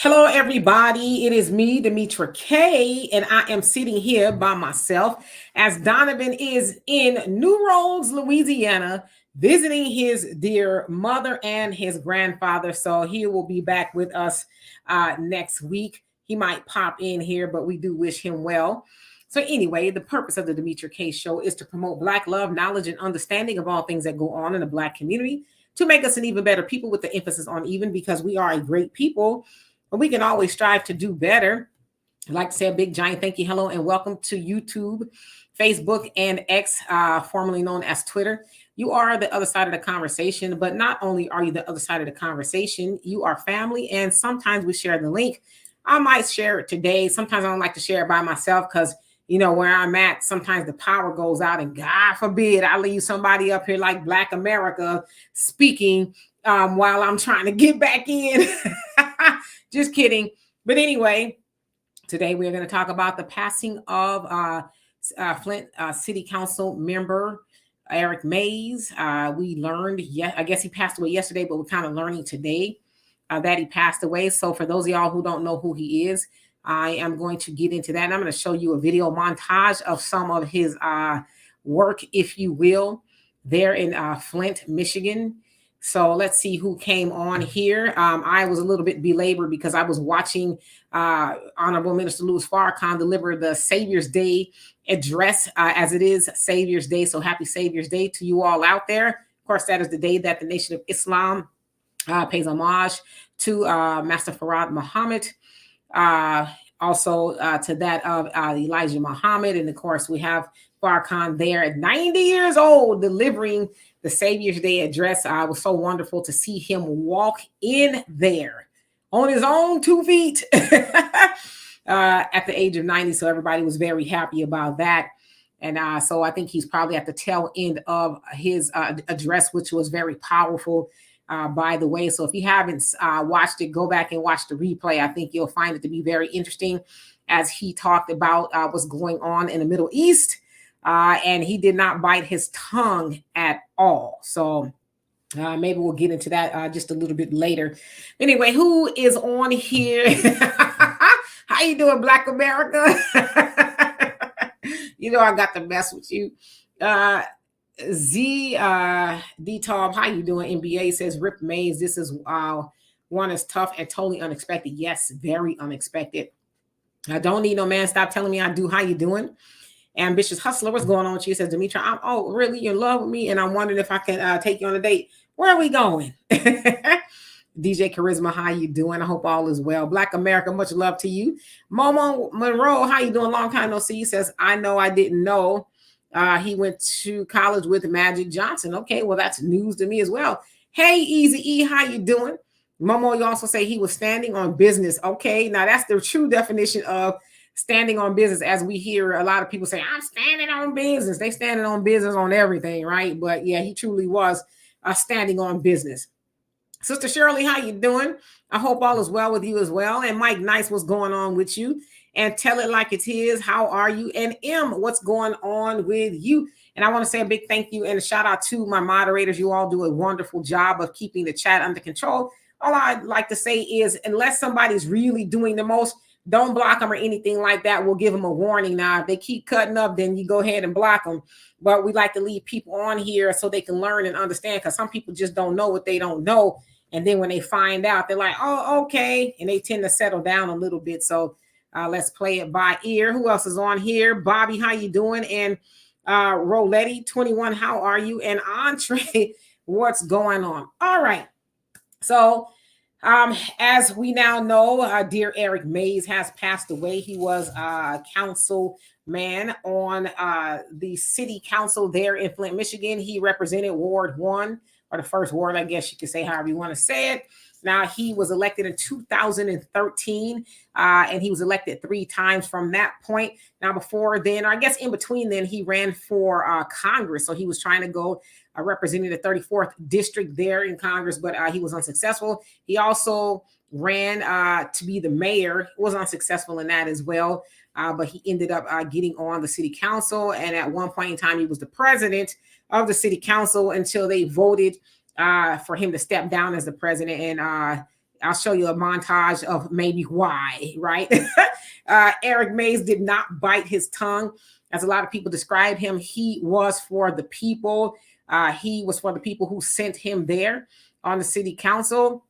Hello, everybody. It is me, Demetra K, and I am sitting here by myself as Donovan is in New Roads, Louisiana, visiting his dear mother and his grandfather. So he will be back with us next week. He might pop in here, but we do wish him well. So, anyway, the purpose of the Demetra K show is to promote Black love, knowledge, and understanding of all things that go on in the Black community to make us an even better people with the emphasis on even because we are a great people but we can always strive to do better. I'd like to say a big giant thank you, hello, and welcome to YouTube, Facebook, and X, formerly known as Twitter. You are the other side of the conversation, but not only are you the other side of the conversation, you are family, and sometimes we share the link. I might share it today. Sometimes I don't like to share it by myself because where I'm at, sometimes the power goes out, and God forbid I leave somebody up here like Black America speaking while I'm trying to get back in. Just kidding. But anyway, today we're going to talk about the passing of Flint City Council member Eric Mays. We learned, I guess he passed away yesterday, but we're kind of learning today that he passed away. So for those of y'all who don't know who he is, I am going to get into that. And I'm going to show you a video montage of some of his work, if you will, there in Flint, Michigan. So let's see who came on here. I was a little bit belabored because I was watching Honorable Minister Louis Farrakhan deliver the Savior's Day address as it is Savior's Day. So happy Savior's Day to you all out there. Of course, that is the day that the Nation of Islam pays homage to Master Farad Muhammad. Also to that of Elijah Muhammad. And of course, we have Farrakhan there at 90 years old delivering the Savior's Day address. It was so wonderful to see him walk in there on his own 2 feet at the age of 90. So everybody was very happy about that. And so I think he's probably at the tail end of his address, which was very powerful, by the way. So if you haven't watched it, go back and watch the replay. I think you'll find it to be very interesting as he talked about what's going on in the Middle East. And he did not bite his tongue at all. So maybe we'll get into that just a little bit later. Anyway, who is on here? How you doing, Black America? I got to mess with you. D-Tom, how you doing? NBA says, Rip Mays, this is one is tough and totally unexpected. Yes, very unexpected. I don't need no man. Stop telling me I do. How you doing? Ambitious Hustler, what's going on with you? Says Demetra, oh, really? You're in love with me? And I'm wondering if I can take you on a date. Where are we going? DJ Charisma, how you doing? I hope all is well. Black America, much love to you. Momo Monroe, how you doing? Long time no see. Says, I know I didn't know. He went to college with Magic Johnson. Okay, well, that's news to me as well. Hey, Easy E, how you doing? Momo, you also say he was standing on business. Okay, now that's the true definition of standing on business, as we hear a lot of people say, I'm standing on business. They standing on business on everything, right? But yeah, he truly was standing on business. Sister Shirley, how you doing? I hope all is well with you as well. And Mike Nice, what's going on with you? And Tell It Like It Is, how are you? And M, what's going on with you? And I want to say a big thank you and a shout out to my moderators. You all do a wonderful job of keeping the chat under control. All I'd like to say is, unless somebody's really doing the most, don't block them or anything like that. We'll give them a warning. Now, if they keep cutting up, then you go ahead and block them. But we like to leave people on here so they can learn and understand, because some people just don't know what they don't know. And then when they find out, they're like, oh, okay. And they tend to settle down a little bit. So let's play it by ear. Who else is on here? Bobby, how you doing? And Roletti 21, how are you? And Entree, what's going on? All right. So as we now know, dear Eric Mays has passed away. He was a councilman on the city council there in Flint, Michigan. He represented Ward 1, or the first ward, I guess you could say, however you want to say it. Now, he was elected in 2013, and he was elected 3 times from that point. Now, before then, or I guess in between then, he ran for Congress. So he was trying to go representing the 34th district there in Congress, but he was unsuccessful. He also ran to be the mayor. He was unsuccessful in that as well, but he ended up getting on the city council. And at one point in time, he was the president of the city council until they voted for him to step down as the president. And I'll show you a montage of maybe why, right? Eric Mays did not bite his tongue. As a lot of people describe him, he was for the people. He was for the people who sent him there on the city council.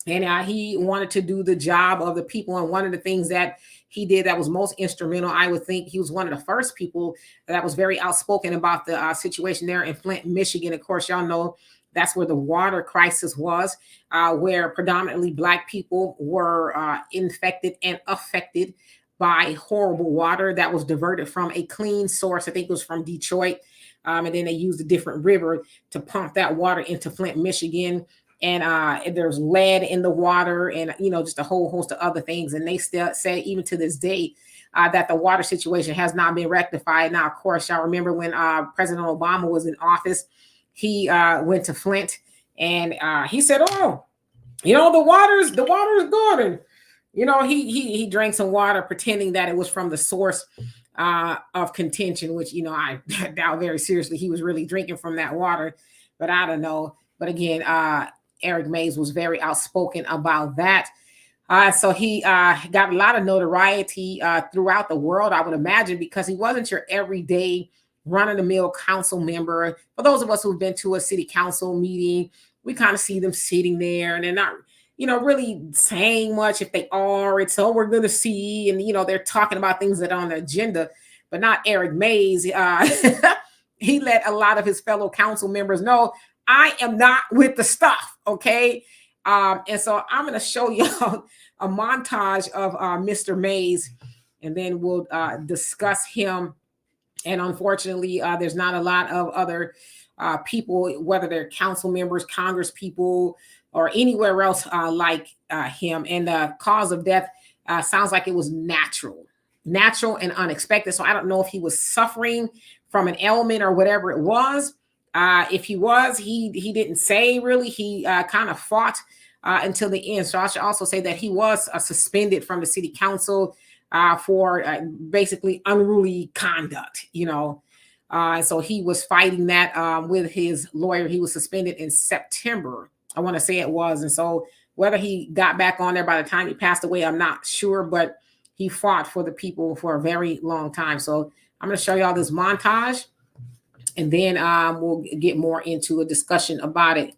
And he wanted to do the job of the people. And one of the things that he did that was most instrumental, I would think, he was one of the first people that was very outspoken about the situation there in Flint, Michigan. Of course, y'all know that's where the water crisis was, where predominantly Black people were infected and affected by horrible water that was diverted from a clean source. I think it was from Detroit. And then they used a different river to pump that water into Flint, Michigan. And there's lead in the water, and just a whole host of other things. And they still say, even to this day, that the water situation has not been rectified. Now, of course, y'all remember when President Obama was in office, he went to Flint, and he said, "Oh, the water is good." And he drank some water, pretending that it was from the source of contention, which I doubt very seriously he was really drinking from that water. But I don't know. But again, Eric Mays was very outspoken about that. So he got a lot of notoriety throughout the world, I would imagine, because he wasn't your everyday run-of-the-mill council member. For those of us who've been to a city council meeting, we kind of see them sitting there and they're not, really saying much. If they are, it's, "Oh, we're going to see." And, they're talking about things that are on the agenda, but not Eric Mays. He let a lot of his fellow council members know, "I am not with the stuff." Okay. And so I'm going to show you a montage of Mr. Mays, and then we'll discuss him. And unfortunately, there's not a lot of other people, whether they're council members, Congress people, or anywhere else like him. And the cause of death sounds like it was natural and unexpected. So I don't know if he was suffering from an ailment or whatever it was. If he was, he didn't say really. He kind of fought until the end. So I should also say that he was suspended from the city council for basically unruly conduct, and so he was fighting that with his lawyer. He was suspended in September, I want to say it was. And so whether he got back on there by the time he passed away, I'm not sure, but he fought for the people for a very long time. So I'm going to show y'all this montage, and then we'll get more into a discussion about it.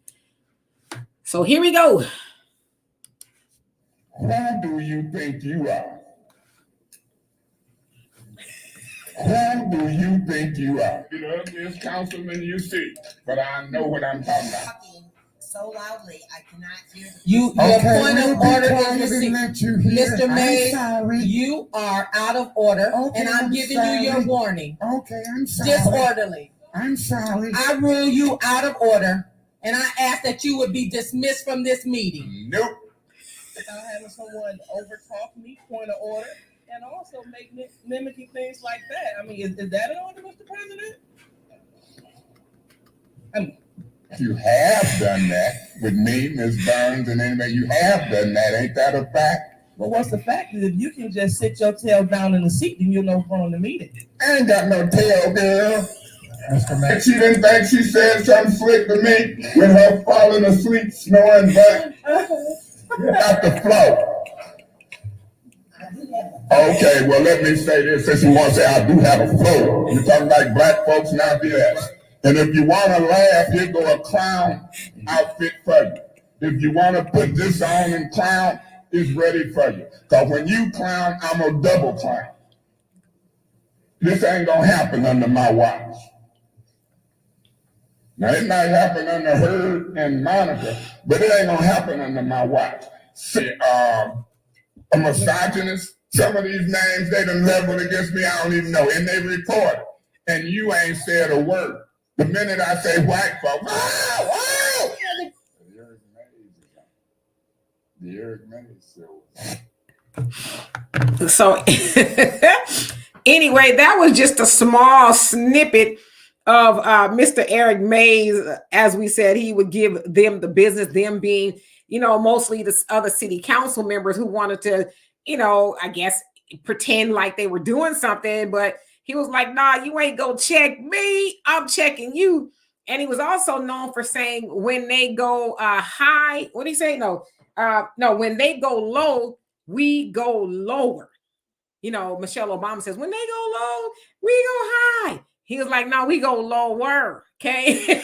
So here we go. Who do you think you are? Who do you think you are? You're the ugliest councilman you see, but I know what I'm talking about. So loudly, I cannot hear you. Your point of order is Mr. Mays, you are out of order, and I'm giving you your warning. Okay, I'm sorry. Disorderly. I'm sorry. I rule you out of order, and I ask that you would be dismissed from this meeting. Nope. Without having someone overtalk me, point of order, and also mimicking things like that. I mean, is that an order, Mr. President? You have done that with me, Ms. Burns, and anybody. You have done that. Ain't that a fact? Well, what's the fact is if you can just sit your tail down in the seat, then you'll know what's on the meeting. I ain't got no tail, girl. And she didn't think she said something slick to me with her falling asleep, snoring back at the floor. Okay, well, let me say this, since you want to say I do have a flow. You're talking like black folks now, yes. And if you want to laugh, here go a clown outfit for you. If you want to put this on and clown, it's ready for you. Because when you clown, I'm a double clown. This ain't going to happen under my watch. Now, it might happen under her and Monica, but it ain't going to happen under my watch. See, a misogynist, some of these names they done leveled against me, I don't even know. And they report it. And you ain't said a word. The minute I say white folks, the Eric Mays show. So anyway, that was just a small snippet of Mr. Eric Mays. As we said, he would give them the business, them being, mostly the other city council members who wanted to, I guess, pretend like they were doing something, but he was like, "Nah, you ain't gonna check me. I'm checking you." And he was also known for saying when they go high, what did he say? No, No, when they go low, we go lower. You know, Michelle Obama says, when they go low, we go high. He was like, no, we go lower. Okay.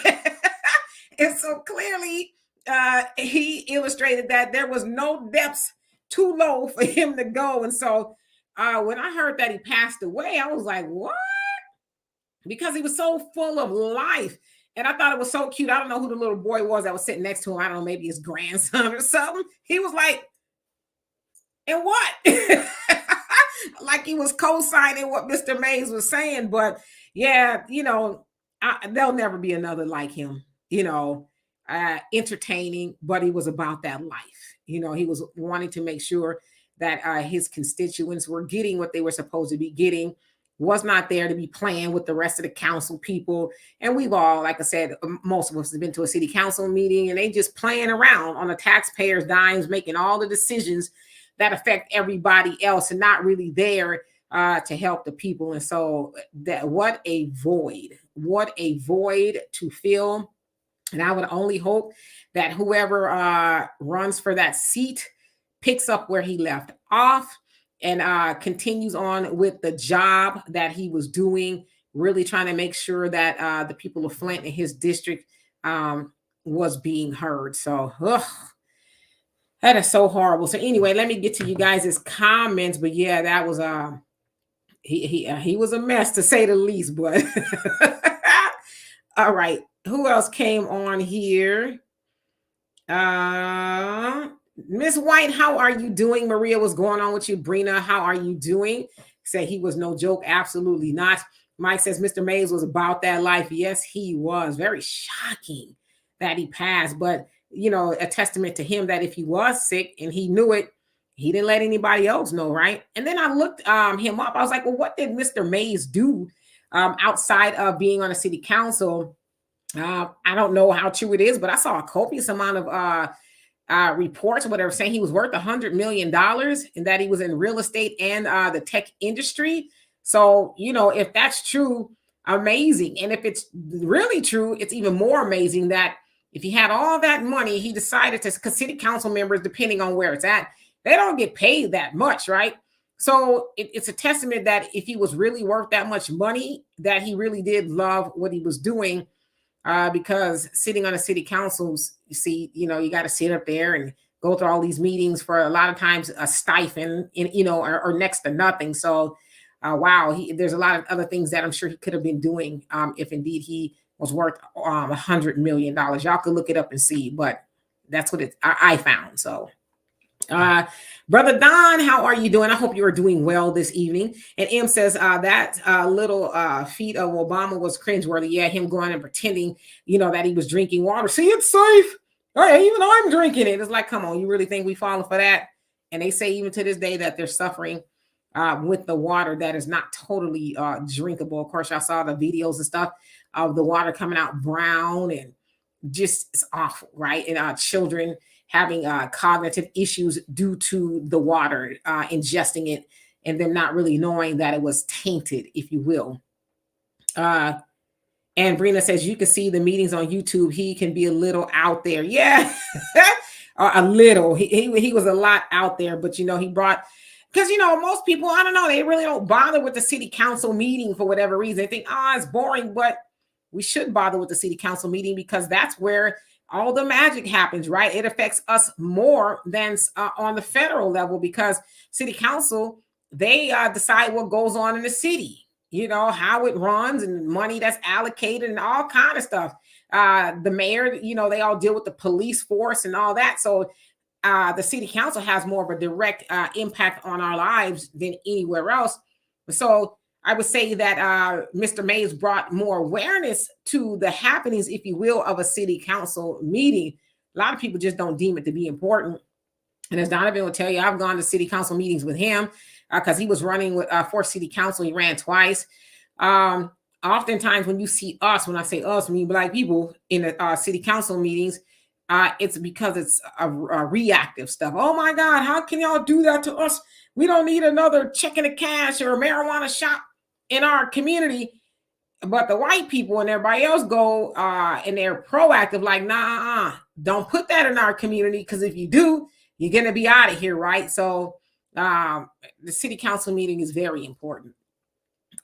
And so clearly, he illustrated that there was no depths too low for him to go. And so when I heard that he passed away, I was like, what? Because he was so full of life. And I thought it was so cute. I don't know who the little boy was that was sitting next to him. I don't know, maybe his grandson or something. He was like, and what? Like he was co-signing what Mr. Mays was saying. But yeah, you know, there'll never be another like him, you know, entertaining, but he was about that life. You know, he was wanting to make sure that his constituents were getting what they were supposed to be getting, was not there to be playing with the rest of the council people. And we've all, like I said, most of us have been to a city council meeting and they just playing around on the taxpayers' dimes, making all the decisions that affect everybody else and not really there to help the people. And so that what a void to fill. And I would only hope that whoever runs for that seat picks up where he left off and continues on with the job that he was doing, really trying to make sure that the people of Flint and his district was being heard. So, that is so horrible. So anyway, let me get to you guys' comments. But yeah, that was he was a mess to say the least. But all right, who else came on here? Miss White, how are you doing? Maria, what's going on with you? Brina, how are you doing? Say he was no joke. Absolutely not. Mike says Mr. Mays was about that life. Yes, he was. Very shocking that he passed, but you know, a testament to him that if he was sick and he knew it, he didn't let anybody else know, right? And then I looked him up. I was like, well, what did Mr. Mays do outside of being on a city council? I don't know how true it is, but I saw a copious amount of reports or whatever saying he was worth $100 million and that he was in real estate and the tech industry. So, you know, if that's true, amazing. And if it's really true, it's even more amazing that if he had all that money, he decided to, because city council members, depending on where it's at, they don't get paid that much, right? So it's a testament that if he was really worth that much money, that he really did love what he was doing. Because sitting on a city council, you see, you know, you got to sit up there and go through all these meetings for a lot of times a stipend, you know, or next to nothing. So, wow, there's a lot of other things that I'm sure he could have been doing if indeed he was worth $100 million. Y'all could look it up and see, but that's what I found. So, Brother Don, how are you doing? I hope you are doing well this evening. And M says that little feat of Obama was cringeworthy. Yeah, him going and pretending, you know, that he was drinking water. See, it's safe. Hey, even I'm drinking it. It's like, come on, you really think we falling for that? And they say even to this day that they're suffering with the water that is not totally drinkable. Of course, I saw the videos and stuff of the water coming out brown and just it's awful, right? And children having cognitive issues due to the water, ingesting it, and then not really knowing that it was tainted, if you will. And Brina says, you can see the meetings on YouTube. He can be a little out there. Yeah, a little. He was a lot out there, but, you know, he brought, because, you know, most people, I don't know, they really don't bother with the city council meeting for whatever reason. They think, it's boring, but we should bother with the city council meeting because that's where all the magic happens, right? It affects us more than on the federal level because city council, they decide what goes on in the city, you know, how it runs and money that's allocated and all kind of stuff. The mayor, you know, they all deal with the police force and all that. So the city council has more of a direct impact on our lives than anywhere else. So I would say that Mr. Mays brought more awareness to the happenings, if you will, of a city council meeting. A lot of people just don't deem it to be important. And as Donovan will tell you, I've gone to city council meetings with him because he was running with for city council. He ran twice. Oftentimes when you see us, when I say us, I mean Black people in the city council meetings, it's because it's a reactive stuff. Oh my God, how can y'all do that to us? We don't need another checking the cash or a marijuana shop in our community. But the white people and everybody else go and they're proactive, like, nah, don't put that in our community, because if you do, you're going to be out of here, right? So the city council meeting is very important.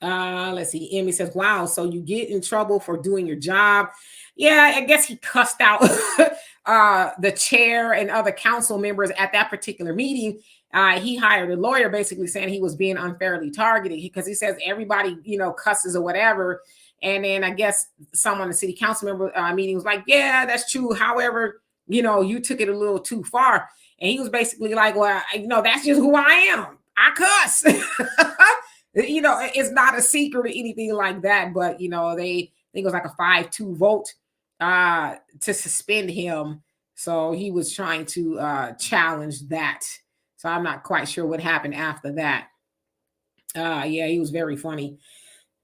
Let's see. Emmy says, wow, so you get in trouble for doing your job. Yeah, I guess he cussed out the chair and other council members at that particular meeting. He hired a lawyer basically saying he was being unfairly targeted because he says everybody, cusses or whatever. And then I guess someone in the city council member meeting was like, yeah, that's true. However, you took it a little too far. And he was basically like, well, that's just who I am. I cuss. It's not a secret or anything like that, but they think it was like a 5-2 vote to suspend him. So he was trying to challenge that. So I'm not quite sure what happened after that. Yeah, he was very funny.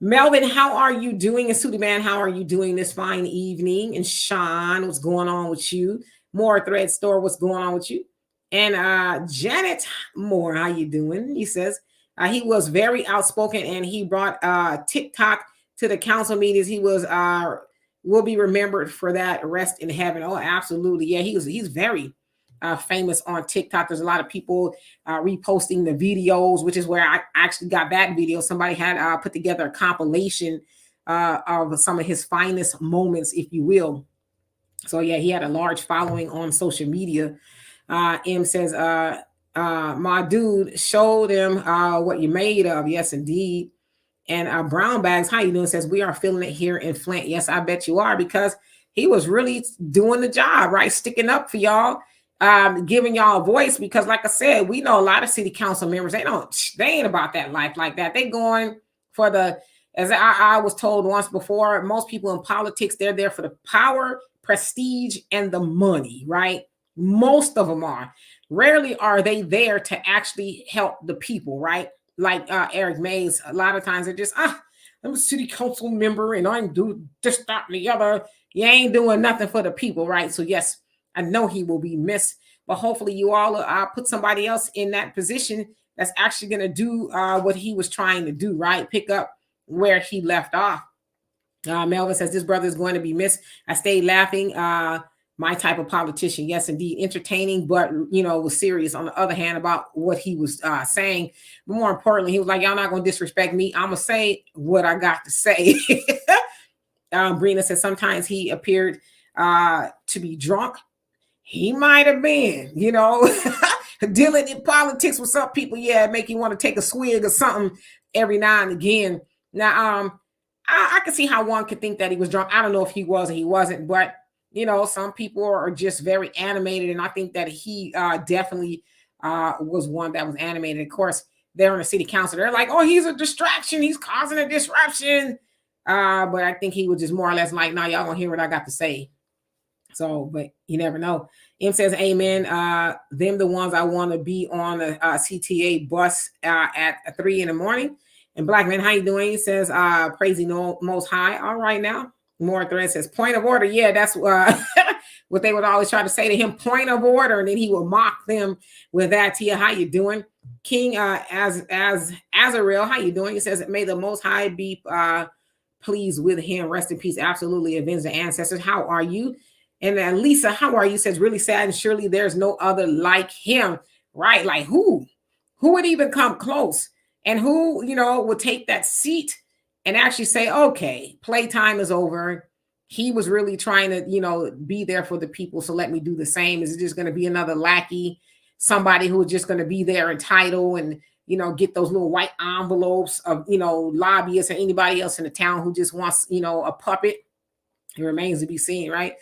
Melvin, how are you doing? And Sooty Man, how are you doing this fine evening? And Sean, what's going on with you? More Thread Store, what's going on with you? And Janet Moore, how you doing? He says, he was very outspoken and he brought TikTok to the council meetings. He was will be remembered for that. Rest in heaven. Oh, absolutely. Yeah, he's very famous on TikTok. There's a lot of people reposting the videos, which is where I actually got that video. Somebody had put together a compilation of some of his finest moments, if you will. So yeah, he had a large following on social media. M says, my dude, show them what you're made of. Yes, indeed. And Brown Bags, how you doing? Says, we are feeling it here in Flint. Yes, I bet you are, because he was really doing the job, right? Sticking up for y'all, giving y'all a voice, because like I said, we know a lot of city council members, they ain't about that life like that. They going for as I was told once before, most people in politics, they're there for the power, prestige, and the money, right? Most of them are. Rarely are they there to actually help the people, right? Like Eric Mays, a lot of times they're just, I'm a city council member and I'm do this, that, and the other. You ain't doing nothing for the people, right? So yes, I know he will be missed, but hopefully you all put somebody else in that position that's actually going to do what he was trying to do, right? Pick up where he left off. Melvin says, this brother is going to be missed. I stayed laughing. My type of politician. Yes, indeed. Entertaining, but, was serious on the other hand about what he was saying. But more importantly, he was like, y'all not going to disrespect me. I'm going to say what I got to say. Brina says, sometimes he appeared to be drunk. He might have been, dealing in politics with some people. Yeah, make you want to take a swig or something every now and again. Now, I can see how one could think that he was drunk. I don't know if he was or he wasn't, but some people are just very animated, and I think that he definitely was one that was animated. Of course, they're in the city council. They're like, oh, he's a distraction. He's causing a disruption. But I think he was just more or less like, no, y'all gonna hear what I got to say. So, but you never know. M says, amen. Them the ones I want to be on the CTA bus at 3 a.m. And Black Man, how you doing? He says, praising Most High. All right now. More Thread says, point of order. Yeah, that's what they would always try to say to him, point of order. And then he would mock them with that. Tia, how you doing? King Azarel, how you doing? He says, may the Most High be pleased with him. Rest in peace. Absolutely. Avenge the ancestors. How are you? And Lisa, how are you? Says, really sad. And surely there's no other like him. Right? Like who? Who would even come close? And who, would take that seat and actually say, okay, playtime is over. He was really trying to, be there for the people. So let me do the same. Is it just going to be another lackey, somebody who is just going to be there entitled and, get those little white envelopes of, lobbyists or anybody else in the town who just wants, a puppet? It remains to be seen, right?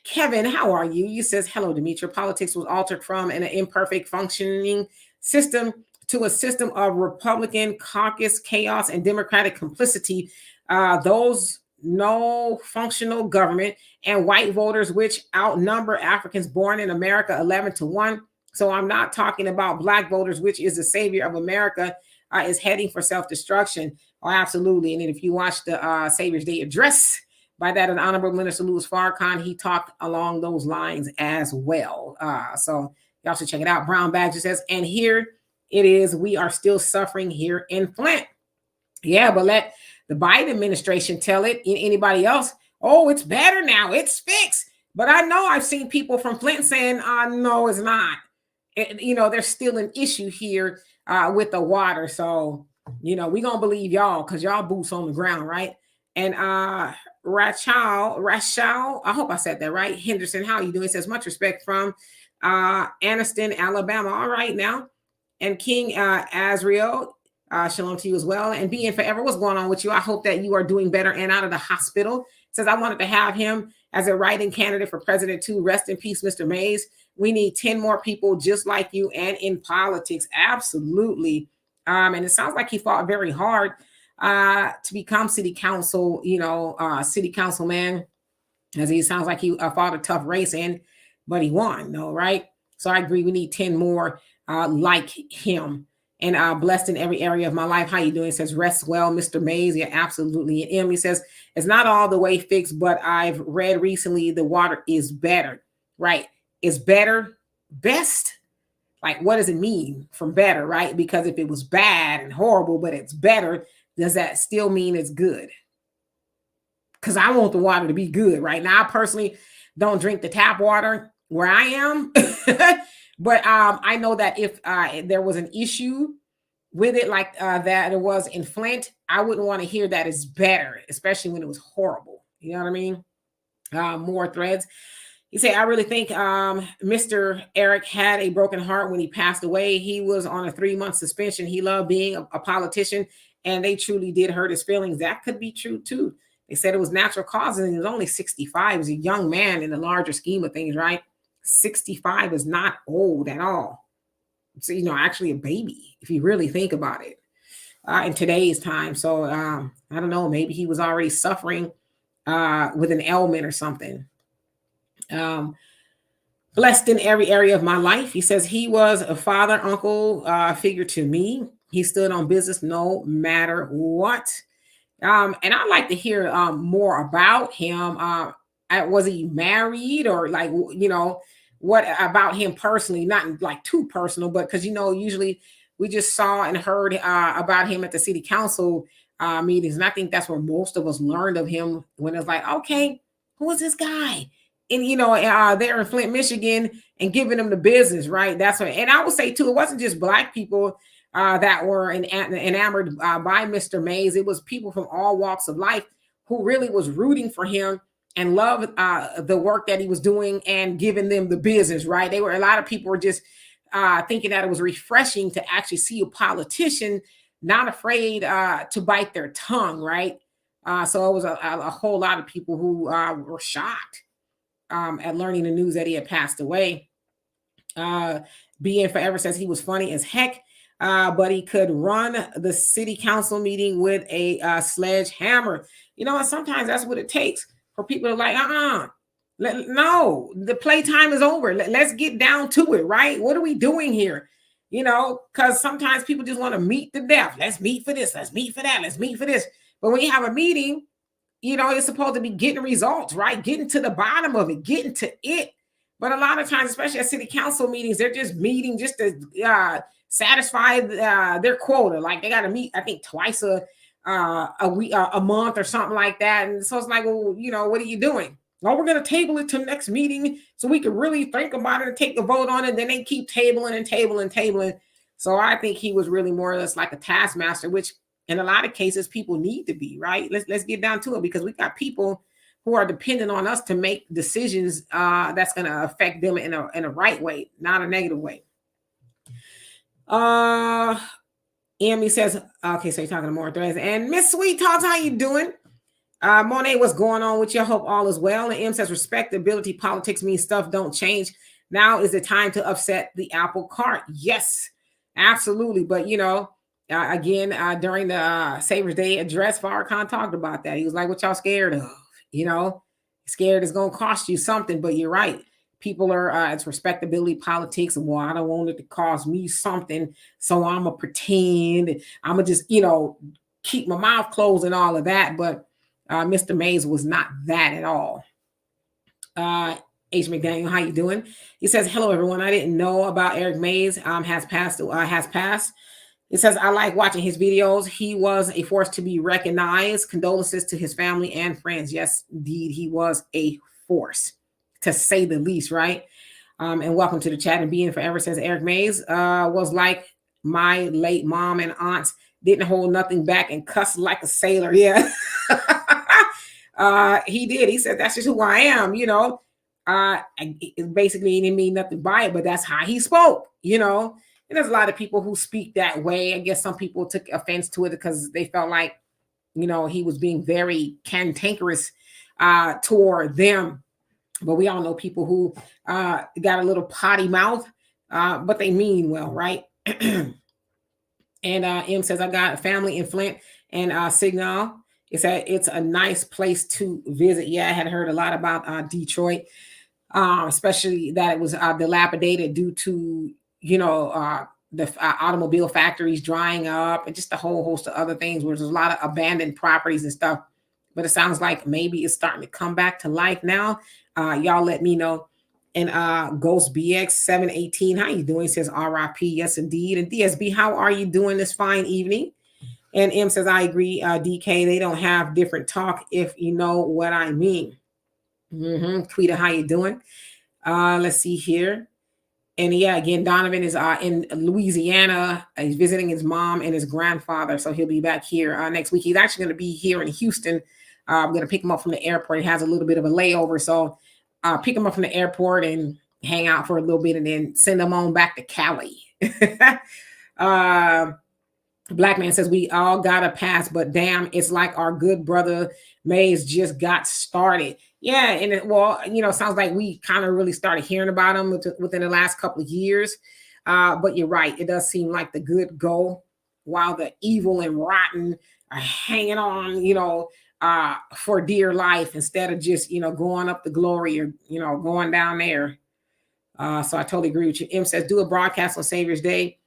Kevin, how are you? You says, hello, Demetria. Politics was altered from an imperfect functioning system to a system of Republican caucus chaos and Democratic complicity. Those no functional government and white voters, which outnumber Africans born in America 11-1. So I'm not talking about Black voters, which is the savior of America, is heading for self-destruction. Oh, absolutely. And then if you watch the Savior's Day address by that Honorable Minister Louis Farrakhan, he talked along those lines as well. So y'all should check it out. Brown Badger says, and here it is, we are still suffering here in Flint. Yeah, but let the Biden administration tell it. Anybody else? Oh, it's better now. It's fixed. But I know I've seen people from Flint saying, no, it's not. There's still an issue here with the water. So, we're going to believe y'all because y'all boots on the ground, right? And Rachel, I hope I said that right. Henderson, how you doing? It says, much respect from Anniston, Alabama. All right now. And King Azriel, shalom to you as well. And being forever, what's going on with you? I hope that you are doing better and out of the hospital. It says, I wanted to have him as a writing candidate for president too. Rest in peace, Mr. Mays. We need 10 more people just like you and in politics. Absolutely. And it sounds like he fought very hard to become city council, city councilman, as he sounds like he fought a tough race but he won, no, right? So I agree. We need 10 more like him. And blessed in every area of my life. How you doing? It says, rest well, Mr. Mays. Yeah, absolutely. And Emily says, it's not all the way fixed, but I've read recently the water is better, right? It's better, best. Like, what does it mean from better, right? Because if it was bad and horrible, but it's better, does that still mean it's good? Because I want the water to be good, right? Now, I personally don't drink the tap water where I am. But I know that if there was an issue with it like that it was in Flint, I wouldn't want to hear that it's better, especially when it was horrible. You know what I mean? More threads. You say, I really think Mr. Eric had a broken heart when he passed away. He was on a 3-month suspension. He loved being a politician, and they truly did hurt his feelings. That could be true, too. They said it was natural causes, and he was only 65. He was a young man in the larger scheme of things, right? 65 is not old at all. So, actually a baby, if you really think about it, in today's time. So I don't know, maybe he was already suffering with an ailment or something. Blessed in every area of my life. He says he was a father, uncle figure to me. He stood on business no matter what. And I'd like to hear more about him. Was he married or what about him personally? Not like too personal, but because, usually we just saw and heard about him at the city council meetings. And I think that's where most of us learned of him, when it's like, okay, who is this guy? And, they're in Flint, Michigan, and giving them the business, right? That's what, and I would say too, it wasn't just Black people that were enamored by Mr. Mays. It was people from all walks of life who really was rooting for him and loved the work that he was doing and giving them the business, right? A lot of people were just thinking that it was refreshing to actually see a politician not afraid to bite their tongue, right? So it was a whole lot of people who were shocked at learning the news that he had passed away. Being Forever says he was funny as heck, but he could run the city council meeting with a sledgehammer. And sometimes that's what it takes for people to like, no, the playtime is over. Let's get down to it, right? What are we doing here? Because sometimes people just want to meet the death. Let's meet for this. Let's meet for that. Let's meet for this. But when you have a meeting, you're supposed to be getting results, right? Getting to the bottom of it, getting to it. But a lot of times, especially at city council meetings, they're just meeting just to satisfy their quota. Like they got to meet, I think, twice a week, a month or something like that. And so it's like, well, what are you doing? Well, we're going to table it to next meeting so we can really think about it and take the vote on it. Then they keep tabling and tabling. So I think he was really more or less like a taskmaster, which in a lot of cases people need to be, right? Let's get down to it, because we got people who are dependent on us to make decisions that's going to affect them in a right way, not a negative way. Emmy says, okay, so you're talking to more threads. And Miss Sweet Talks, how you doing? Monet, what's going on with you? I hope all is well. And M says, respectability politics means stuff don't change. Now is the time to upset the apple cart. Yes, absolutely. But, again, during the Savior's Day address, Farrakhan talked about that. He was like, what y'all scared of? Scared it's going to cost you something. But you're right. People are, it's respectability politics. And, well, I don't want it to cost me something, so I'm going to pretend. I'm going to just, keep my mouth closed and all of that. But Mr. Mays was not that at all. H. McDaniel, how you doing? He says, hello, everyone. I didn't know about Eric Mays has passed. It says, I like watching his videos. He was a force to be recognized. Condolences to his family and friends. Yes, indeed, he was a force. to say the least, right? And welcome to the chat. And being forever, says Eric Mays, was like my late mom and aunts, didn't hold nothing back and cuss like a sailor. Yeah. He did. He said, that's just who I am, you know. Basically, he didn't mean nothing by it, but that's how he spoke, you know. And there's a lot of people who speak that way. I guess some people took offense to it because they felt like, you know, he was being very cantankerous toward them. But we all know people who got a little potty mouth, but they mean well, right? And M says, I got a family in Flint and Signal. It's a nice place to visit. Yeah, I had heard a lot about Detroit, especially that it was dilapidated due to, you know, the automobile factories drying up and just a whole host of other things where there's a lot of abandoned properties and stuff. But it sounds like maybe it's starting to come back to life now. Y'all let me know. And Ghost BX 718, how you doing? He says RIP. Yes, indeed. And DSB, how are you doing this fine evening? And M says, I agree, DK, they don't have different talk, if you know what I mean. Quita, how you doing? Let's see here. And yeah, again, Donovan is in Louisiana. He's visiting his mom and his grandfather. So he'll be back here next week. He's actually going to be here in Houston. I'm going to pick him up from the airport. He has a little bit of a layover. So pick him up from the airport and hang out for a little bit and then send him on back to Cali. Black man says, we all got a pass, but damn, it's like our good brother Mays just got started. Yeah, and sounds like we kind of really started hearing about him within the last couple of years. But you're right. It does seem like the good go while the evil and rotten are hanging on, for dear life instead of just, going up the glory or, going down there. So I totally agree with you. M says, do a broadcast on Savior's Day.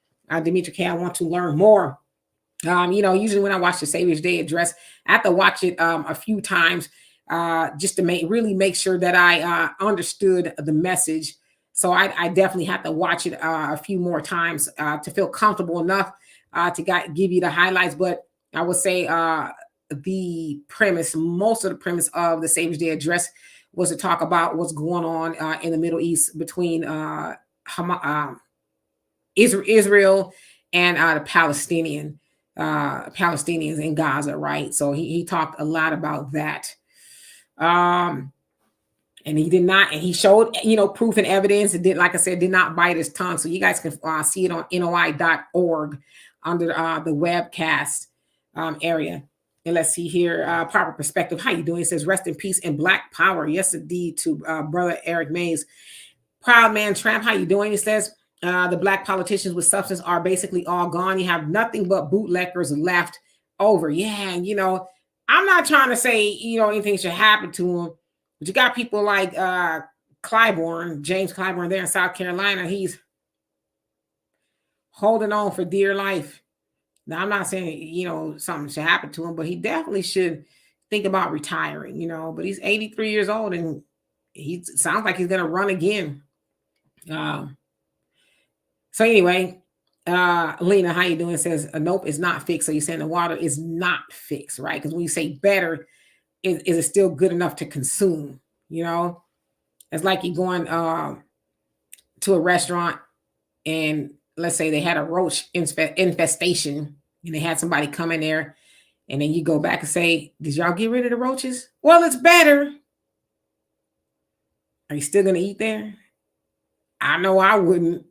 Dimitri K, I want to learn more. Usually when I watch the Savior's Day address, I have to watch it a few times just to make sure that I understood the message. So I definitely have to watch it a few more times to feel comfortable enough to give you the highlights. But I would say most of the premise of the Savior's Day address was to talk about what's going on in the Middle East between Israel and the Palestinians in Gaza, right? So he talked a lot about that. And he did not, and he showed, proof and evidence. It did, like I said, did not bite his tongue. So you guys can see it on NOI.org under the webcast area. And let's see here, proper perspective. How you doing? It says, rest in peace and Black power. Yes, indeed, to brother Eric Mays. Proud man Tramp, how you doing? He says, the Black politicians with substance are basically all gone. You have nothing but bootleggers left over. Yeah, and I'm not trying to say anything should happen to them, but you got people like James Clyburn there in South Carolina. He's holding on for dear life. Now I'm not saying something should happen to him, but he definitely should think about retiring. But he's 83 years old and he sounds like he's gonna run again. So anyway, Lena, how you doing? Says, nope, it's not fixed. So you're saying the water is not fixed, right? Because when you say better, is it still good enough to consume? It's like you going to a restaurant and let's say they had a roach infestation and they had somebody come in there and then you go back and say, did y'all get rid of the roaches? Well, it's better. Are you still going to eat there? I know I wouldn't.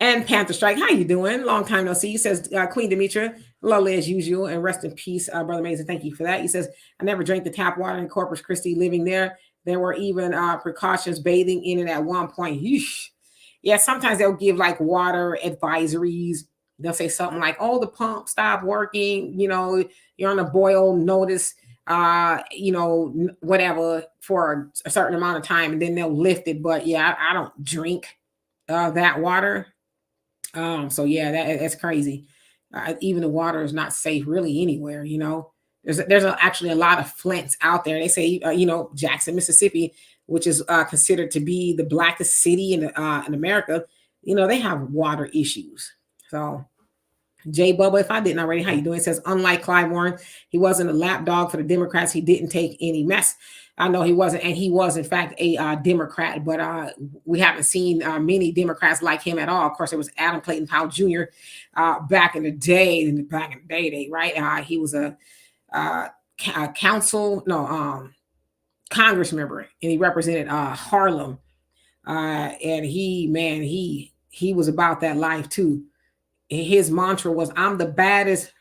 And Panther Strike, how you doing? Long time no see. He says, Queen Demetra, lovely as usual, and rest in peace, Brother Mason. Thank you for that. He says, I never drank the tap water in Corpus Christi living there. There were even precautions bathing in it at one point. Yeesh. Yeah, sometimes they'll give like water advisories. They'll say something like, oh, the pump stopped working. You're on a boil notice, whatever for a certain amount of time, and then they'll lift it. But yeah, I don't drink that water. So yeah, that's crazy. Even the water is not safe really anywhere. There's actually a lot of Flints out there. They say, Jackson, Mississippi, which is considered to be the blackest city in America. They have water issues. So Jay Bubba, if I didn't already, how you doing? It says, unlike Clive Warren, he wasn't a lapdog for the Democrats. He didn't take any mess. I know he wasn't, and he was, in fact, a Democrat, but we haven't seen many Democrats like him at all. Of course, there was Adam Clayton Powell Jr. Back in the day, right? He was a Congress member, and he represented Harlem. And he was about that life too. His mantra was, I'm the baddest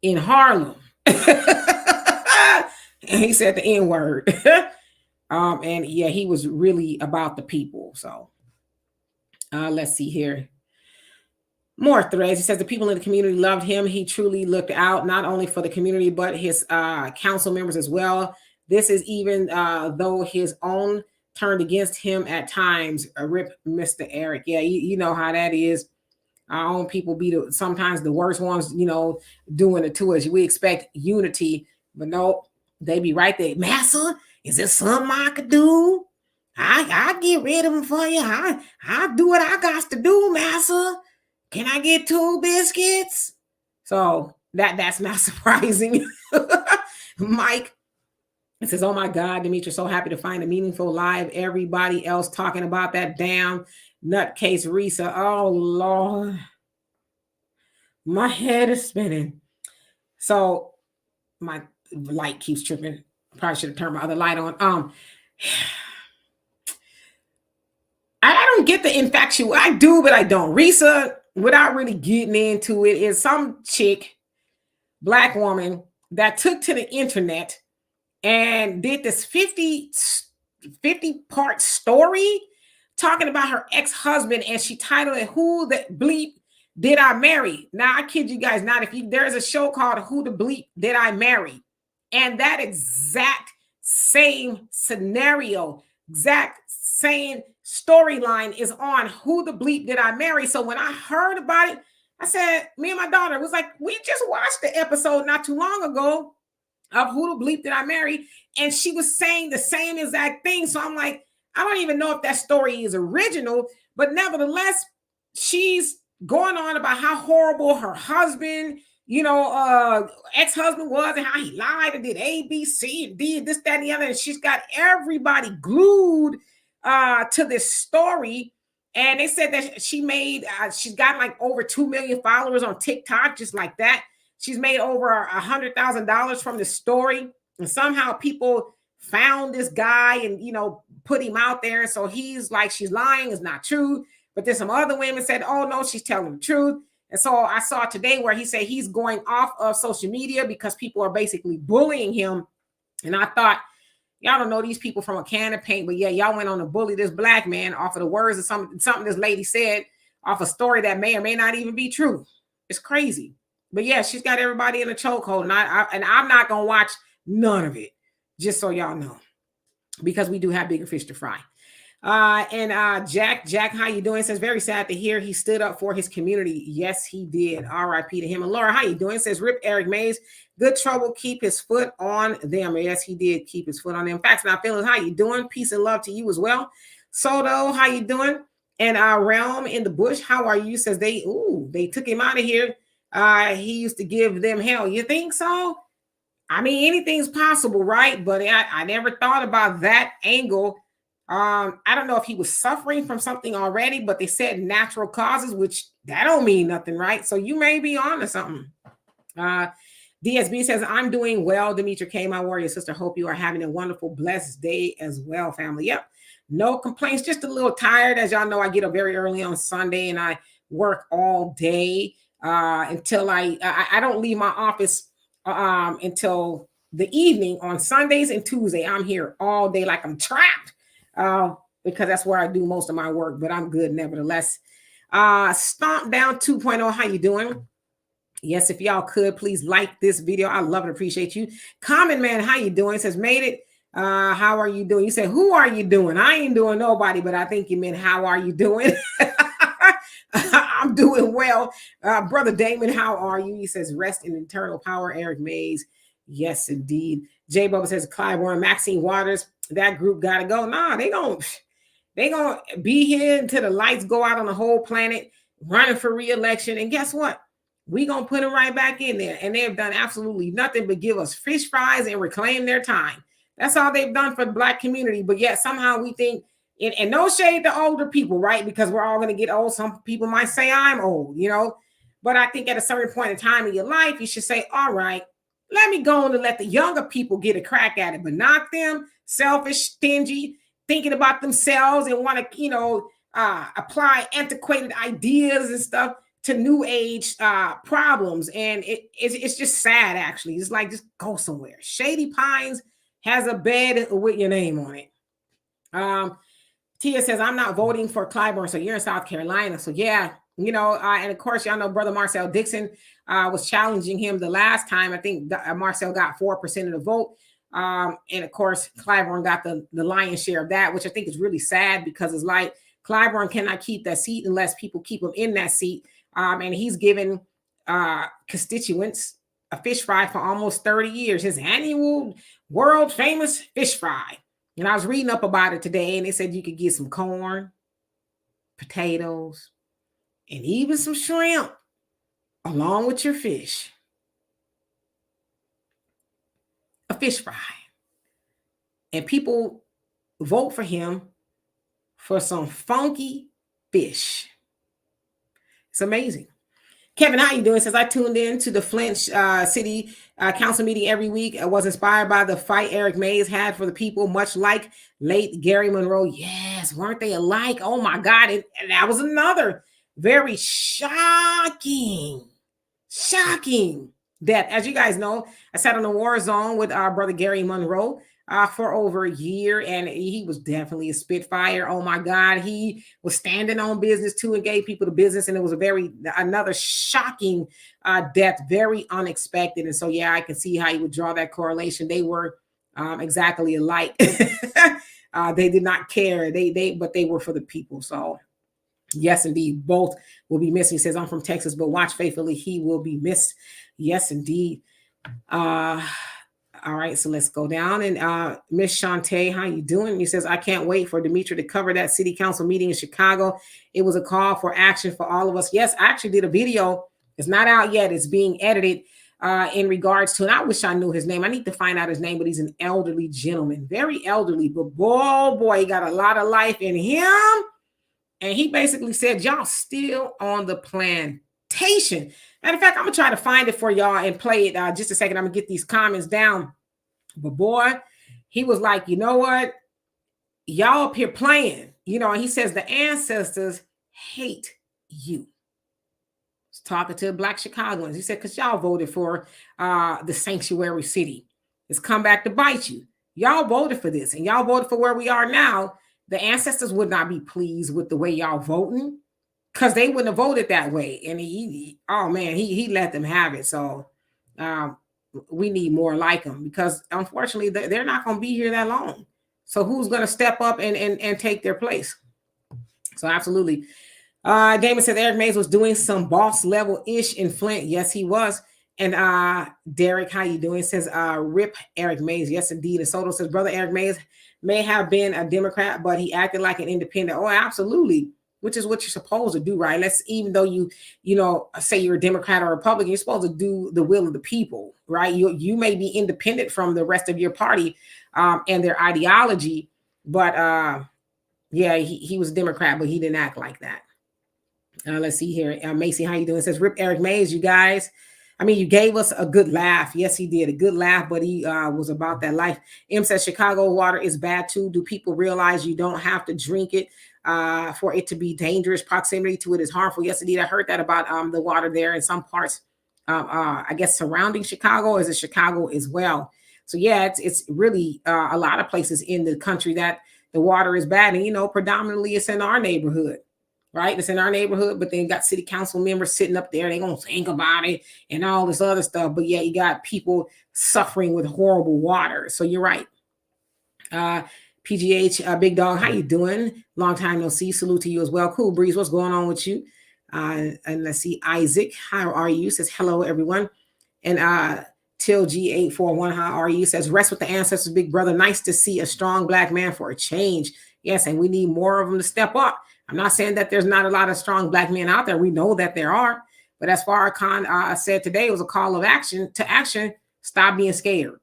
in Harlem. And he said the N-word. And yeah, he was really about the people. So let's see here. More threads. He says the people in the community loved him. He truly looked out not only for the community, but his council members as well. This is even though his own turned against him at times. Rip Mr. Eric. Yeah, you know how that is. Our own people be sometimes the worst ones, doing it to us. We expect unity, but no, they be right there. Massa, is there something I could do? I get rid of them for you. I do what I got to do, Massa. Can I get 2 biscuits? So that's not surprising. Mike, it says, oh my God, Demetri, so happy to find a meaningful live. Everybody else talking about that damn nutcase Risa. Oh Lord, my head is spinning. So my light keeps tripping. Probably should have turned my other light on. I don't get the infatuation. I do, but I don't. Risa, without really getting into it, is some chick, Black woman, that took to the internet and did this 50-part story talking about her ex-husband, and she titled it, Who the Bleep Did I Marry? Now, I kid you guys not, there's a show called Who the Bleep Did I Marry? And that exact same scenario, exact same storyline is on Who the Bleep Did I Marry? So when I heard about it, I said, me and my daughter was like, we just watched the episode not too long ago of Who the Bleep Did I Marry? And she was saying the same exact thing. So I'm like, I don't even know if that story is original, but nevertheless, she's going on about how horrible her husband, ex-husband was, and how he lied and did A, B, C, and D, this, that, and the other. And she's got everybody glued to this story. And they said that she's got like over 2 million followers on TikTok, just like that. She's made over $100,000 from the story. And somehow people found this guy and, put him out there. So he's like, she's lying, it's not true. But then some other women said, oh no, she's telling the truth. And so I saw today where he said he's going off of social media because people are basically bullying him. And I thought, y'all don't know these people from a can of paint, but yeah, y'all went on to bully this Black man off of the words of something this lady said off a story that may or may not even be true. It's crazy. But yeah, she's got everybody in a chokehold. And I'm not going to watch none of it, just so y'all know, because we do have bigger fish to fry. Jack, how you doing? Says, very sad to hear he stood up for his community. Yes, he did. R.I.P. to him. And Laura, how you doing? Says, rip Eric Mays. Good trouble. Keep his foot on them. Yes, he did keep his foot on them. Facts Not Feelings, how you doing? Peace and love to you as well. Soto, how you doing? And Realm in the Bush, how are you? Says they took him out of here. He used to give them hell. You think so? I mean, anything's possible, right? But I never thought about that angle. I don't know if he was suffering from something already, but they said natural causes, which that don't mean nothing, right? So you may be on to something. DSB says, I'm doing well, Demetri K, my warrior sister. Hope you are having a wonderful, blessed day as well, family. Yep. No complaints, just a little tired. As y'all know, I get up very early on Sunday and I work all day until I don't leave my office until the evening on Sundays and Tuesday. I'm here all day like I'm trapped because that's where I do most of my work, but I'm good nevertheless. Stomp Down 2.0, how you doing? Yes, if y'all could, please like this video. I love and appreciate you. Common Man, how you doing? Says, made it. How are you doing? You said, who are you doing? I ain't doing nobody, but I think you meant, how are you doing? I'm doing well. Brother Damon, how are you? He says, rest in eternal power. Eric Mays. Yes, indeed. J Bubba says, Clive Warren, Maxine Waters, that group got to go. Nah, they gonna be here until the lights go out on the whole planet, running for re-election. And guess what? We gonna put them right back in there. And they have done absolutely nothing but give us fish fries and reclaim their time. That's all they've done for the Black community. But yet somehow we think, and no shade to older people, right? Because we're all gonna get old. Some people might say I'm old, you know. But I think at a certain point in time in your life, you should say, all right, let me go on and let the younger people get a crack at it, but not them, selfish, stingy, thinking about themselves and want to, you know, apply antiquated ideas and stuff to new age problems. And it's just sad, actually. It's like, just go somewhere. Shady Pines has a bed with your name on it. Tia says, I'm not voting for Clyburn, so you're in South Carolina. So yeah, you know, and of course, y'all know Brother Marcel Dixon was challenging him the last time. I think Marcel got 4% of the vote. And of course, Clyburn got the lion's share of that, which I think is really sad, because it's like Clyburn cannot keep that seat unless people keep him in that seat. And he's given constituents a fish fry for almost 30 years, his annual world famous fish fry. And I was reading up about it today, and they said you could get some corn, potatoes, and even some shrimp along with your fish. A fish fry. And people vote for him for some funky fish. It's amazing. Kevin, how you doing? Says, I tuned in to the Flint City Council meeting every week. I was inspired by the fight Eric Mays had for the people, much like late Gary Monroe. Yes, weren't they alike? Oh my God. And that was another very shocking death. As you guys know, I sat on the war zone with our brother Gary Monroe for over a year, and he was definitely a spitfire. Oh my God, he was standing on business too and gave people the business, and it was another shocking death, very unexpected. And so yeah, I can see how you would draw that correlation. They were exactly alike. They did not care, but they were for the people. So yes, indeed, both will be missed. He says, I'm from Texas, but watch faithfully, he will be missed. Yes, indeed. All right, so let's go down. And Miss Shantae, how you doing? He says, I can't wait for Demetra to cover that city council meeting in Chicago. It was a call for action for all of us. Yes, I actually did a video. It's not out yet. It's being edited in regards to, and I wish I knew his name. I need to find out his name, but he's an elderly gentleman, very elderly, but boy, he got a lot of life in him. And he basically said, y'all still on the plantation. Matter of fact, I'm going to try to find it for y'all and play it just a second. I'm going to get these comments down. But boy, he was like, you know what? Y'all up here playing. You know, and he says the ancestors hate you. He's talking to Black Chicagoans. He said, because y'all voted for the sanctuary city. It's come back to bite you. Y'all voted for this, and y'all voted for where we are now. The ancestors would not be pleased with the way y'all voting, because they wouldn't have voted that way. And he let them have it. So we need more like him, because unfortunately they're not going to be here that long. So who's going to step up and take their place? So absolutely. Damon said Eric Mays was doing some boss level ish in Flint. Yes, he was. And Derek, how you doing? Says rip Eric Mays. Yes, indeed. And Soto says brother Eric Mays may have been a Democrat, but he acted like an independent. Oh, absolutely. Which is what you're supposed to do, right? Even though you say you're a Democrat or Republican, you're supposed to do the will of the people, right? You may be independent from the rest of your party and their ideology, but yeah, he was a Democrat, but he didn't act like that. Let's see here. Macy, how you doing? It says, rip Eric Mays, you guys. I mean, you gave us a good laugh. Yes, he did. A good laugh, but he was about that life. M says, Chicago water is bad too. Do people realize you don't have to drink it for it to be dangerous? Proximity to it is harmful. Yes, indeed. I heard that about the water there in some parts, I guess, surrounding Chicago, as in Chicago as well. So yeah, it's really a lot of places in the country that the water is bad. And, predominantly it's in our neighborhood. Right? It's in our neighborhood, but then got city council members sitting up there. They're going to think about it and all this other stuff. But yeah, you got people suffering with horrible water. So you're right. PGH, Big Dog, how you doing? Long time no see. Salute to you as well. Cool Breeze, what's going on with you? And let's see, Isaac, how are you? Says hello, everyone. And Till G841, how are you? Says rest with the ancestors, big brother. Nice to see a strong Black man for a change. Yes, and we need more of them to step up. I'm not saying that there's not a lot of strong Black men out there. We know that there are, But as Farrakhan said today, it was a call of action to action. Stop being scared.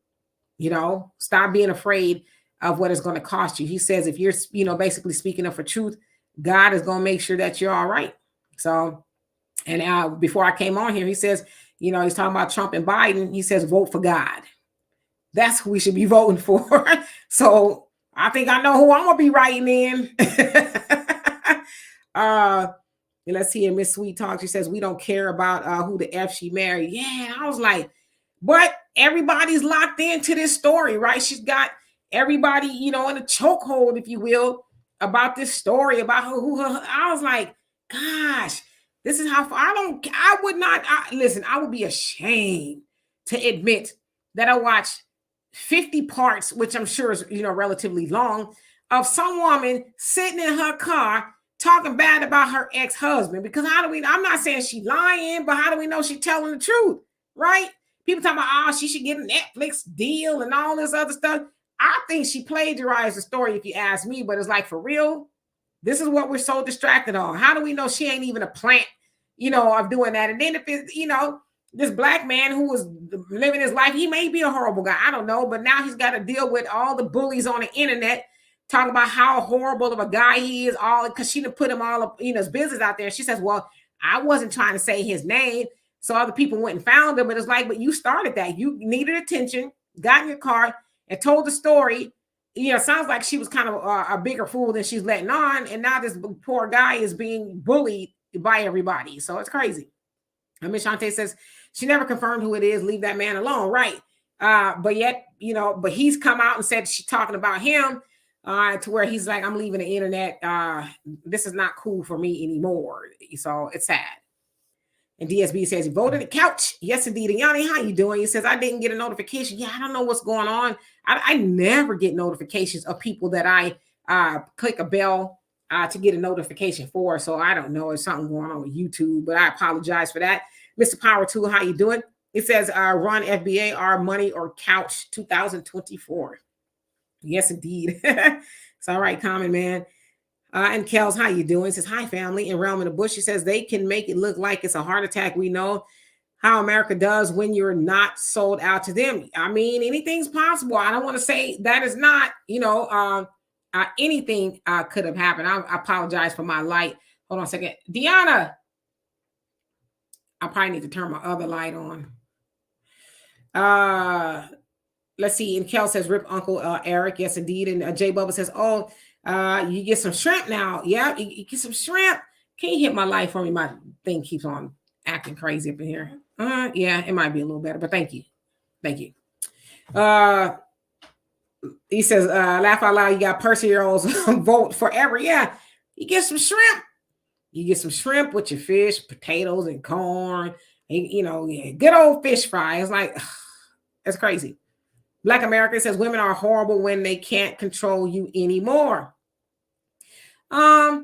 Stop being afraid of what it's going to cost you. He says, if you're, basically speaking up for truth, God is going to make sure that you're all right. So, and before I came on here, he says, he's talking about Trump and Biden. He says, vote for God. That's who we should be voting for. So I think I know who I'm going to be writing in. Let's see. Miss Sweet Talk, she says, we don't care about who the F she married. Yeah, I was like, but everybody's locked into this story, right? She's got everybody, in a chokehold, if you will, about this story, about I was like, gosh, this is how far I would not, listen, I would be ashamed to admit that I watched 50 parts, which I'm sure is, relatively long, of some woman sitting in her car talking bad about her ex-husband. Because I'm not saying she's lying, but how do we know she's telling the truth, right? People talking about, she should get a Netflix deal and all this other stuff. I think she plagiarized the story, if you ask me, but it's like, for real, this is what we're so distracted on. How do we know she ain't even a plant, of doing that? And then if it's, this black man who was living his life, he may be a horrible guy. I don't know. But now he's got to deal with all the bullies on the internet talking about how horrible of a guy he is, all because she done put him all up, his business out there. And she says, well, I wasn't trying to say his name. So other people went and found him. But it's like, but you started that. You needed attention, got in your car and told the story. Sounds like she was kind of a bigger fool than she's letting on. And now this poor guy is being bullied by everybody. So it's crazy. Miss Shante says she never confirmed who it is. Leave that man alone. Right. But yet, but he's come out and said she's talking about him to where he's like, I'm leaving the internet. This is not cool for me anymore. So it's sad. And DSB says, he voted the couch. Yes, indeed. And Yanni, how you doing? He says, I didn't get a notification. Yeah, I don't know what's going on. I never get notifications of people that I click a bell to get a notification for. So I don't know. There's something going on with YouTube, but I apologize for that. Mr. Power Tool, how you doing? It says, run FBA, our money or couch 2024. Yes, indeed. It's all right, Common Man. And Kels, how you doing? He says, hi, family. And Realm in the Bush, he says, they can make it look like it's a heart attack. We know how America does when you're not sold out to them. I mean, anything's possible. I don't want to say that is not, anything could have happened. I apologize for my light. Hold on a second. Deanna, I probably need to turn my other light on. Let's see. And Kel says, rip Uncle Eric. Yes, indeed. And J Bubba says, you get some shrimp now. Yeah, you get some shrimp. Can you hit my light for me? My thing keeps on acting crazy up in here. Yeah, it might be a little better, but thank you. Thank you. He says, laugh out loud, you got Perseverance vote forever. Yeah, you get some shrimp. You get some shrimp with your fish, potatoes, and corn. And, good old fish fry. It's like, it's crazy. Black America says women are horrible when they can't control you anymore. Yeah,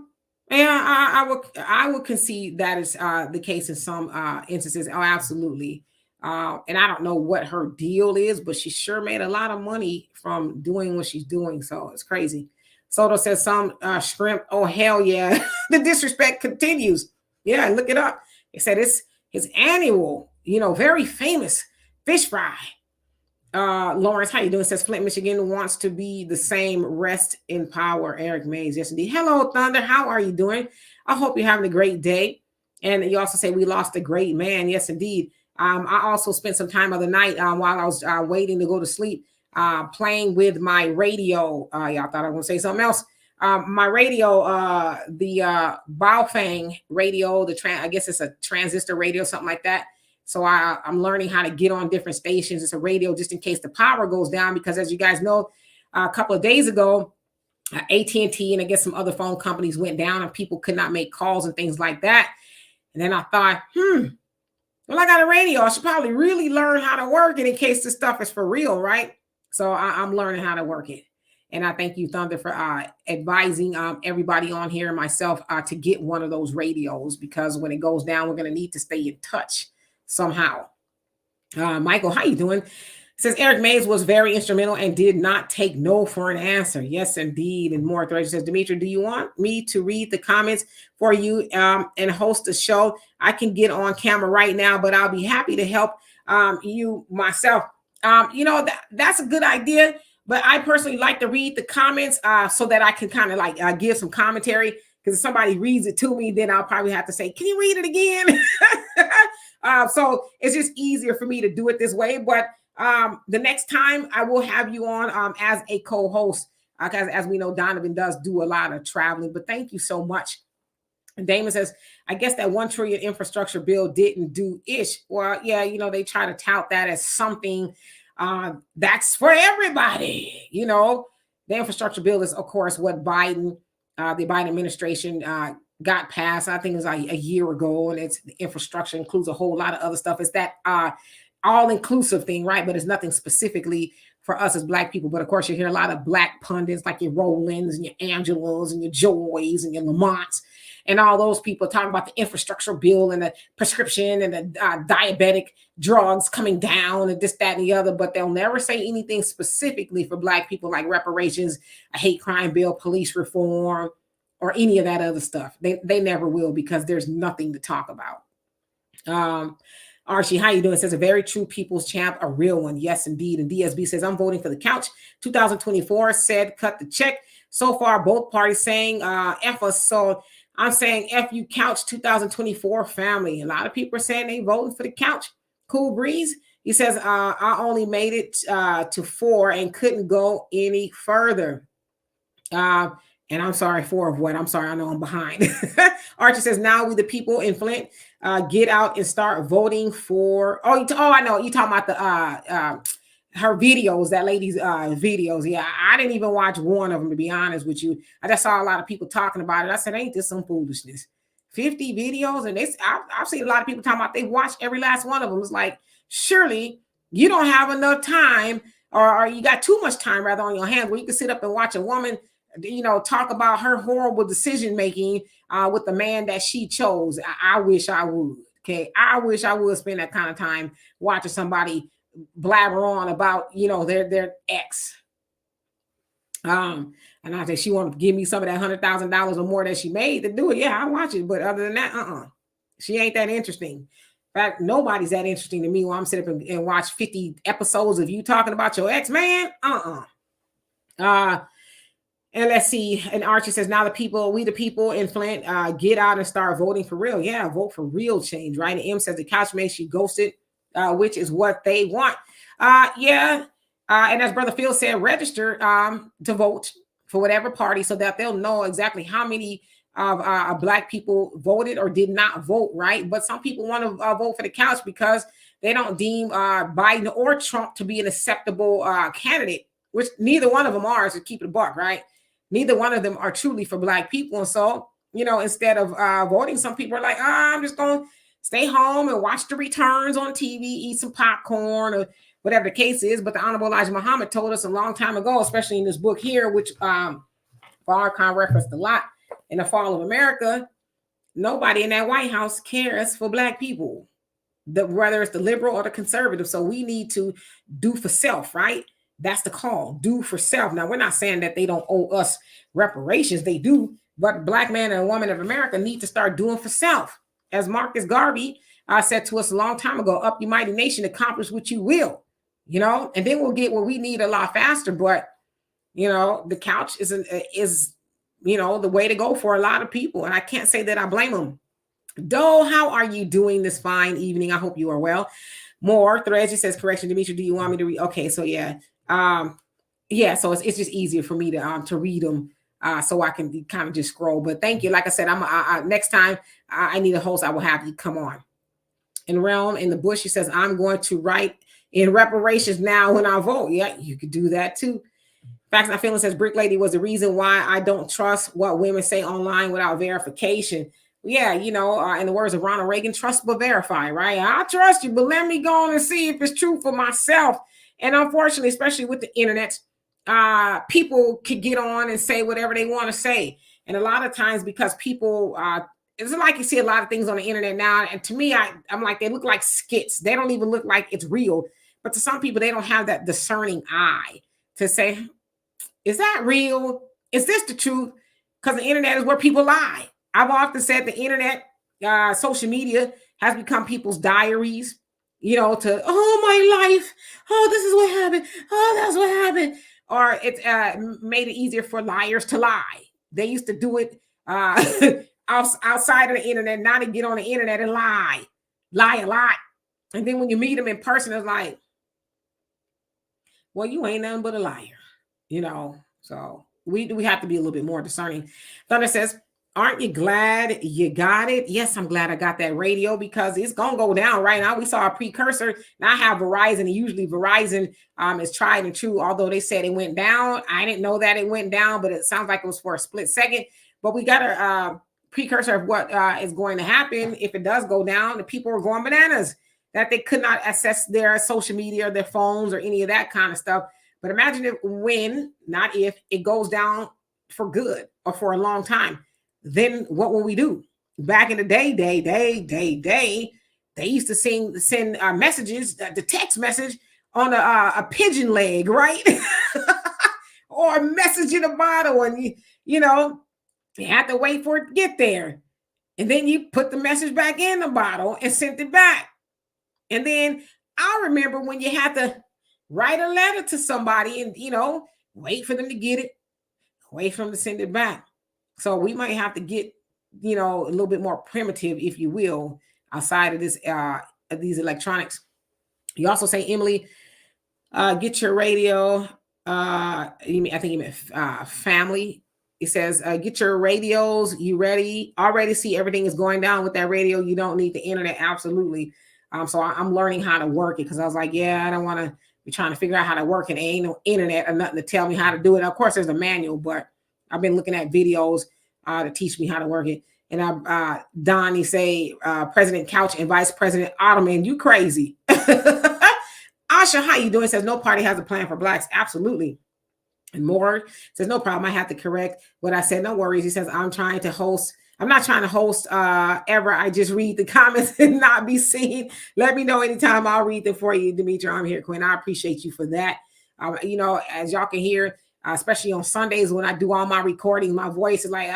I would concede that is the case in some instances. Oh, absolutely. And I don't know what her deal is, but she sure made a lot of money from doing what she's doing. So it's crazy. Soto says some shrimp. Oh, hell yeah. The disrespect continues. Yeah, look it up. They said it's his annual, very famous fish fry. Lawrence, how you doing? Says Flint, Michigan wants to be the same. Rest in power. Eric Mays. Yes, indeed. Hello, Thunder. How are you doing? I hope you're having a great day. And you also say we lost a great man. Yes, indeed. I also spent some time of the night while I was waiting to go to sleep, playing with my radio. Y'all thought I was going to say something else. My radio, the Baofeng radio, I guess it's a transistor radio, something like that. So I'm learning how to get on different stations. It's a radio just in case the power goes down, because as you guys know, a couple of days ago, AT&T and I guess some other phone companies went down and people could not make calls and things like that. And then I thought, well, I got a radio. I should probably really learn how to work it in case this stuff is for real, right? So I'm learning how to work it. And I thank you, Thunder, for advising everybody on here and myself to get one of those radios, because when it goes down, we're going to need to stay in touch somehow. Michael, how you doing? Says Eric Mays was very instrumental and did not take no for an answer. Yes, indeed. And more threads. Says Demetri, do you want me to read the comments for you and host a show? I can get on camera right now, but I'll be happy to help you myself. That's a good idea. But I personally like to read the comments so that I can kind of like give some commentary. Because if somebody reads it to me, then I'll probably have to say, "Can you read it again?" So it's just easier for me to do it this way. But the next time I will have you on as a co-host, because as we know, Donovan does do a lot of traveling. But thank you so much. And Damon says, I guess that $1 trillion infrastructure bill didn't do ish. Well, yeah, they try to tout that as something that's for everybody. The infrastructure bill is, of course, what the Biden administration got passed. I think it was like a year ago, and it's the infrastructure includes a whole lot of other stuff. It's that all-inclusive thing, right? But it's nothing specifically for us as Black people. But of course, you hear a lot of Black pundits like your Rolands and your Angelas and your Joys and your Lamonts and all those people talking about the infrastructure bill and the prescription and the diabetic drugs coming down and this, that, and the other. But they'll never say anything specifically for Black people like reparations, a hate crime bill, police reform, or any of that other stuff. They never will, because there's nothing to talk about. Archie, how you doing? It says a very true people's champ, a real one. Yes, indeed. And DSB says, I'm voting for the couch. 2024 said, cut the check. So far, both parties saying F us. So I'm saying F you couch 2024 family. A lot of people are saying they voting for the couch. Cool Breeze. He says, I only made it to 4 and couldn't go any further. And I'm sorry, 4 of what? I'm sorry, I know I'm behind. Archie says, now we the people in Flint get out and start voting for. I know you talking about the her videos, that lady's videos. Yeah, I didn't even watch one of them, to be honest with you. I just saw a lot of people talking about it. I said, ain't this some foolishness? 50 videos, and I've seen a lot of people talking about they watched every last one of them. It's like, surely you don't have enough time, or you got too much time rather on your hands where you can sit up and watch a woman talk about her horrible decision making with the man that she chose. I wish I would. Okay, I wish I would spend that kind of time watching somebody blabber on about their ex. And I think she want to give me some of that $100,000 or more that she made to do it. Yeah, I watch it, but other than that, she ain't that interesting. In fact, nobody's that interesting to me when I'm sitting up and watch 50 episodes of you talking about your ex, man. And let's see. And Archie says, now we the people in Flint, get out and start voting for real. Yeah, vote for real change, right? And M says the couch makes you ghosted, which is what they want. And as Brother Phil said, register to vote for whatever party so that they'll know exactly how many of Black people voted or did not vote, right? But some people want to vote for the couch because they don't deem Biden or Trump to be an acceptable candidate, which neither one of them are, to keep it a buck, right? Neither one of them are truly for Black people. And so, instead of voting, some people are like, I'm just going to stay home and watch the returns on TV, eat some popcorn or whatever the case is. But the Honorable Elijah Muhammad told us a long time ago, especially in this book here, which Farrakhan referenced a lot, in The Fall of America, nobody in that White House cares for Black people, whether it's the liberal or the conservative. So we need to do for self, right? That's the call. Do for self. Now, we're not saying that they don't owe us reparations. They do. But Black man and woman of America need to start doing for self. As Marcus Garvey said to us a long time ago, up you mighty nation, accomplish what you will, and then we'll get what we need a lot faster. But, the couch is the way to go for a lot of people. And I can't say that I blame them. Doe, how are you doing this fine evening? I hope you are well. More threads. It says, correction, Demetri, do you want me to read? Okay, so yeah. So it's just easier for me to read them so I can kind of just scroll. But thank you. Like I said, next time I need a host, I will have you come on. In Realm in the Bush, he says, I'm going to write in reparations now when I vote. Yeah, you could do that too. Facts and Feelings says, Brick Lady was the reason why I don't trust what women say online without verification. Yeah, in the words of Ronald Reagan, trust but verify, right? I trust you, but let me go on and see if it's true for myself. And unfortunately, especially with the internet, people could get on and say whatever they want to say. And a lot of times, because people, it's like you see a lot of things on the internet now. And to me, I'm like, they look like skits. They don't even look like it's real. But to some people, they don't have that discerning eye to say, is that real? Is this the truth? Because the internet is where people lie. I've often said the internet, social media has become people's diaries, to, oh, my life. Oh, this is what happened. Oh, that's what happened. Or it's made it easier for liars to lie. They used to do it outside of the internet, now to get on the internet and lie a lot. And then when you meet them in person, it's like, well, you ain't nothing but a liar, So we have to be a little bit more discerning. Thunder says, aren't you glad you got it? Yes, I'm glad I got that radio because it's going to go down right now. We saw a precursor. Now I have Verizon, and usually Verizon is tried and true, although they said it went down. I didn't know that it went down, but it sounds like it was for a split second. But we got a precursor of what is going to happen if it does go down. The people are going bananas that they could not access their social media or their phones or any of that kind of stuff. But imagine if, when, not if, it goes down for good or for a long time. Then what will we do? Back in the day, they used to send messages, the text message on a pigeon leg, right? Or a message in a bottle, and you had to wait for it to get there. And then you put the message back in the bottle and sent it back. And then I remember when you had to write a letter to somebody and, wait for them to get it, wait for them to send it back. So we might have to get, a little bit more primitive, if you will, outside of this, these electronics. You also say, Emily, get your radio. I think you meant family. It says, get your radios. You ready? Already see everything is going down with that radio. You don't need the internet. Absolutely. So I'm learning how to work it because I was like, I don't want to be trying to figure out how to work it. Ain't no internet or nothing to tell me how to do it. Of course, there's a manual, but I've been looking at videos to teach me how to work it. And Donnie say, President Couch and Vice President Ottoman, you crazy. Asha, how you doing? Says no party has a plan for blacks. Absolutely. And more says no problem. I have to correct what I said. No worries. He says I'm not trying to host ever. I just read the comments and not be seen. Let me know anytime. I'll read them for you, Demetri. I'm here, Quinn. I appreciate you for that. As y'all can hear, especially on Sundays when I do all my recordings, my voice is like,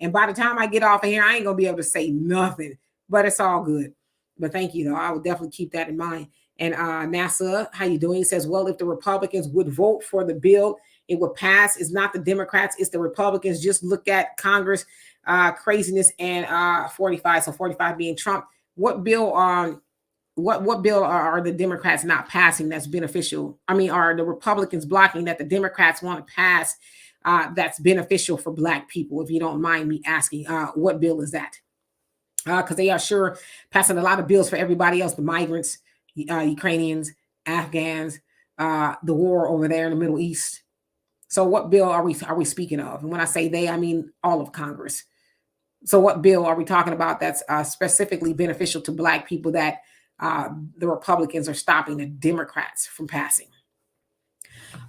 and by the time I get off of here, I ain't going to be able to say nothing, but it's all good. But thank you, though. I will definitely keep that in mind. And NASA, how you doing? He says, well, if the Republicans would vote for the bill, it would pass. It's not the Democrats, it's the Republicans. Just look at Congress craziness and 45. So 45 being Trump. What bill what bill are the Democrats not passing that's beneficial? I mean, are the Republicans blocking that the Democrats want to pass that's beneficial for Black people? If you don't mind me asking, what bill is that? Because they are sure passing a lot of bills for everybody else, the migrants, Ukrainians, Afghans, the war over there in the Middle East. So what bill are we speaking of? And when I say they, I mean all of Congress. So what bill are we talking about that's specifically beneficial to Black people that the Republicans are stopping the Democrats from passing?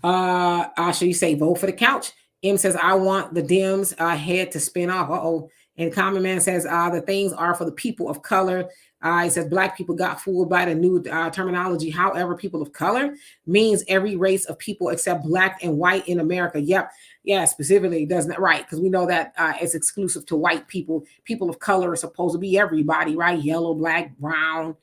Should you say vote for the couch? M says, I want the Dems head to spin off. And Common Man says, the things are for the people of color. He says, Black people got fooled by the new terminology. However, people of color means every race of people except Black and white in America. Yep. Yeah, specifically it doesn't, right? Because we know that it's exclusive to white people. People of color are supposed to be everybody, right? Yellow, black, brown,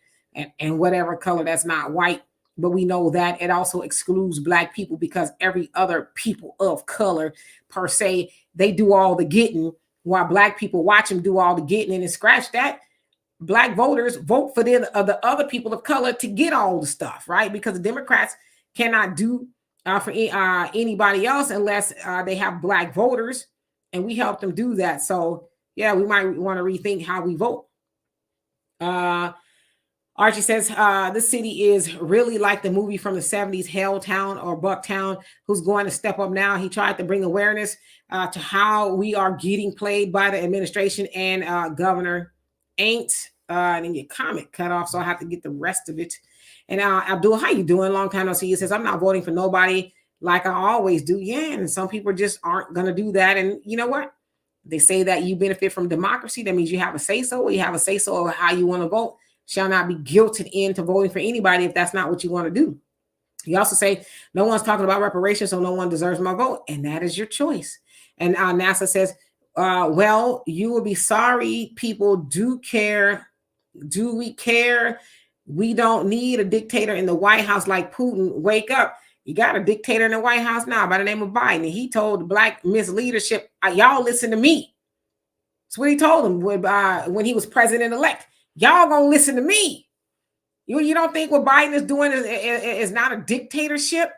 and whatever color that's not white. But we know that it also excludes Black people because every other people of color, per se, they do all the getting, while Black people watch them do all the getting, and scratch that. Black voters vote for the other people of color to get all the stuff, right? Because the Democrats cannot do for anybody else unless they have Black voters, and we help them do that. So yeah, we might want to rethink how we vote. Archie says, this city is really like the movie from the 70s, Helltown or Bucktown, who's going to step up now. He tried to bring awareness to how we are getting played by the administration and governor ain't. And then your comment cut off, so I have to get the rest of it. And Abdul, how you doing? Long time no see. He says, I'm not voting for nobody like I always do. Yeah, and some people just aren't going to do that. And you know what? They say that you benefit from democracy. That means you have a say-so, or you have a say-so of how you want to vote. shall not be guilted into voting for anybody if that's not what you want to do. You also say, no one's talking about reparations, so no one deserves my vote. And that is your choice. And NASA says, well, you will be sorry. People do care. Do we care? We don't need a dictator in the White House like Putin. Wake up. You got a dictator in the White House now by the name of Biden. And he told the black misleadership, y'all listen to me. That's what he told them when he was president-elect. Y'all gonna listen to me. You don't think what Biden is doing is not a dictatorship?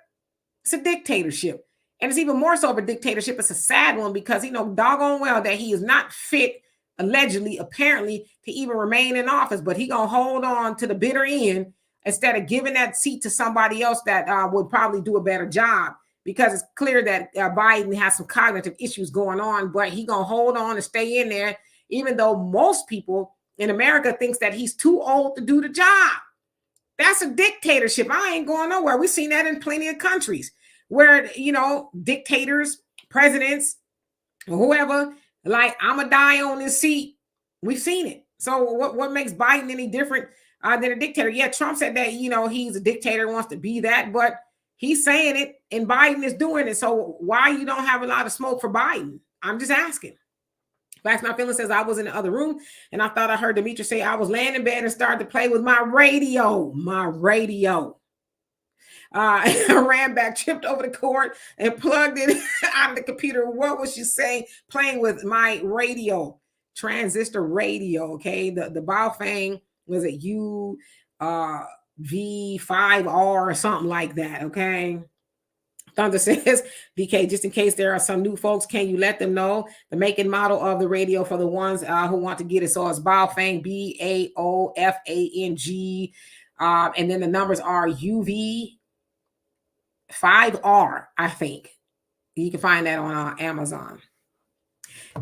It's a dictatorship. And it's even more so of a dictatorship. It's a sad one because he knows doggone well that he is not fit, allegedly, apparently, to even remain in office. But he gonna hold on to the bitter end instead of giving that seat to somebody else that would probably do a better job. Because it's clear that Biden has some cognitive issues going on, but he gonna hold on and stay in there, even though most people in America thinks that he's too old to do the job. That's a dictatorship. I ain't going nowhere. We've seen that in plenty of countries where, dictators, presidents, whoever, like, I'm going to die on this seat. We've seen it. So what makes Biden any different than a dictator? Yeah, Trump said that, he's a dictator, wants to be that, but he's saying it and Biden is doing it. So why you don't have a lot of smoke for Biden? I'm just asking. Facts My Feelings says, I was in the other room and I thought I heard Demetra say I was laying in bed and started to play with my radio. I ran back, tripped over the cord and plugged it out of the computer. What was she saying? Playing with my radio, transistor radio. Okay. The Baofeng, was it V5R or something like that. Okay. Thunder says, DK, just in case there are some new folks, can you let them know the make and model of the radio for the ones who want to get it? So it's Baofeng, BAOFANG. And then the numbers are UV5R, I think. You can find that on Amazon.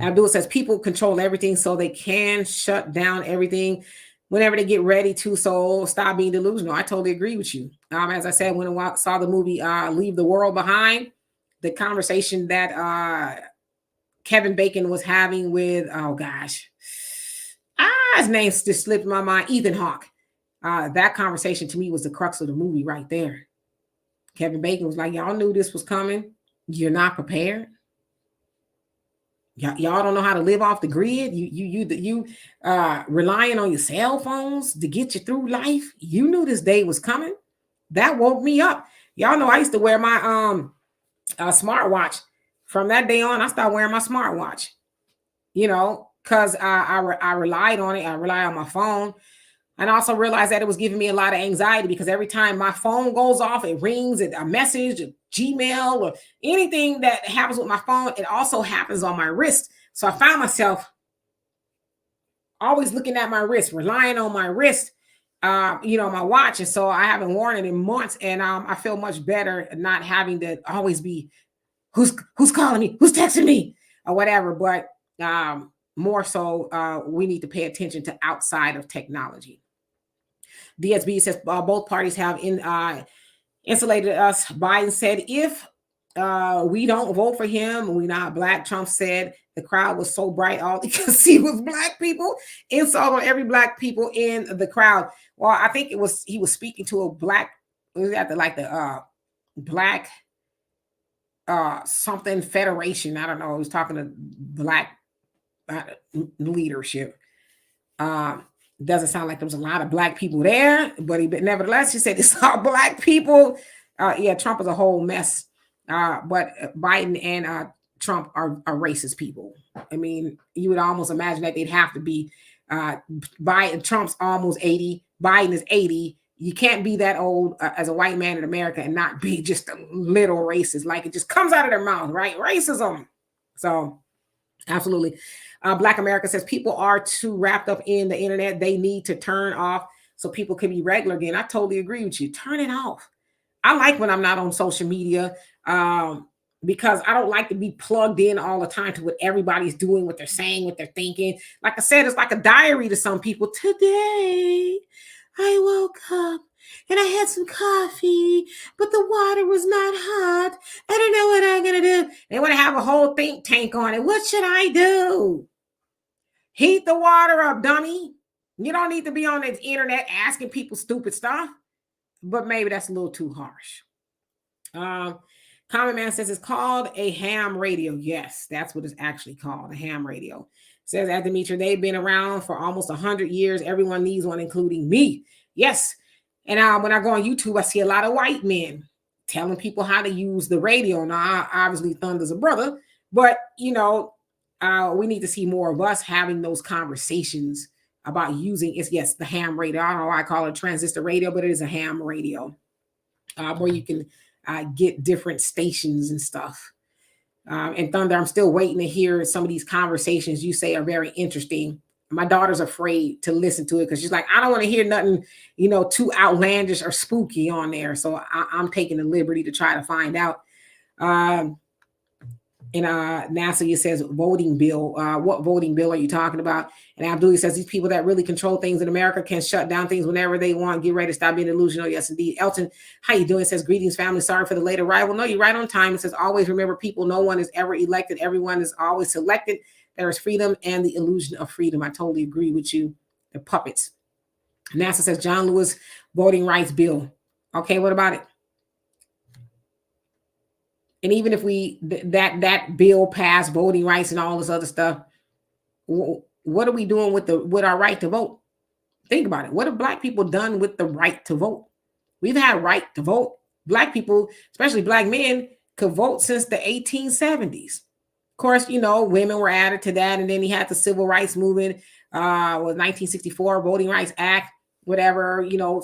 Abdul says, people control everything so they can shut down everything whenever they get ready to, so stop being delusional. I totally agree with you. As I said, when I saw the movie Leave the World Behind, the conversation that Kevin Bacon was having with, his name just slipped my mind, Ethan Hawke. That conversation to me was the crux of the movie right there. Kevin Bacon was like, y'all knew this was coming. You're not prepared. Y'all don't know how to live off the grid. You relying on your cell phones to get you through life. You knew this day was coming. That woke me up. Y'all know I used to wear my smartwatch. From that day on, I started wearing my smartwatch. Because I relied on it. I rely on my phone. And I also realized that it was giving me a lot of anxiety because every time my phone goes off, it rings, a message, a Gmail, or anything that happens with my phone, it also happens on my wrist. So I found myself always looking at my wrist, relying on my wrist, my watch. And so I haven't worn it in months. And I feel much better not having to always be, who's calling me, who's texting me, or whatever. But more so, we need to pay attention to outside of technology. DSB says both parties have insulated us. Biden said, if we don't vote for him, we're not black. Trump said the crowd was so bright, all they could see was black people. Insult on every black people in the crowd. Well, I think he was speaking to a black, was that the black something federation. I don't know. He was talking to black leadership. Doesn't sound like there was a lot of black people there, but nevertheless, he said it's all black people. Trump is a whole mess. But Biden and Trump are racist people. I mean, you would almost imagine that they'd have to be. Trump's almost 80. Biden is 80. You can't be that old as a white man in America and not be just a little racist. Like, it just comes out of their mouth, right? Racism. So, absolutely. Black America says people are too wrapped up in the internet. They need to turn off so people can be regular again. I totally agree with you. Turn it off. I like when I'm not on social media because I don't like to be plugged in all the time to what everybody's doing, what they're saying, what they're thinking. Like I said, it's like a diary to some people. Today, I woke up and I had some coffee, but the water was not hot. I don't know what I'm going to do. They want to have a whole think tank on it. What should I do? Heat the water up, dummy. You don't need to be on the internet asking people stupid stuff, but maybe that's a little too harsh. Common Man says it's called a ham radio. Yes, that's what it's actually called, a ham radio. Says at Demetra, they've been around for almost 100 years. Everyone needs one, including me. Yes. And when I go on YouTube, I see a lot of white men telling people how to use the radio. Now, obviously, Thunder's a brother, but, we need to see more of us having those conversations about using, yes, the ham radio. I don't know why I call it transistor radio, but it is a ham radio where you can get different stations and stuff. And Thunder, I'm still waiting to hear some of these conversations you say are very interesting. My daughter's afraid to listen to it because she's like, I don't want to hear nothing, too outlandish or spooky on there. So I'm taking the liberty to try to find out. And NASA says voting bill. What voting bill are you talking about? And Abdullah says these people that really control things in America can shut down things whenever they want. Get ready to stop being delusional. Yes, indeed. Elton, how you doing? It says greetings, family. Sorry for the late arrival. No, you're right on time. It says always remember, people. No one is ever elected. Everyone is always selected. There is freedom and the illusion of freedom. I totally agree with you. The puppets. NASA says John Lewis voting rights bill. Okay, what about it? And even if that bill passed, voting rights and all this other stuff, what are we doing with our right to vote? Think about it. What have Black people done with the right to vote? We've had right to vote. Black people, especially Black men, could vote since the 1870s. Of course, women were added to that, and then he had the civil rights movement, was 1964 Voting Rights Act, whatever, to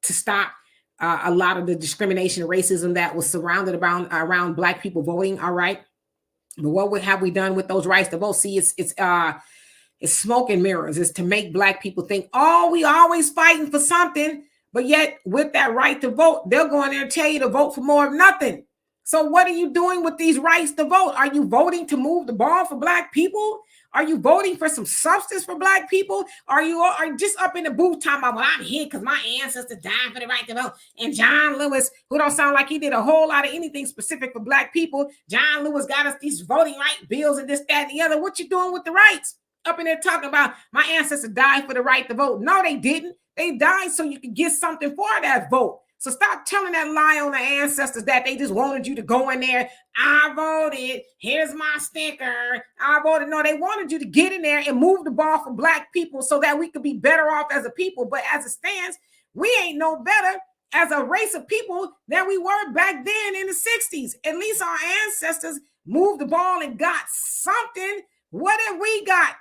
stop a lot of the discrimination and racism that was surrounded around Black people voting. All right. But what have we done with those rights to vote? See, it's smoke and mirrors. It's to make Black people think, oh, we always fighting for something. But yet with that right to vote, they'll go in there and tell you to vote for more of nothing. So what are you doing with these rights to vote? Are you voting to move the ball for Black people? Are you voting for some substance for Black people? Are you just up in the booth talking about, well, I'm here because my ancestors died for the right to vote? And John Lewis, who don't sound like he did a whole lot of anything specific for Black people, John Lewis got us these voting right bills and this, that, and the other. What you doing with the rights? Up in there talking about my ancestors died for the right to vote. No, they didn't. They died so you could get something for that vote. So stop telling that lie on the ancestors that they just wanted you to go in there. I voted. Here's my sticker. I voted. No, they wanted you to get in there and move the ball for Black people so that we could be better off as a people. But as it stands, we ain't no better as a race of people than we were back then in the 60s. At least our ancestors moved the ball and got something. What have we got?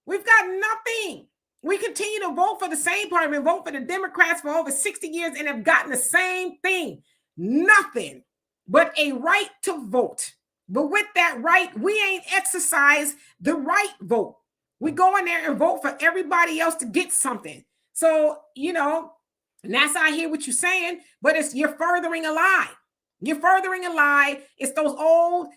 We've got nothing. We continue to vote for the same party and vote for the Democrats for over 60 years and have gotten the same thing. Nothing but a right to vote. But with that right, we ain't exercised the right vote. We go in there and vote for everybody else to get something. So, NASA, I hear what you're saying, but you're furthering a lie. You're furthering a lie. It's those old,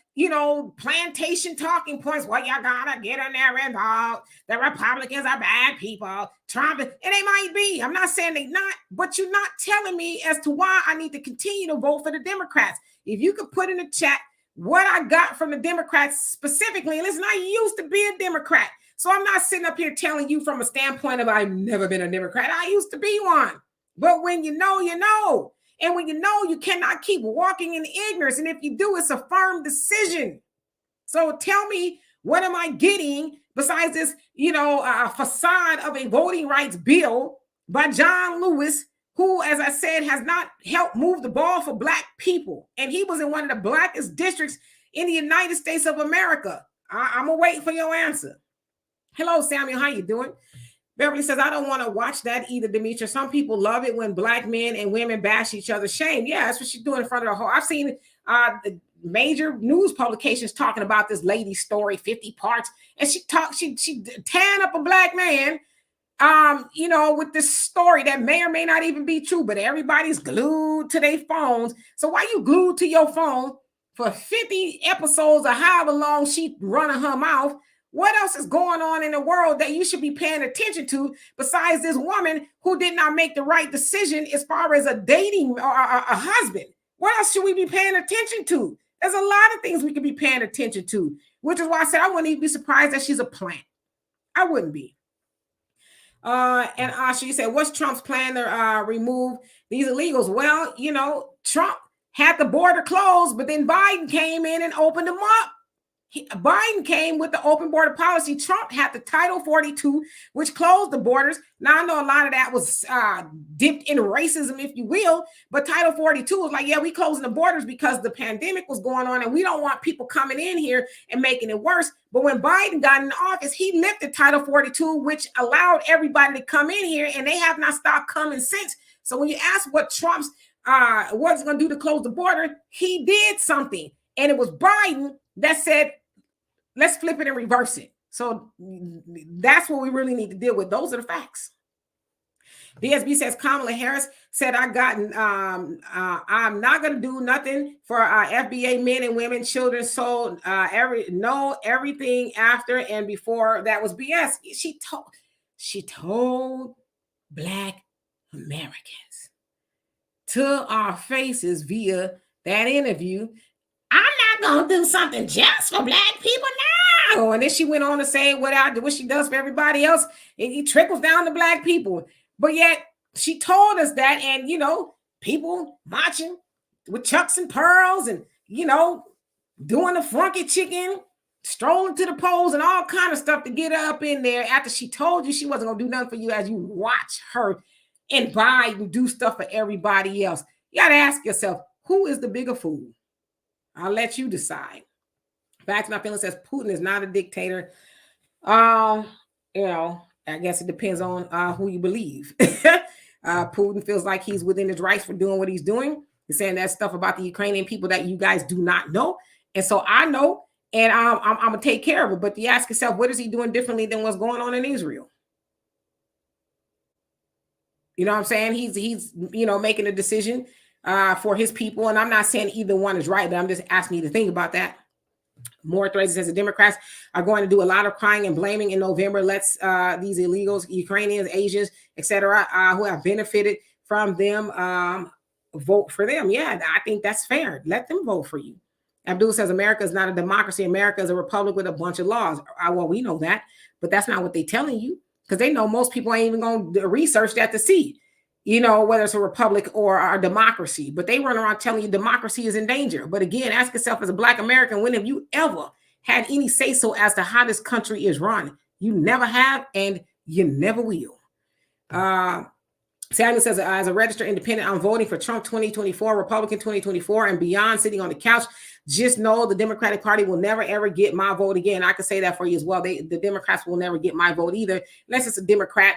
plantation talking points. Well, you gotta get in there involved. The Republicans are bad people. Trump, and they might be. I'm not saying they not, but you're not telling me as to why I need to continue to vote for the Democrats. If you could put in the chat what I got from the Democrats specifically. And listen, I used to be a Democrat. So I'm not sitting up here telling you from a standpoint of I've never been a Democrat. I used to be one. But when you know, you know. And when you know, you cannot keep walking in ignorance. And if you do, it's a firm decision. So tell me, what am I getting besides this, facade of a voting rights bill by John Lewis, who, as I said, has not helped move the ball for Black people. And he was in one of the blackest districts in the United States of America. I'm going to wait for your answer. Hello, Samuel. How you doing? Beverly says, I don't want to watch that either, Demetra. Some people love it when Black men and women bash each other. Shame. Yeah, that's what she's doing in front of the whole. I've seen the major news publications talking about this lady's story, 50 parts. And she tan up a Black man, with this story that may or may not even be true, but everybody's glued to their phones. So why you glued to your phone for 50 episodes of however long she running her mouth? What else is going on in the world that you should be paying attention to besides this woman who did not make the right decision as far as a dating or a husband? What else should we be paying attention to? There's a lot of things we could be paying attention to, which is why I said I wouldn't even be surprised that she's a plant. I wouldn't be. She said, what's Trump's plan to remove these illegals? Well, Trump had the border closed, but then Biden came in and opened them up. Biden came with the open border policy. Trump had the Title 42, which closed the borders. Now, I know a lot of that was dipped in racism, if you will, but Title 42 was like, yeah, we closing the borders because the pandemic was going on and we don't want people coming in here and making it worse. But when Biden got in office, he lifted Title 42, which allowed everybody to come in here, and they have not stopped coming since. So when you ask what Trump's what's going to do to close the border, he did something. And it was Biden that said, let's flip it and reverse it. So that's what we really need to deal with. Those are the facts. DSB says Kamala Harris said, I'm not going to do nothing for FBA men and women, children. So everything after and before that was BS. She told Black Americans to our faces via that interview, I'm not going to do something just for Black people now. And then she went on to say what she does for everybody else. It trickles down to Black people. But yet she told us that, and, people marching with chucks and pearls and, doing the funky chicken, strolling to the polls and all kind of stuff to get up in there after she told you she wasn't going to do nothing for you as you watch her and Biden do stuff for everybody else. You got to ask yourself, who is the bigger fool? I'll let you decide. Facts My Feelings says Putin is not a dictator. I guess it depends on who you believe. Putin feels like he's within his rights for doing what he's doing. He's saying that stuff about the Ukrainian people that you guys do not know. And so I know, and I'm going to take care of it. But you ask yourself, what is he doing differently than what's going on in Israel? You know what I'm saying? He's making a decision for his people. And I'm not saying either one is right, but I'm just asking you to think about that. More threads says the Democrats are going to do a lot of crying and blaming in November. Let's these illegals, Ukrainians, Asians, etc., who have benefited from them, vote for them. Yeah, I think that's fair. Let them vote for you. Abdul says America is not a democracy. America is a republic with a bunch of laws. Well, we know that, but that's not what they're telling you, because they know most people ain't even going to research that to see, whether it's a republic or a democracy. But they run around telling you democracy is in danger. But again, ask yourself, as a Black American, when have you ever had any say-so as to how this country is run? You never have, and you never will. Samuel says, as a registered independent, I'm voting for Trump 2024, Republican 2024, and beyond, sitting on the couch. Just know the Democratic Party will never, ever get my vote again. I can say that for you as well. The Democrats will never get my vote either, unless it's a Democrat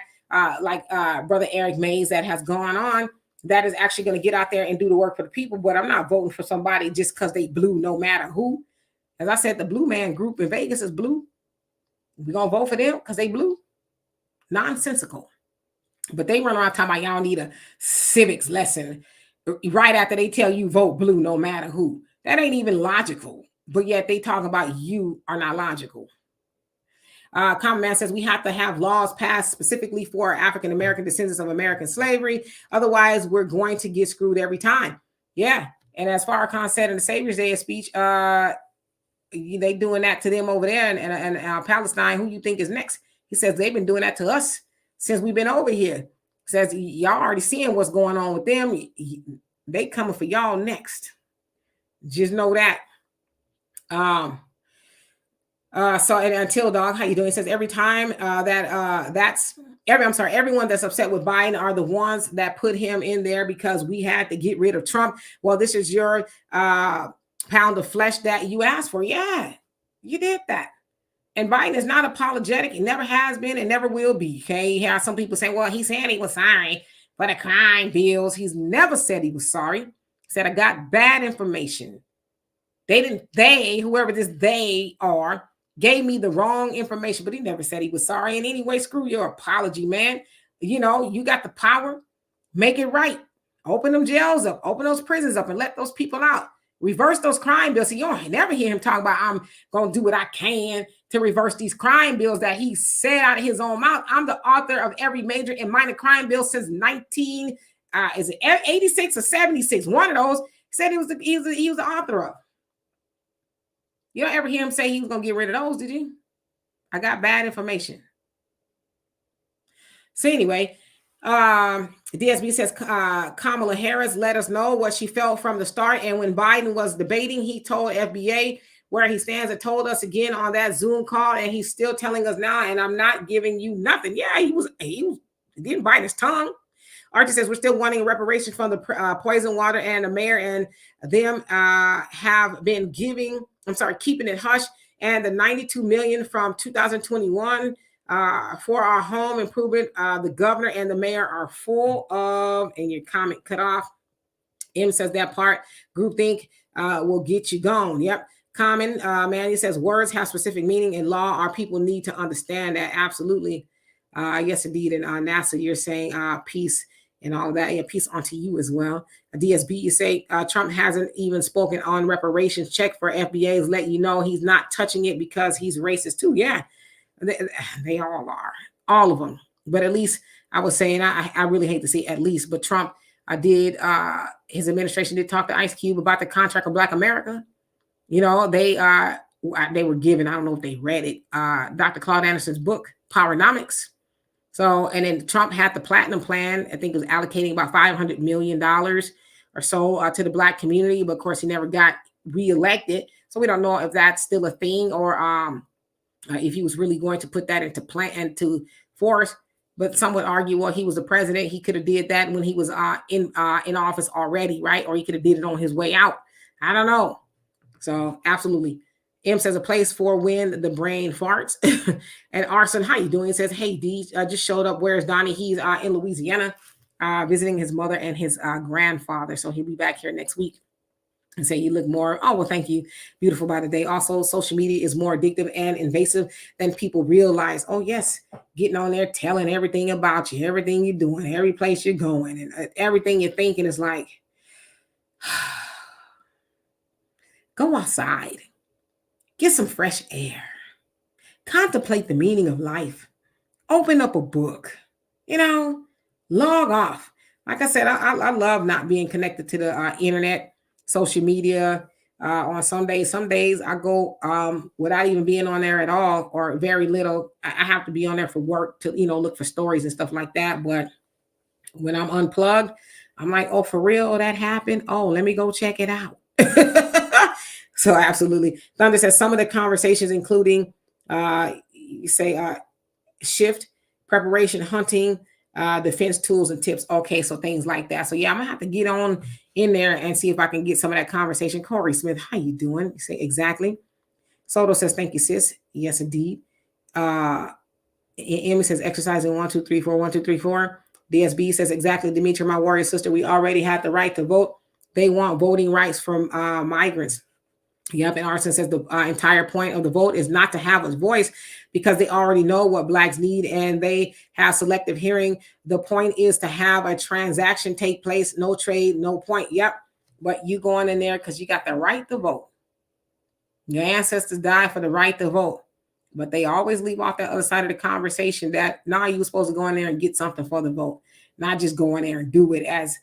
like Brother Eric Mays that has gone on, that is actually going to get out there and do the work for the people. But I'm not voting for somebody just because they blue, no matter who. As I said, the Blue Man Group in Vegas is blue. We're going to vote for them because they blue. Nonsensical. But they run around talking about y'all need a civics lesson right after they tell you vote blue no matter who. That ain't even logical. But yet they talk about you are not logical. Common Man says we have to have laws passed specifically for African-American descendants of American slavery. Otherwise, we're going to get screwed every time. Yeah. And as Farrakhan said in the Savior's Day speech, they doing that to them over there in Palestine. Who you think is next? He says they've been doing that to us since we've been over here. He says y'all already seeing what's going on with them. They coming for y'all next. Just know that. So and until dog, how you doing? It says every time everyone that's upset with Biden are the ones that put him in there because we had to get rid of Trump. Well, this is your pound of flesh that you asked for. Yeah, you did that. And Biden is not apologetic. He never has been and never will be. Okay. You have some people say, well, he's saying he was sorry for the crime bills. He's never said he was sorry. He said, I got bad information. Whoever this they are, gave me the wrong information, but he never said he was sorry. And anyway, screw your apology, man. You got the power. Make it right. Open them jails up. Open those prisons up and let those people out. Reverse those crime bills. So you don't never hear him talk about I'm going to do what I can to reverse these crime bills that he said out of his own mouth. I'm the author of every major and minor crime bill since 86 or 76. One of those said he was the author of. You don't ever hear him say he was going to get rid of those, did you? I got bad information. So anyway, DSB says Kamala Harris let us know what she felt from the start. And when Biden was debating, he told FBA where he stands and told us again on that Zoom call. And he's still telling us now, and I'm not giving you nothing. Yeah, he was didn't bite his tongue. Archie says we're still wanting reparations from the poison water, and the mayor and them have been keeping it hush. And the $92 million from 2021 for our home improvement, the governor and the mayor are full of, and your comment cut off. M says that part, groupthink will get you gone. Yep. Common, Manny says words have specific meaning in law. Our people need to understand that. Absolutely. Yes, indeed. And NASA, you're saying peace and all that. Yeah, peace onto you as well. DSB, you say Trump hasn't even spoken on reparations. Check for FBA's, let you know he's not touching it because he's racist too. Yeah, they all are, all of them. But at least I was saying, I really hate to say at least, but Trump his administration did talk to Ice Cube about the contract of Black America. You know, they were given, I don't know if they read it, Dr. Claude Anderson's book, Powernomics. So, and then Trump had the Platinum Plan. I think it was allocating about $500 million or so to the Black community. But of course, he never got reelected. So we don't know if that's still a thing or if he was really going to put that into force. But some would argue, well, he was the president. He could have did that when he was in office already, right? Or he could have did it on his way out. I don't know. So absolutely. M says a place for when the brain farts. And Arson, how you doing? He says, hey, D, just showed up. Where's Donnie? He's in Louisiana visiting his mother and his grandfather. So he'll be back here next week. And say you look more, oh, well, thank you. Beautiful by the day. Also, social media is more addictive and invasive than people realize. Oh, yes. Getting on there, telling everything about you, everything you're doing, every place you're going, and everything you're thinking is like, go outside. Get some fresh air. Contemplate the meaning of life. Open up a book. You know, log off. Like I said, I love not being connected to the internet, social media. On some days I go without even being on there at all or very little. I have to be on there for work to, look for stories and stuff like that. But when I'm unplugged, I'm like, oh, for real, that happened? Oh, let me go check it out. So absolutely. Thunder says some of the conversations, including shift, preparation, hunting, defense tools and tips. Okay, so things like that. So yeah, I'm gonna have to get on in there and see if I can get some of that conversation. Corey Smith, how you doing? You say exactly. Soto says, thank you, sis. Yes, indeed. Emmy says exercising 1, 2, 3, 4, 1, 2, 3, 4. DSB says exactly, Demetri, my warrior sister. We already had the right to vote. They want voting rights from migrants. Yep, and Arson says the entire point of the vote is not to have a voice because they already know what Blacks need and they have selective hearing. The point is to have a transaction take place, no trade, no point. Yep, but you going in there because you got the right to vote. Your ancestors died for the right to vote, but they always leave off the other side of the conversation that now you were supposed to go in there and get something for the vote, not just go in there and do it as,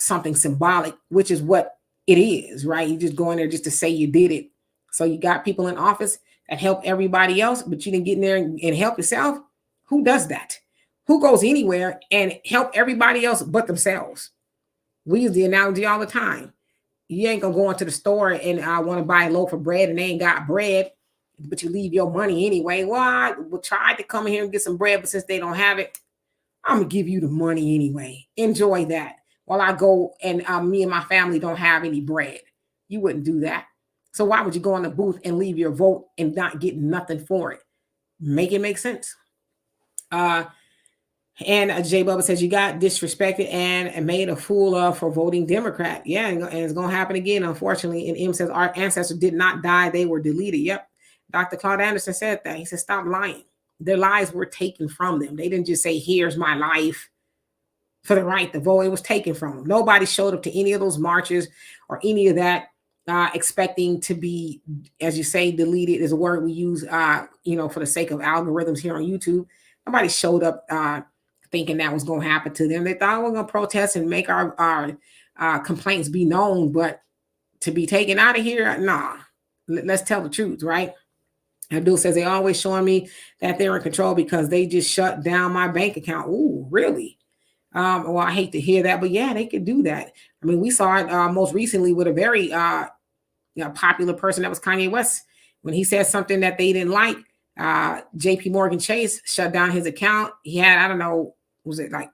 something symbolic, which is what it is, right? You just go in there just to say you did it. So you got people in office that help everybody else, but you didn't get in there and help yourself. Who does that? Who goes anywhere and help everybody else but themselves? We use the analogy all the time. You ain't gonna go into the store and want to buy a loaf of bread and they ain't got bread, but you leave your money anyway. Well, I will try to come in here and get some bread, but since they don't have it, I'm gonna give you the money anyway. Enjoy that. While I go and me and my family don't have any bread. You wouldn't do that. So why would you go in the booth and leave your vote and not get nothing for it? Make it make sense. And Jay Bubba says you got disrespected and made a fool of for voting Democrat. Yeah, and it's going to happen again, unfortunately. And M says our ancestors did not die. They were deleted. Yep. Dr. Claude Anderson said that. He said, stop lying. Their lives were taken from them. They didn't just say, here's my life for the right to vote. It was taken from them. Nobody showed up to any of those marches or any of that expecting to be, as you say, deleted is a word we use, for the sake of algorithms here on YouTube. Nobody showed up thinking that was going to happen to them. They thought we're going to protest and make our complaints be known, but to be taken out of here, nah. Let's tell the truth, right? Abdul says they always showing me that they're in control because they just shut down my bank account. Ooh, really? Well, I hate to hear that, but yeah, they could do that. I mean, we saw it most recently with a very popular person that was Kanye West. When he said something that they didn't like, JP Morgan Chase shut down his account. He had, I don't know, was it like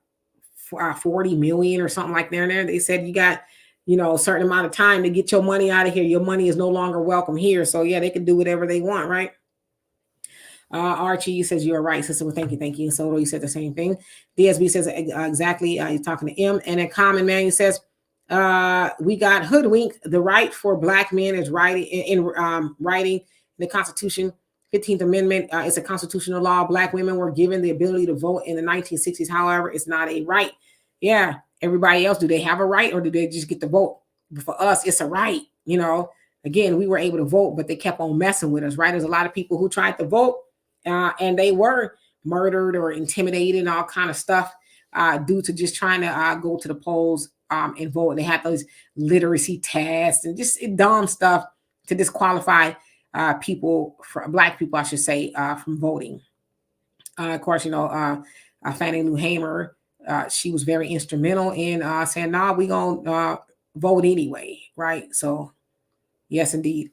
40 million or something like that. They said you got, a certain amount of time to get your money out of here. Your money is no longer welcome here. So yeah, they can do whatever they want, right? Archie says you're right, sister. Well, thank you, thank you. Soto, you said the same thing. DSB says exactly. You're talking to M. And then Common Man says we got hoodwinked. The right for black men is writing in the Constitution. 15th Amendment is a constitutional law. Black women were given the ability to vote in the 1960s. However, it's not a right. Yeah, everybody else, do they have a right or do they just get to vote? But for us, it's a right. Again, we were able to vote, but they kept on messing with us, right? There's a lot of people who tried to vote and they were murdered or intimidated and all kind of stuff due to just trying to go to the polls and vote. They had those literacy tests and just dumb stuff to disqualify black people, I should say, from voting. Of course, Fannie Lou Hamer, she was very instrumental in saying, "No, we're gonna vote anyway," right? So, yes, indeed.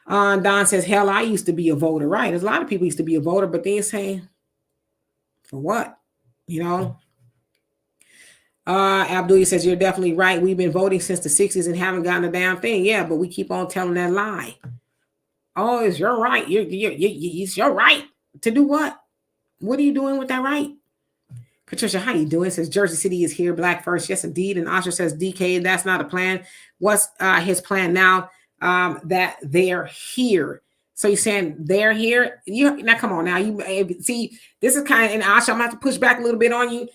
Don says, "Hell, I used to be a voter." Right? There's a lot of people used to be a voter, but they're saying, "For what?" Abdul says, "You're definitely right. We've been voting since the 60s and haven't gotten a damn thing." Yeah, but we keep on telling that lie. Oh, it's your right. It's your right to do what? What are you doing with that right? Patricia, how you doing? Says Jersey City is here, black first. Yes, indeed. And Asha says, DK, that's not a plan. What's his plan now that they're here? So you're saying they're here? Now, come on now. You see, this is kind of, and Asha, I'm going to have to push back a little bit on you.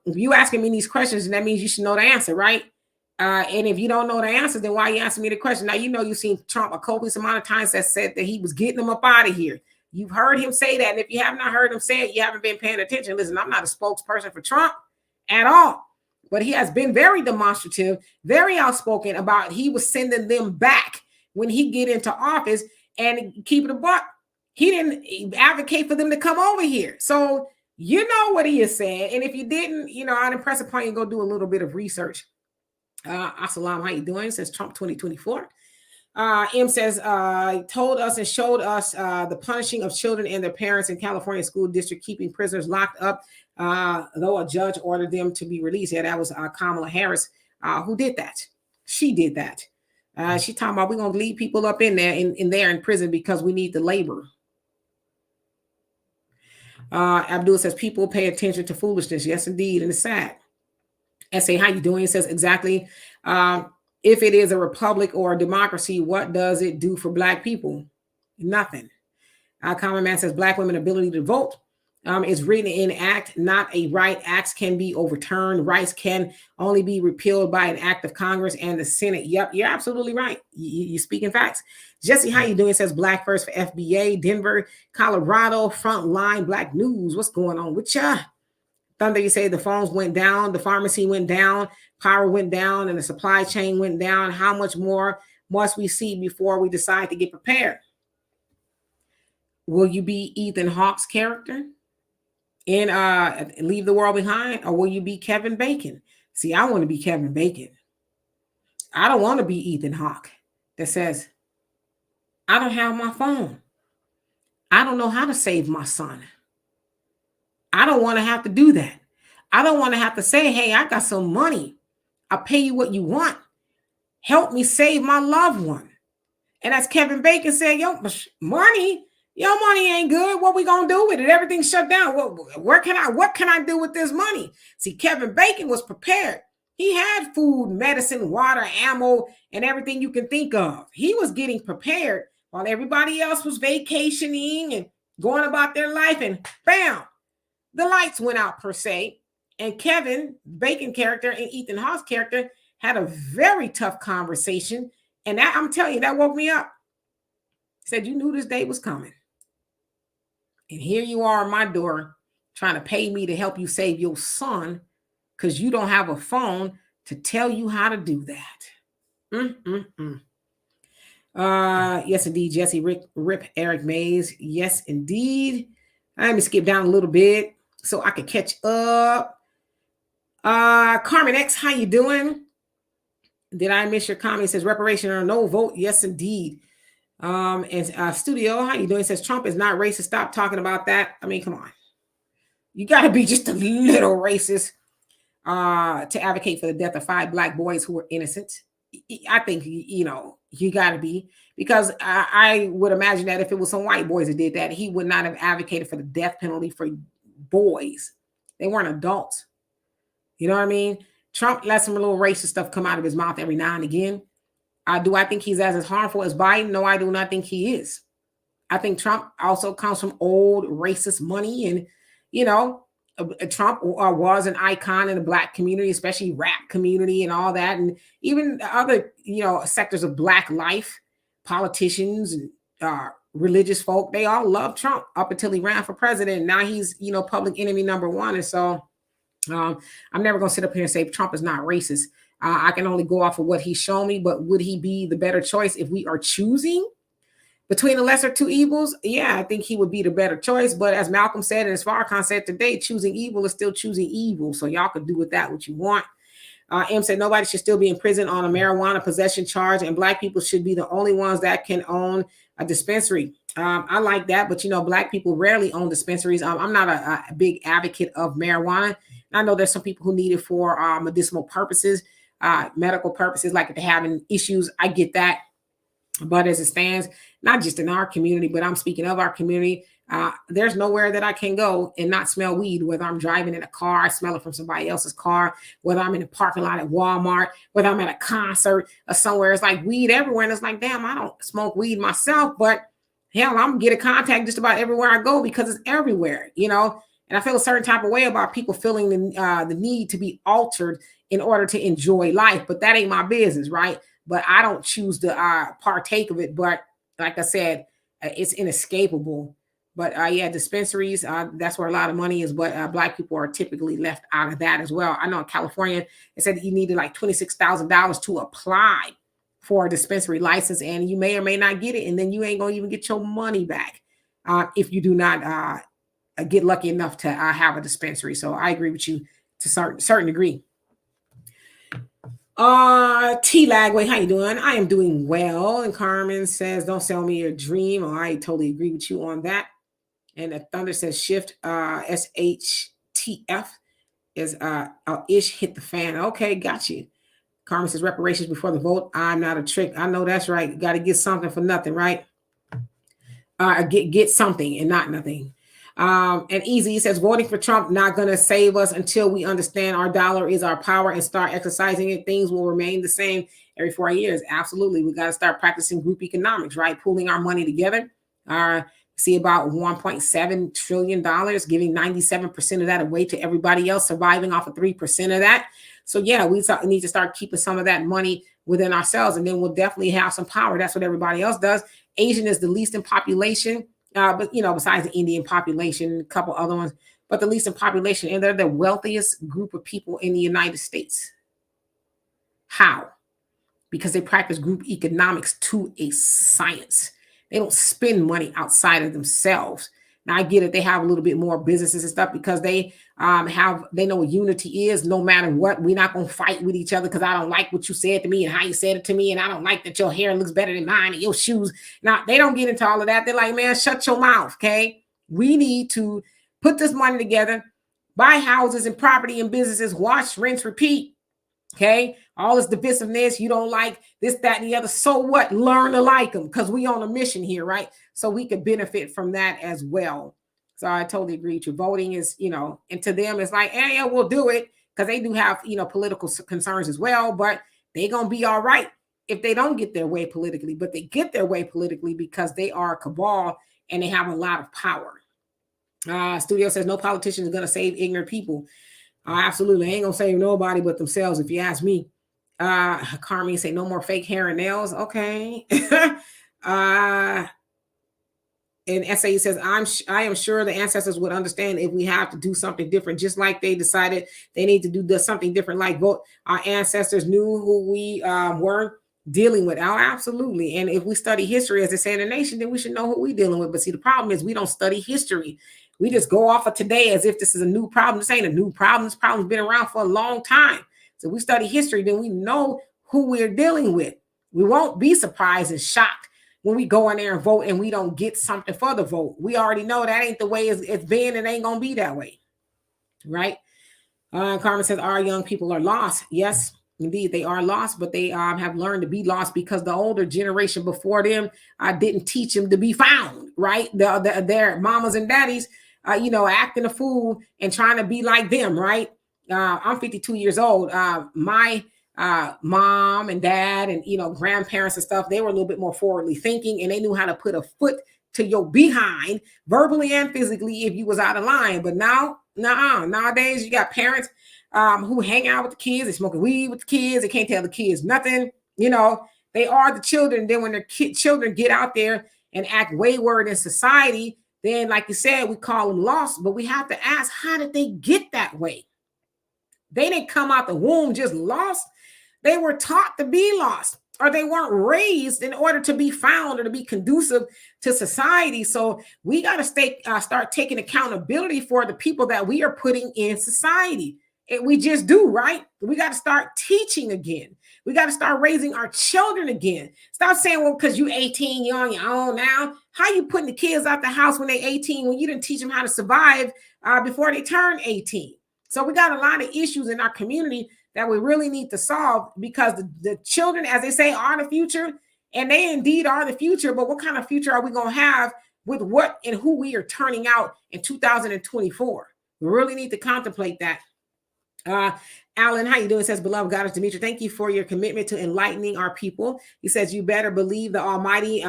If you asking me these questions, that means you should know the answer, right? And if you don't know the answer, then why are you asking me the question? Now, you've seen Trump a copious amount of times that said that he was getting them up out of here. You've heard him say that. And if you have not heard him say it, you haven't been paying attention. Listen, I'm not a spokesperson for Trump at all, but he has been very demonstrative, very outspoken about he was sending them back when he get into office. And keep it a buck, he didn't advocate for them to come over here. So you know what he is saying. And if you didn't, I'd impress upon you to go do a little bit of research. Assalam, how you doing? Says Trump 2024. M says, told us and showed us the punishing of children and their parents in California school district, keeping prisoners locked up, though a judge ordered them to be released. Yeah, that was Kamala Harris who did that. She did that. She talking about we're going to leave people up in there, in prison because we need the labor. Abdul says, people pay attention to foolishness. Yes, indeed. And it's sad. SA, how you doing? It says exactly. If it is a republic or a democracy, what does it do for black people? Nothing. Common Man says black women ability to vote is written in act, not a right. Acts can be overturned. Rights can only be repealed by an act of Congress and the Senate. Yep, you're absolutely right. You speaking facts. Jesse, how you doing? It says black first for FBA, Denver, Colorado, Frontline Black News. What's going on with ya? Thunder, you say the phones went down, the pharmacy went down, power went down, and the supply chain went down. How much more must we see before we decide to get prepared? Will you be Ethan Hawke's character in Leave the World Behind, or will you be Kevin Bacon? See, I want to be Kevin Bacon. I don't want to be Ethan Hawke that says, I don't have my phone. I don't know how to save my son. I don't want to have to do that. I don't want to have to say, hey, I got some money. I'll pay you what you want. Help me save my loved one. And as Kevin Bacon said, your money ain't good. What we going to do with it? Everything's shut down. What can I do with this money? See, Kevin Bacon was prepared. He had food, medicine, water, ammo, and everything you can think of. He was getting prepared while everybody else was vacationing and going about their life, and bam, the lights went out per se. And Kevin Bacon character and Ethan Hawke's character had a very tough conversation. And that, I'm telling you, that woke me up. Said, you knew this day was coming. And here you are at my door trying to pay me to help you save your son because you don't have a phone to tell you how to do that. Yes, indeed, Jesse. Rip Eric Mays. Yes, indeed. Let me skip down a little bit so I can catch up. Carmen X, how you doing? Did I miss your comment? It says reparation or no vote. Yes, indeed. And Studio, how you doing? It says Trump is not racist. Stop talking about that. I mean, come on. You got to be just a little racist to advocate for the death of 5 Black boys who were innocent. I think, you got to be, because I would imagine that if it was some white boys that did that, he would not have advocated for the death penalty for boys. They weren't adults. You know what I mean? Trump let some little racist stuff come out of his mouth every now and again. Do I think he's as harmful as Biden? No, I do not think he is. I think Trump also comes from old racist money. And, Trump was an icon in the Black community, especially rap community and all that. And even other, sectors of Black life, politicians and religious folk, they all love Trump up until he ran for president. Now he's, public enemy number one. And so I'm never going to sit up here and say Trump is not racist. I can only go off of what he's shown me, but would he be the better choice if we are choosing between the lesser two evils? Yeah, I think he would be the better choice. But as Malcolm said, and as Farrakhan said today, choosing evil is still choosing evil. So y'all could do with that what you want. M said nobody should still be in prison on a marijuana possession charge, and Black people should be the only ones that can own a dispensary. I like that, but Black people rarely own dispensaries. I'm not a big advocate of marijuana. I know there's some people who need it for medicinal purposes, medical purposes, like if they're having issues. I get that. But as it stands, not just in our community, but I'm speaking of our community, there's nowhere that I can go and not smell weed, whether I'm driving in a car, I smell it from somebody else's car, whether I'm in a parking lot at Walmart, whether I'm at a concert or somewhere. It's like weed everywhere. And it's like, damn, I don't smoke weed myself, but hell, I'm going to get a contact just about everywhere I go because it's everywhere, And I feel a certain type of way about people feeling the need to be altered in order to enjoy life. But that ain't my business, right? But I don't choose to partake of it. But like I said, it's inescapable. But yeah, dispensaries, that's where a lot of money is. But Black people are typically left out of that as well. I know in California, it said that you needed like $26,000 to apply for a dispensary license, and you may or may not get it. And then you ain't going to even get your money back if you do not get lucky enough to have a dispensary. So I agree with you to a certain degree. T Lagway, how you doing? I am doing well. And Carmen says, don't sell me your dream. Oh, I totally agree with you on that. And the Thunder says shift SHTF is ish hit the fan. Okay, got you. Carmen says reparations before the vote. I'm not a trick. I know that's right. Got to get something for nothing, right? Get something and not nothing. And Easy says voting for Trump not going to save us until we understand our dollar is our power and start exercising it. Things will remain the same every 4 years. Absolutely. We got to start practicing group economics, right? Pooling our money together. See about $1.7 trillion, giving 97% of that away to everybody else, surviving off of 3% of that. So yeah, we need to start keeping some of that money within ourselves, and then we'll definitely have some power. That's what everybody else does. Asian is the least in population. But besides the Indian population, a couple other ones, but the least in population, and they're the wealthiest group of people in the United States. How? Because they practice group economics to a science. They don't spend money outside of themselves. Now I get it; they have a little bit more businesses and stuff because they know what unity is. No matter what, we're not gonna fight with each other because I don't like what you said to me and how you said it to me, and I don't like that your hair looks better than mine and your shoes. Now they don't get into all of that. They're like, man, shut your mouth, okay? We need to put this money together, buy houses and property and businesses, wash, rinse, repeat. Okay, all this divisiveness, you don't like this, that, and the other. So what? Learn to like them because we on a mission here, right? So we could benefit from that as well. So I totally agree with you. Voting is, and to them, it's like, yeah, we'll do it because they do have, political concerns as well. But they're going to be all right if they don't get their way politically. But they get their way politically because they are a cabal and they have a lot of power. Studio says no politician is going to save ignorant people. Absolutely. I ain't going to save nobody but themselves, if you ask me. Carmen say no more fake hair and nails. Okay. And SAE says, I am sure the ancestors would understand if we have to do something different, just like they decided they need to do something different, like vote. Our ancestors knew who we were dealing with. Oh, absolutely. And if we study history, as they say in the nation, then we should know who we're dealing with. But see, the problem is we don't study history. We just go off of today as if this is a new problem. This ain't a new problem. This problem's been around for a long time. So we study history, then we know who we're dealing with. We won't be surprised and shocked when we go in there and vote and we don't get something for the vote. We already know that ain't the way it's been. It ain't going to be that way. Right? Carmen says, our young people are lost. Yes, indeed, they are lost, but they have learned to be lost because the older generation before them didn't teach them to be found, right? Their mamas and daddies, acting a fool and trying to be like them, right? I'm 52 years old. My mom and dad and, grandparents and stuff, they were a little bit more forwardly thinking, and they knew how to put a foot to your behind, verbally and physically, if you was out of line. But now, nowadays you got parents who hang out with the kids, they smoking weed with the kids, they can't tell the kids nothing. They are the children. Then when their children get out there and act wayward in society, then, like you said, we call them lost. But we have to ask, how did they get that way? They didn't come out the womb just lost. They were taught to be lost, or they weren't raised in order to be found or to be conducive to society. So we got to start taking accountability for the people that we are putting in society. And we just do, right? We got to start teaching again. We got to start raising our children again. Stop saying, well, because you're 18, you're on your own now. How you putting the kids out the house when they're 18 when you didn't teach them how to survive before they turn 18? So we got a lot of issues in our community that we really need to solve, because the children, as they say, are the future, and they indeed are the future. But what kind of future are we going to have with what and who we are turning out in 2024? We really need to contemplate that. Alan, how you doing? Says, beloved Goddess Demetra, thank you for your commitment to enlightening our people. He says, you better believe the almighty,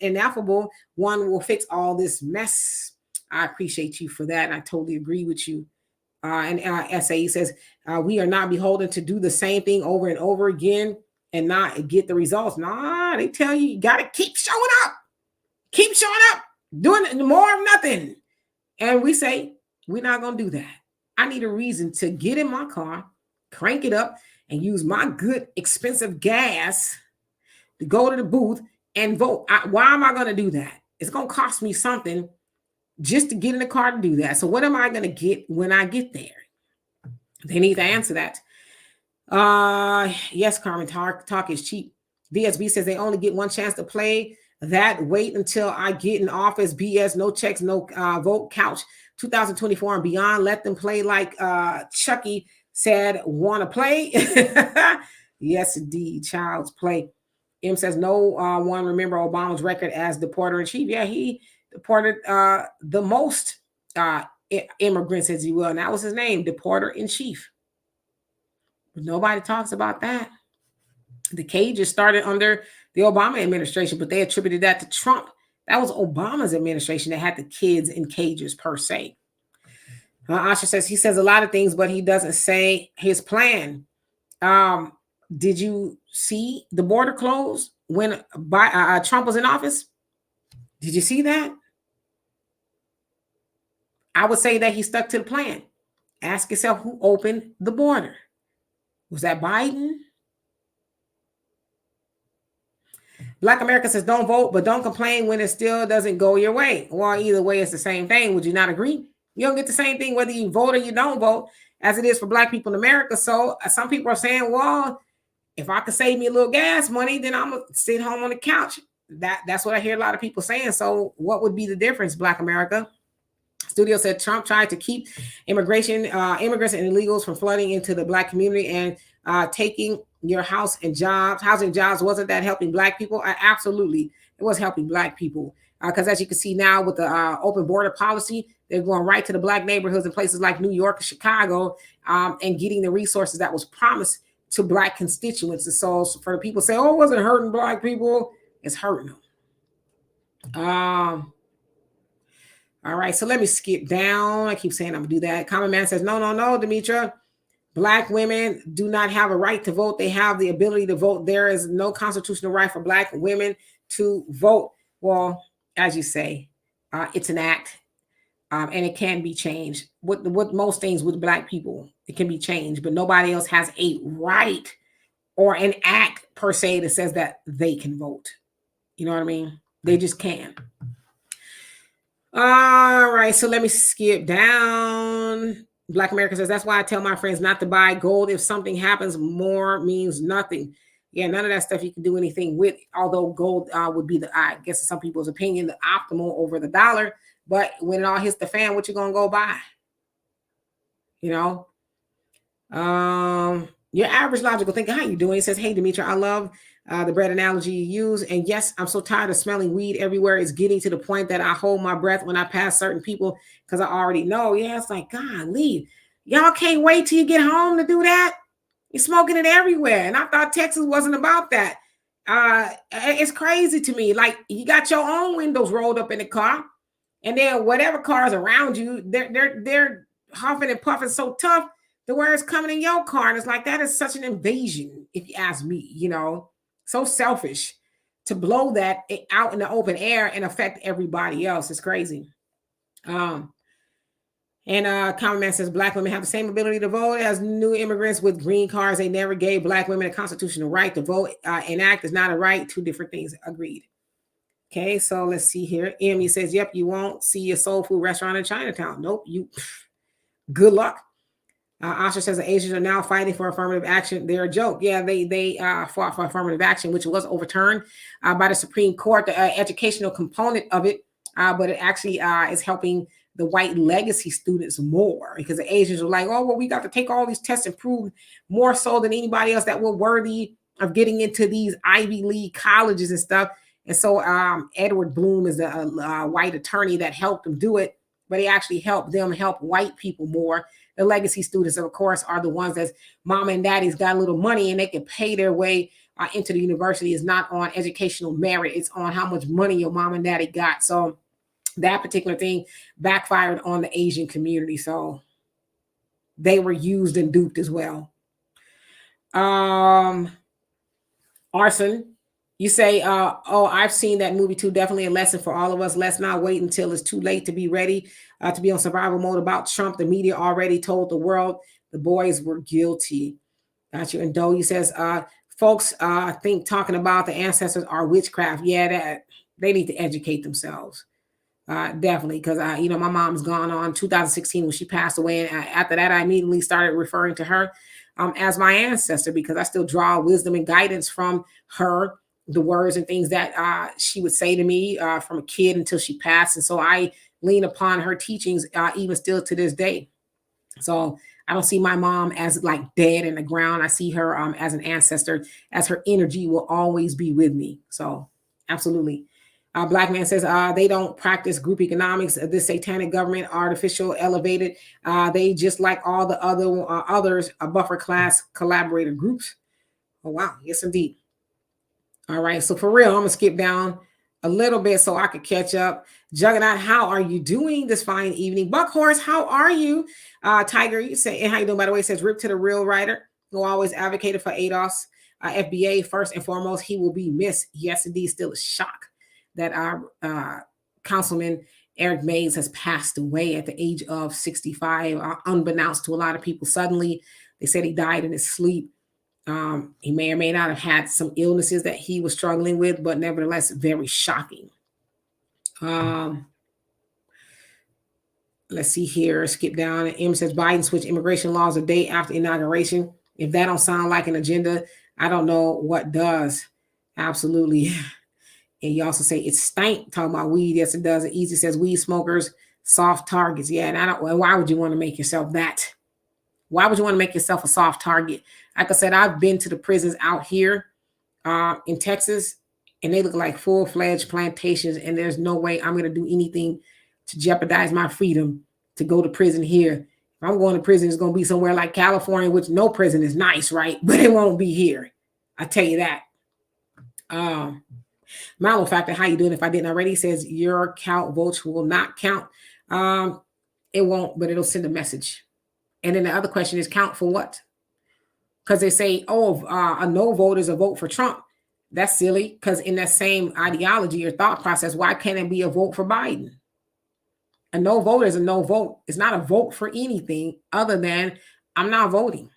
ineffable one will fix all this mess. I appreciate you for that. I totally agree with you. And essay says, we are not beholden to do the same thing over and over again and not get the results. Nah, they tell you got to keep showing up, doing more of nothing. And we say, we're not going to do that. I need a reason to get in my car, crank it up, and use my good, expensive gas to go to the booth and vote. Why am I going to do that? It's going to cost me something just to get in the car to do that. So what am I going to get when I get there? They need to answer that. Yes, Carmen, talk is cheap. VSB says they only get one chance to play that. Wait until I get in office. BS, no checks, no vote couch. 2024 and beyond. Let them play like Chucky said, want to play? Yes, indeed. Child's play. M says no one remember Obama's record as deporter in chief. Yeah, he deported the most immigrants, as you will, and that was his name, deporter in chief. But nobody talks about that. The cages started under the Obama administration, but they attributed that to Trump. That was Obama's administration that had the kids in cages per se. Asha says he says a lot of things, but he doesn't say his plan. Did you see the border closed when Trump was in office? Did you see that? I would say that he stuck to the plan. Ask yourself, who opened the border? Was that Biden? Black America says don't vote, but don't complain when it still doesn't go your way. Well, either way, it's the same thing. Would you not agree? You don't get the same thing whether you vote or you don't vote, as it is for Black people in America. So some people are saying, well, if I could save me a little gas money, then I'm going to sit home on the couch. That's what I hear a lot of people saying. So what would be the difference, Black America? Studio said Trump tried to keep immigrants and illegals from flooding into the Black community and taking your housing jobs. Wasn't that helping Black people? Absolutely. It was helping Black people. Because as you can see now with the open border policy, they're going right to the Black neighborhoods in places like New York and Chicago and getting the resources that was promised to Black constituents. And so for the people say, oh, it wasn't hurting Black people, it's hurting them. All right, so let me skip down. I keep saying I'm gonna do that. Common Man says, no, Demetra. Black women do not have a right to vote. They have the ability to vote. There is no constitutional right for Black women to vote. Well, as you say, it's an act, and it can be changed. What most things with Black people, it can be changed, but nobody else has a right or an act per se that says that they can vote. You know what I mean? They just can. All right, so let me skip down. Black America says, that's why I tell my friends not to buy gold. If something happens, more means nothing. Yeah, none of that stuff you can do anything with, although gold would be I guess in some people's opinion, the optimal over the dollar. But when it all hits the fan, what you going to go buy? You know? Your average logical thinker, how you doing? He says, hey, Demetra, I love the bread analogy you use. And yes, I'm so tired of smelling weed everywhere. It's getting to the point that I hold my breath when I pass certain people because I already know. Yeah, it's like, golly, y'all can't wait till you get home to do that. You're smoking it everywhere. And I thought Texas wasn't about that. It's crazy to me. Like, you got your own windows rolled up in the car, and then whatever cars around you, they're huffing and puffing so tough the where it's coming in your car. And it's like, that is such an invasion, if you ask me, you know, so selfish to blow that out in the open air and affect everybody else. It's crazy. Common Man says Black women have the same ability to vote as new immigrants with green cards. They never gave Black women a constitutional right to vote. Enact is not a right. Two different things. Agreed. Okay, so let's see here. Emmy says, yep, you won't see a soul food restaurant in Chinatown. Nope, good luck. Asha says the Asians are now fighting for affirmative action. They're a joke. Yeah, they fought for affirmative action, which was overturned by the Supreme Court, the educational component of it. But it actually is helping the white legacy students more, because the Asians are like, oh, well, we got to take all these tests and prove more so than anybody else that we're worthy of getting into these Ivy League colleges and stuff. And so Edward Bloom is a white attorney that helped them do it, but he actually helped them help white people more. The legacy students, of course, are the ones that mom and daddy's got a little money and they can pay their way into the university. It's not on educational merit. It's on how much money your mom and daddy got. So that particular thing backfired on the Asian community. So they were used and duped as well. Arson, you say, oh, I've seen that movie too. Definitely a lesson for all of us. Let's not wait until it's too late to be ready to be on survival mode about Trump. The media already told the world the boys were guilty. Got you. And Doe, says, folks think talking about the ancestors are witchcraft. Yeah, that they need to educate themselves. Definitely, because my mom's gone on 2016 when she passed away, and after that I immediately started referring to her as my ancestor, because I still draw wisdom and guidance from her, the words and things that she would say to me from a kid until she passed. And so I lean upon her teachings even still to this day. So I don't see my mom as like dead in the ground. I see her as an ancestor, as her energy will always be with me. So absolutely. Black Man says they don't practice group economics. This satanic government, artificial, elevated. They just like all the others, buffer class collaborator groups. Oh, wow. Yes, indeed. All right. So for real, I'm going to skip down a little bit so I could catch up. Juggernaut, how are you doing this fine evening? Buckhorse, how are you? Tiger, you say, and how you doing, by the way, says rip to the real writer who always advocated for ADOS. FBA, first and foremost, he will be missed. Yes, indeed, still a shock that our Councilman Eric Mays has passed away at the age of 65, unbeknownst to a lot of people. Suddenly, they said he died in his sleep. He may or may not have had some illnesses that he was struggling with, but nevertheless, very shocking. Let's see here. Skip down. M says Biden switched immigration laws a day after inauguration. If that don't sound like an agenda, I don't know what does. Absolutely. And you also say it stank, talking about weed. Yes, it does. Easy says weed smokers, soft targets. Yeah, and why would you want to make yourself that? Why would you want to make yourself a soft target? Like I said, I've been to the prisons out here in Texas, and they look like full-fledged plantations, and there's no way I'm going to do anything to jeopardize my freedom to go to prison here. If I'm going to prison, it's going to be somewhere like California, which no prison is nice, right? But it won't be here. I tell you that. Malo Factor, how you doing? If I didn't already, says your count votes will not count. It won't, but it'll send a message. And then the other question is count for what? Because they say, a no vote is a vote for Trump. That's silly, because in that same ideology or thought process, why can't it be a vote for Biden? A no vote is a no vote. It's not a vote for anything other than I'm not voting.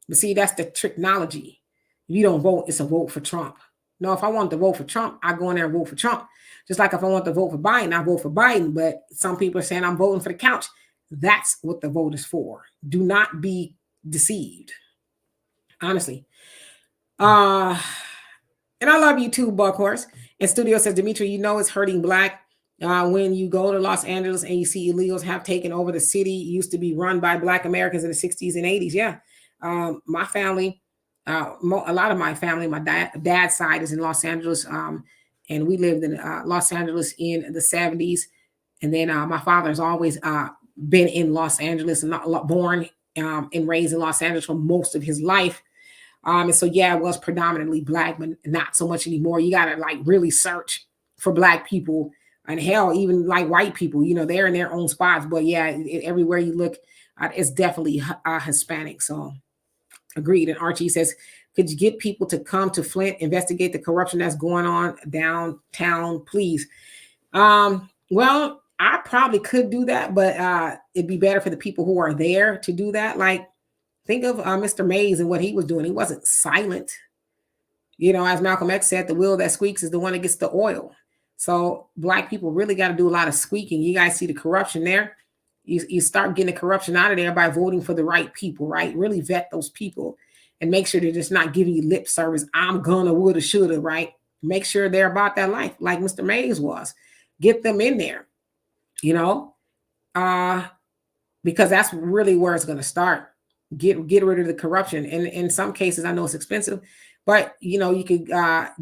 But see, that's the technology. If you don't vote, it's a vote for Trump. No, if I want to vote for Trump, I go in there and vote for Trump. Just like if I want to vote for Biden, I vote for Biden. But some people are saying I'm voting for the couch. That's what the vote is for. Do not be deceived. Honestly. And I love you too, Buckhorse. And Studio says, Dimitri, you know it's hurting Black when you go to Los Angeles and you see illegals have taken over the city. It used to be run by Black Americans in the 60s and 80s. Yeah. My family, a lot of my family, my dad's side is in Los Angeles. And we lived in Los Angeles in the 70s. And then my father has always been in Los Angeles and not born and raised in Los Angeles for most of his life. And so, yeah, it was predominantly Black, but not so much anymore. You got to like really search for Black people, and hell, even like white people, you know, they're in their own spots. But yeah, everywhere you look, it's definitely Hispanic. So agreed. And Archie says, could you get people to come to Flint, investigate the corruption that's going on downtown, please? Well, I probably could do that, but it'd be better for the people who are there to do that. Like, think of Mr. Mays and what he was doing. He wasn't silent. You know, as Malcolm X said, the wheel that squeaks is the one that gets the oil. So Black people really got to do a lot of squeaking. You guys see the corruption there. You start getting the corruption out of there by voting for the right people, right? Really vet those people and make sure they're just not giving you lip service. I'm gonna, woulda, shoulda, right? Make sure they're about that life like Mr. Mays was. Get them in there, you know, because that's really where it's going to start. Get rid of the corruption. And in some cases, I know it's expensive, but you know, you could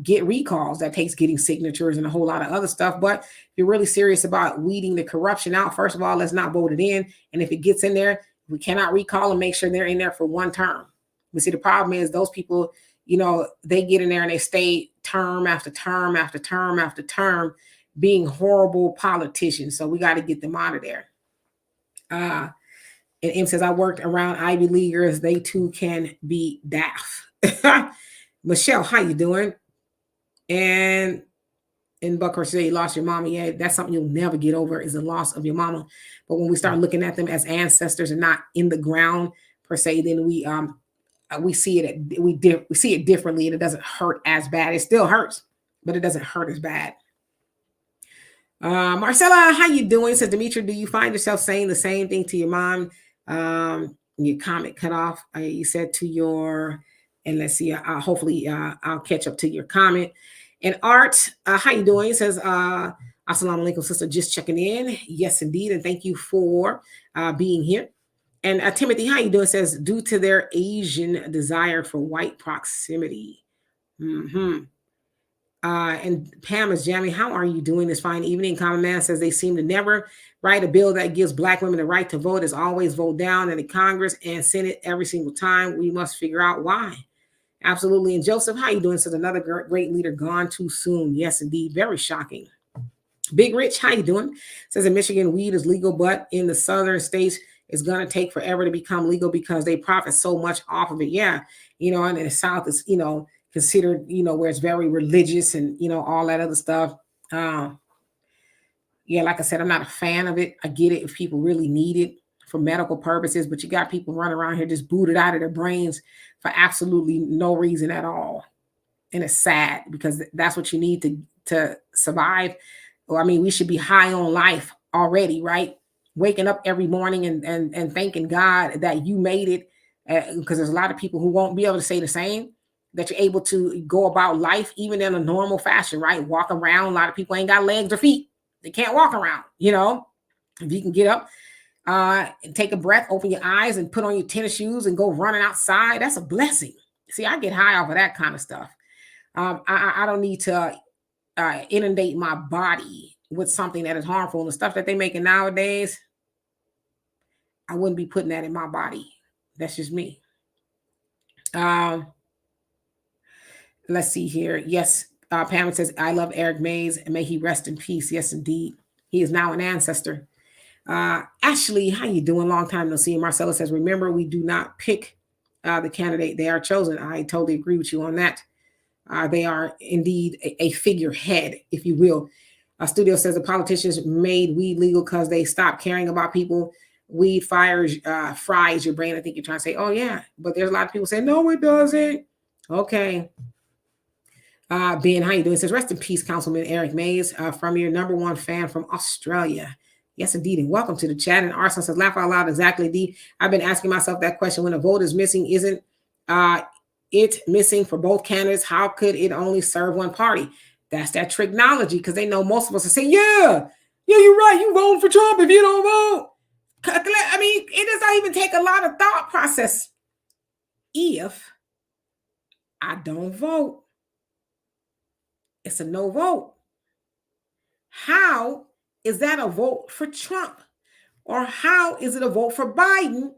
get recalls. That takes getting signatures and a whole lot of other stuff. But if you're really serious about weeding the corruption out, first of all, let's not vote it in. And if it gets in there, we cannot recall and make sure they're in there for one term. But see, the problem is those people, you know, they get in there and they stay term after term after term after term, being horrible politicians. So we got to get them out of there. And M says, I worked around Ivy Leaguers. They too can be daft. Michelle, how you doing? And Buckhurst said, you lost your mama. Yeah, that's something you'll never get over, is the loss of your mama. But when we start looking at them as ancestors and not in the ground per se, then we see it we see it differently, and it doesn't hurt as bad. It still hurts, but it doesn't hurt as bad. Marcella, how you doing? Says, Dimitri, do you find yourself saying the same thing to your mom? Your comment cut off. You said to your, and let's see, hopefully I'll catch up to your comment. And Art, how you doing? It says, assalamu alaikum, sister, just checking in. Yes, indeed. And thank you for being here. And Timothy, how you doing? It says, due to their Asian desire for white proximity. And Pam is jamming. How are you doing this fine evening? Common Man says they seem to never write a bill that gives Black women the right to vote. Is always vote down in the Congress and Senate every single time. We must figure out why. Absolutely. And Joseph, how you doing? Says another great leader gone too soon. Yes, indeed. Very shocking. Big Rich, how you doing? Says in Michigan, weed is legal, but in the southern states, it's going to take forever to become legal because they profit so much off of it. Yeah. You know, and in the South, it's, you know, considered, you know, where it's very religious and, you know, all that other stuff. Yeah, like I said, I'm not a fan of it. I get it if people really need it for medical purposes, but you got people running around here just booted out of their brains for absolutely no reason at all. And it's sad because that's what you need to survive. Well, I mean, we should be high on life already, right? Waking up every morning and thanking God that you made it, because there's a lot of people who won't be able to say the same, that you're able to go about life even in a normal fashion, right? Walk around. A lot of people ain't got legs or feet. They can't walk around, you know. If you can get up and take a breath, open your eyes and put on your tennis shoes and go running outside, that's a blessing. See, I get high off of that kind of stuff. I don't need to inundate my body with something that is harmful. And the stuff that they're making nowadays, I wouldn't be putting that in my body. That's just me. Let's see here. Yes, Pam says, I love Eric Mays and may he rest in peace. Yes, indeed. He is now an ancestor. Ashley, how you doing? Long time no see. Marcella says, remember, we do not pick the candidate. They are chosen. I totally agree with you on that. They are indeed a figurehead, if you will. Studio says the politicians made weed legal because they stopped caring about people. Weed fries your brain. I think you're trying to say, oh, yeah. But there's a lot of people saying, no, it doesn't. Okay. Ben, how you doing? It says, rest in peace, Councilman Eric Mays, from your number one fan from Australia. Yes, indeed. And welcome to the chat. And Arson says, laugh out loud. Exactly, D. I've been asking myself that question. When a vote is missing, isn't it missing for both candidates? How could it only serve one party? That's that tricknology, because they know most of us will say, yeah, you're right. You voting for Trump if you don't vote. I mean, it does not even take a lot of thought process. If I don't vote, it's a no vote. How is that a vote for Trump? Or how is it a vote for Biden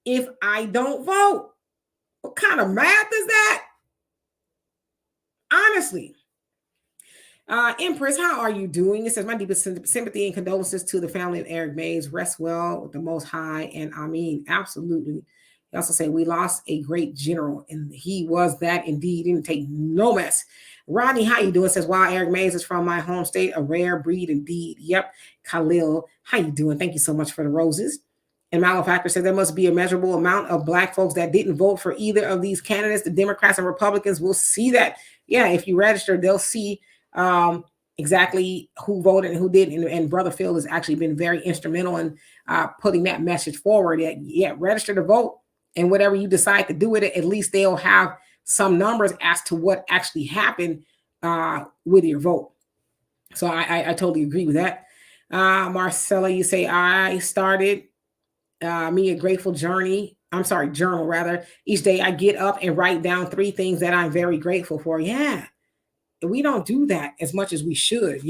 if I don't vote? What kind of math is that? Honestly. Empress, how are you doing? It says, my deepest sympathy and condolences to the family of Eric Mays. Rest well with the Most High. And I mean, absolutely. He also said, we lost a great general, and he was that indeed. Didn't take no mess. Rodney, how you doing? It says, wow, Eric Mays is from my home state, a rare breed indeed. Yep. Khalil, how you doing? Thank you so much for the roses. And Malefactor said there must be a measurable amount of Black folks that didn't vote for either of these candidates. The Democrats and Republicans will see that. Yeah, if you register, they'll see exactly who voted and who didn't. And Brother Phil has actually been very instrumental in putting that message forward. That, yeah, register to vote, and whatever you decide to do with it, at least they'll have some numbers as to what actually happened with your vote. So I totally agree with that. Marcella, you say, I started me a grateful journal rather. Each day I get up and write down 3 things that I'm very grateful for. Yeah. We don't do that as much as we should,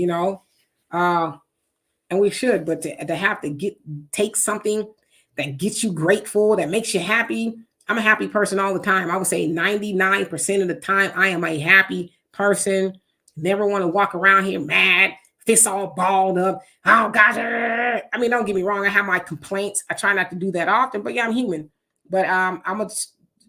and we should, but to have to take something that gets you grateful, that makes you happy. I'm a happy person all the time. I would say 99% of the time I am a happy person. Never want to walk around here mad, fists all balled up. Oh gosh. I mean, don't get me wrong. I have my complaints. I try not to do that often, but yeah, I'm human. But I'm going to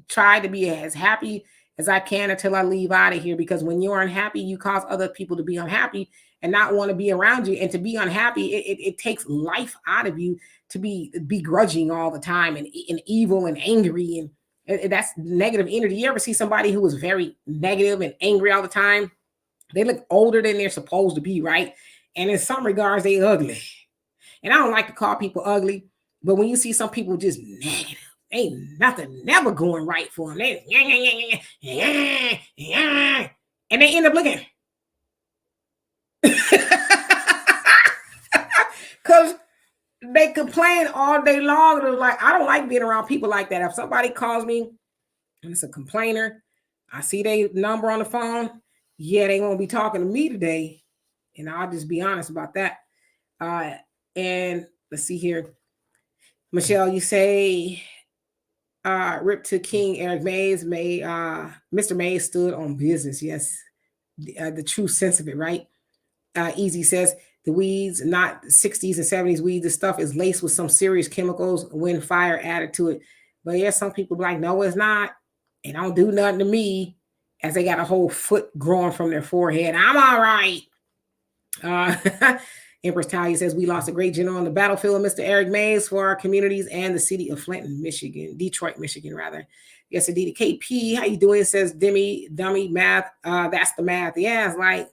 try to be as happy as I can until I leave out of here, because when you're unhappy, you cause other people to be unhappy and not want to be around you. And to be unhappy, it takes life out of you to be begrudging all the time and evil and angry. And that's negative energy. You ever see somebody who is very negative and angry all the time? They look older than they're supposed to be, right? And in some regards, they ugly. And I don't like to call people ugly, but when you see some people just negative, ain't nothing never going right for them. They, and they end up looking. Because they complain all day long. They're like, I don't like being around people like that. If somebody calls me and it's a complainer, I see their number on the phone. Yeah, they won't be talking to me today. And I'll just be honest about that. And let's see here. Michelle, you say, rip to King Eric Mays. Mr. Mays stood on business. Yes, the true sense of it, right? Easy says, the weeds, not 60s and 70s weeds, the stuff is laced with some serious chemicals when fire added to it. But yeah, some people be like, no, it's not. It don't do nothing to me, as they got a whole foot growing from their forehead. I'm all right. Empress Talia says, we lost a great general on the battlefield, Mr. Eric Mays, for our communities and the city of Flint, Detroit, Michigan, rather. Yes, indeed. KP, how you doing? It says, dummy math. That's the math. Yeah, it's like,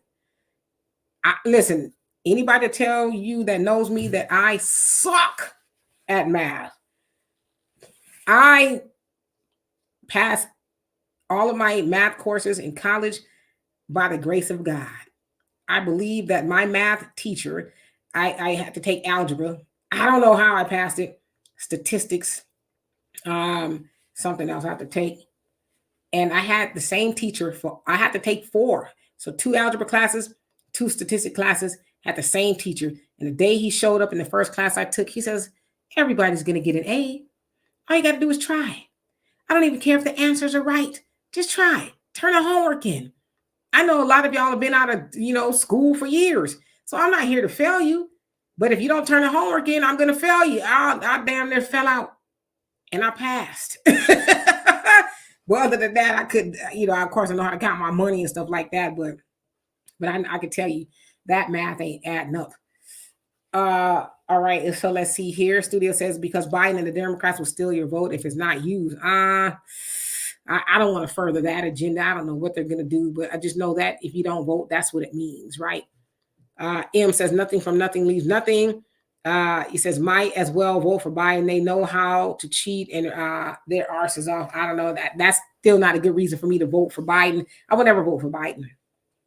listen, anybody tell you that knows me that I suck at math. I passed all of my math courses in college by the grace of God. I believe that my math teacher, I had to take algebra. I don't know how I passed it. Statistics, something else I had to take. And I had the same teacher I had to take 4. So 2 algebra classes, 2 statistic classes, had the same teacher. And the day he showed up in the first class I took, he says, everybody's going to get an A. All you got to do is try. I don't even care if the answers are right. Just try. Turn the homework in. I know a lot of y'all have been out of, school for years. So I'm not here to fail you. But if you don't turn the homework in, I'm going to fail you. I damn near fell out. And I passed. Well, other than that, I could, of course, I know how to count my money and stuff like that. But I could tell you that math ain't adding up. All right. So let's see here. Studio says, because Biden and the Democrats will steal your vote if it's not used. I don't want to further that agenda. I don't know what they're going to do, but I just know that if you don't vote, that's what it means, right? M says nothing from nothing leaves nothing. He says might as well vote for Biden. They know how to cheat and their arse is off. I don't know that. That's still not a good reason for me to vote for Biden. I would never vote for Biden.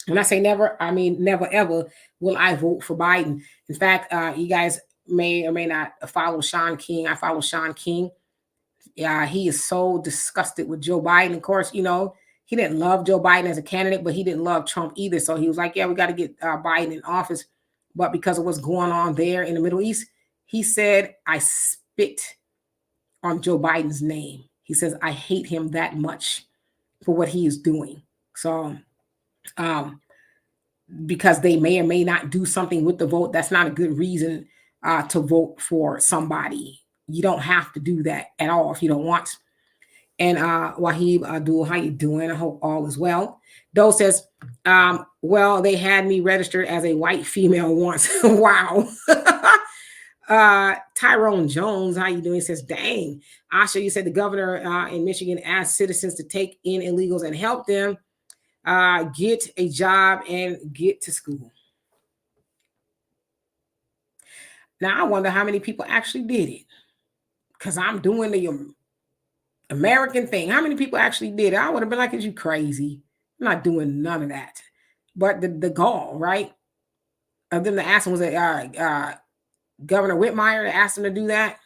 When I say never, I mean never ever will I vote for Biden. In fact, you guys may or may not follow Sean King. I follow Sean King. Yeah, he is so disgusted with Joe Biden. Of course, you know, he didn't love Joe Biden as a candidate, but he didn't love Trump either. So he was like, yeah, we got to get Biden in office. But because of what's going on there in the Middle East, he said, I spit on Joe Biden's name. He says, I hate him that much for what he is doing. So, because they may or may not do something with the vote, that's not a good reason to vote for somebody. You don't have to do that at all if you don't want. And Wahib Abdul, how you doing? I hope all is well. Doe says, well, they had me registered as a white female once. Wow. Tyrone Jones, how you doing? He says, dang. Asha, you said the governor in Michigan asked citizens to take in illegals and help them get a job and get to school. Now, I wonder how many people actually did it. Because I'm doing the American thing. How many people actually did it? I would have been like, is you crazy? I'm not doing none of that. But the gall, right? Of them to ask him, was it Governor Whitmire that asked him to do that?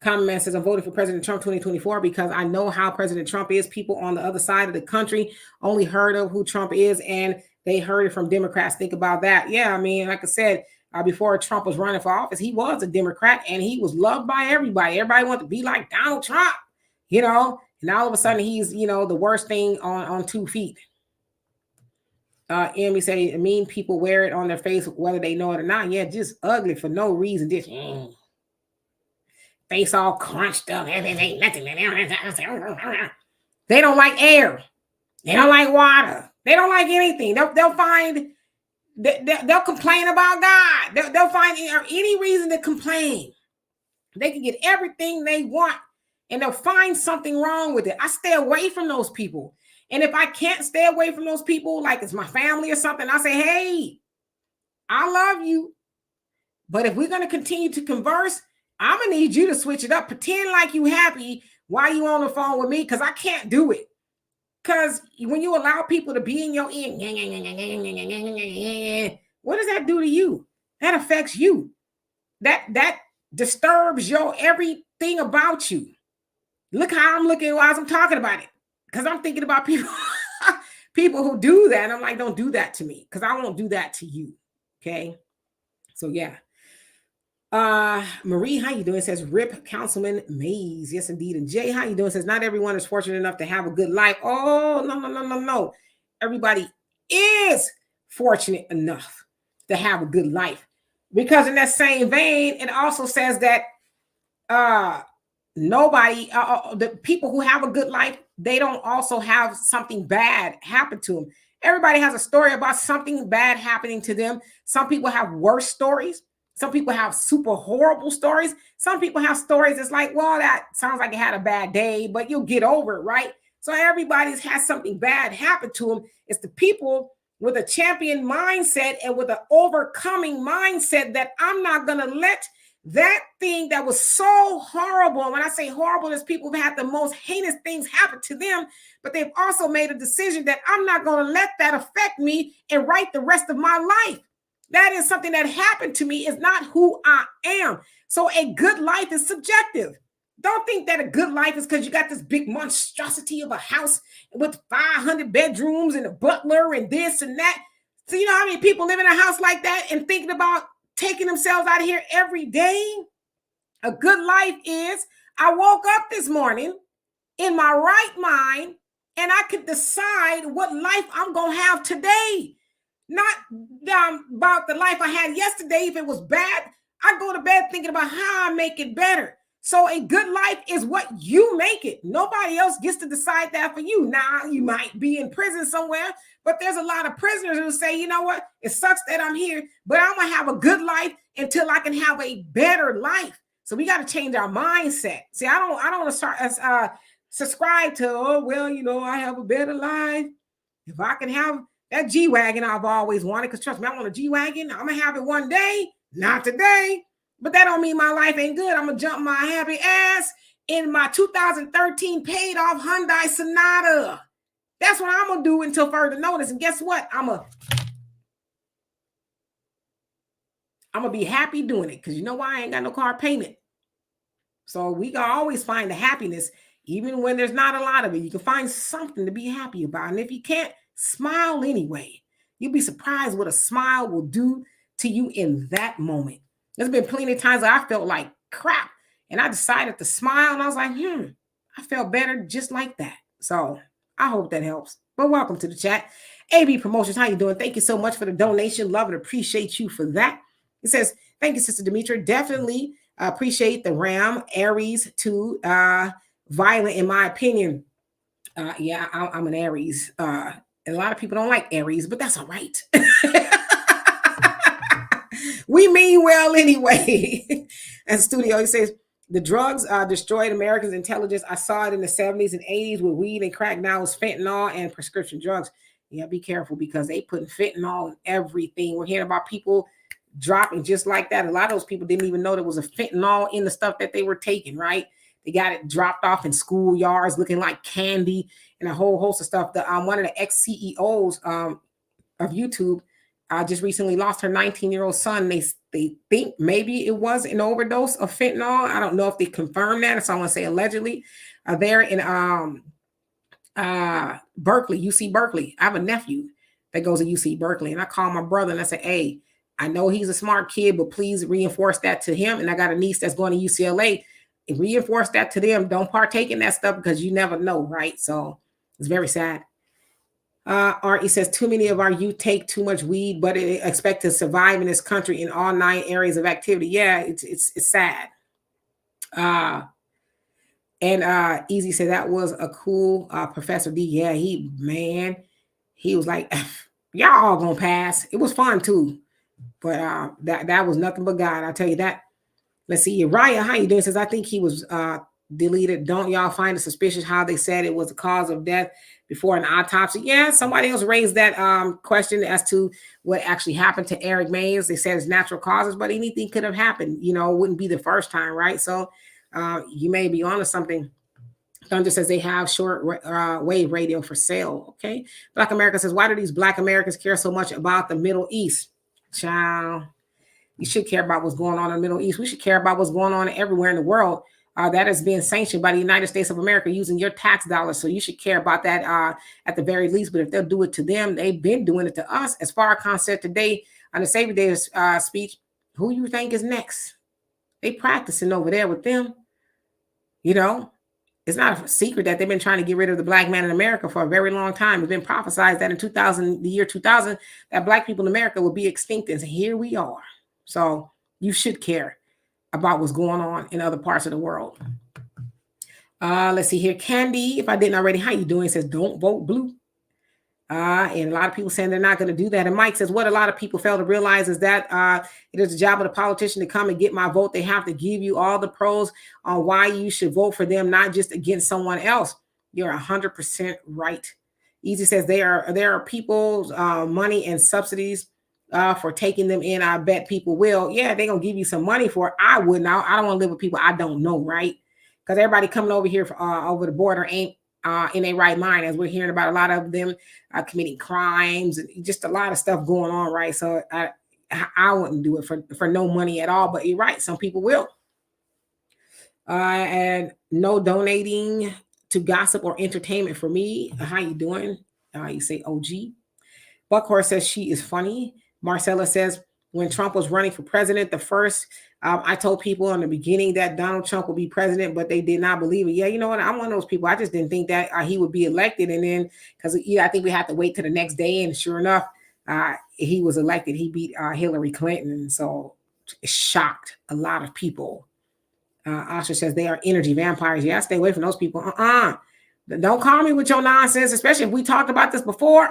Common Man says, I voted for President Trump 2024 because I know how President Trump is. People on the other side of the country only heard of who Trump is, and they heard it from Democrats. Think about that. Yeah, I mean, like I said, before Trump was running for office, he was a Democrat, and he was loved by everybody. Everybody wanted to be like Donald Trump, you know, and all of a sudden he's, you know, the worst thing on 2 feet. Emmy say, mean people wear it on their face, whether they know it or not. Yeah, just ugly for no reason. Just face all crunched up, everything, nothing. They don't like air. They don't like water. They don't like anything. They'll find, they'll complain about God. They'll find any reason to complain. They can get everything they want, and they'll find something wrong with it. I stay away from those people. And if I can't stay away from those people, like it's my family or something, I say, hey, I love you. But if we're going to continue to converse, I'm going to need you to switch it up. Pretend like you happy while you on the phone with me, because I can't do it. Because when you allow people to be in your ear, what does that do to you? That affects you. That disturbs your everything about you. Look how I'm looking while I'm talking about it. Because I'm thinking about people who do that. And I'm like, don't do that to me, because I won't do that to you. Okay. So yeah. Marie, how you doing? It says, rip Councilman Mays. Yes, indeed. And Jay, how you doing? It says, not everyone is fortunate enough to have a good life. Oh, no. Everybody is fortunate enough to have a good life. Because in that same vein, it also says that the people who have a good life, they don't also have something bad happen to them. Everybody has a story about something bad happening to them. Some people have worse stories. Some people have super horrible stories. Some people have stories that's like, well, that sounds like it had a bad day, but you'll get over it, right? So everybody's had something bad happen to them. It's the people with a champion mindset and with an overcoming mindset that I'm not going to let that thing that was so horrible. And when I say horrible, there's people who have the most heinous things happen to them, but they've also made a decision that I'm not going to let that affect me and write the rest of my life. That is something that happened to me. Is not who I am. So a good life is subjective. Don't think that a good life is because you got this big monstrosity of a house with 500 bedrooms and a butler and this and that. So you know how many people live in a house like that and thinking about taking themselves out of here every day? A good life is, I woke up this morning in my right mind and I could decide what life I'm going to have today. Not about the life I had yesterday. If it was bad, I go to bed thinking about how I make it better. So a good life is what you make it. Nobody else gets to decide that for you. Now, you might be in prison somewhere, but there's a lot of prisoners who say, you know what? It sucks that I'm here, but I'm going to have a good life until I can have a better life. So we got to change our mindset. See, I don't want to start subscribe to, oh, well, I have a better life. If I can have that G-Wagon I've always wanted, because trust me, I want a G-Wagon. I'm going to have it one day, not today. But that don't mean my life ain't good. I'm going to jump my happy ass in my 2013 paid off Hyundai Sonata. That's what I'm going to do until further notice. And guess what? I'm going to be happy doing it, because you know why? I ain't got no car payment. So we can always find the happiness, even when there's not a lot of it. You can find something to be happy about. And if you can't, smile anyway. You'll be surprised what a smile will do to you in that moment. There's been plenty of times I felt like crap, and I decided to smile, and I was like, I felt better just like that. So I hope that helps. But welcome to the chat. AB Promotions, how you doing? Thank you so much for the donation. Love and appreciate you for that. It says, thank you, Sister Demetra. Definitely appreciate the Ram. Aries too violent, in my opinion. Yeah, I'm an Aries. And a lot of people don't like Aries, but that's all right. We mean well anyway. And Studio, he says, the drugs destroyed Americans' intelligence. I saw it in the 70s and 80s with weed and crack. Now it's fentanyl and prescription drugs. Yeah, be careful, because they put fentanyl in everything. We're hearing about people dropping just like that. A lot of those people didn't even know there was a fentanyl in the stuff that they were taking, right? They got it dropped off in schoolyards looking like candy and a whole host of stuff. One of the ex-CEOs of YouTube just recently lost her 19-year-old son. They think maybe it was an overdose of fentanyl. I don't know if they confirmed that, so I want to say allegedly. There in Berkeley, UC Berkeley. I have a nephew that goes to UC Berkeley, and I call my brother and I say, hey, I know he's a smart kid, but please reinforce that to him. And I got a niece that's going to UCLA. Reinforce that to them. Don't partake in that stuff, because you never know, right? So it's very sad. Art, he says, too many of our youth take too much weed, but expect to survive in this country in all 9 areas of activity. Yeah, it's sad. And Easy said that was a cool Professor D. Yeah, he was like, y'all all gonna pass. It was fun too, but that was nothing but God. I'll tell you that. Let's see. Raya, how you doing? Says, I think he was deleted. Don't y'all find it suspicious how they said it was the cause of death before an autopsy? Yeah, somebody else raised that question as to what actually happened to Eric Mays. They said it's natural causes, but anything could have happened. It wouldn't be the first time, right? So you may be onto something. Thunder says they have short wave radio for sale. Okay. Black America says, why do these Black Americans care so much about the Middle East? Child. You should care about what's going on in the Middle East. We should care about what's going on everywhere in the world. That is being sanctioned by the United States of America using your tax dollars. So you should care about that at the very least. But if they'll do it to them, they've been doing it to us. As Farrakhan said today on the Savior Day speech, who you think is next? They practicing over there with them. It's not a secret that they've been trying to get rid of the Black man in America for a very long time. It's been prophesied that in the year 2000, that Black people in America will be extinct. And here we are. So you should care about what's going on in other parts of the world. Let's see here. Candy, if I didn't already, how you doing? Says, don't vote blue. And a lot of people saying they're not going to do that. And Mike says, what a lot of people fail to realize is that it is the job of the politician to come and get my vote. They have to give you all the pros on why you should vote for them, not just against someone else. You're 100% right. Easy says there are people's money and subsidies for taking them in. I bet people will. Yeah, they're going to give you some money for it. I wouldn't. I don't want to live with people I don't know, right? Because everybody coming over here over the border ain't in a right mind, as we're hearing about a lot of them committing crimes and just a lot of stuff going on, right? So I wouldn't do it for no money at all. But you're right, some people will. And no donating to gossip or entertainment for me. How you doing? You say OG. Buckhorse says she is funny. Marcella says, when Trump was running for president, the first, I told people in the beginning that Donald Trump would be president, but they did not believe it. Yeah, you know what? I'm one of those people. I just didn't think that he would be elected. And then, because I think we had to wait till the next day. And sure enough, he was elected. He beat Hillary Clinton. And so it shocked a lot of people. Asha says they are energy vampires. Yeah, stay away from those people. Don't call me with your nonsense, especially if we talked about this before.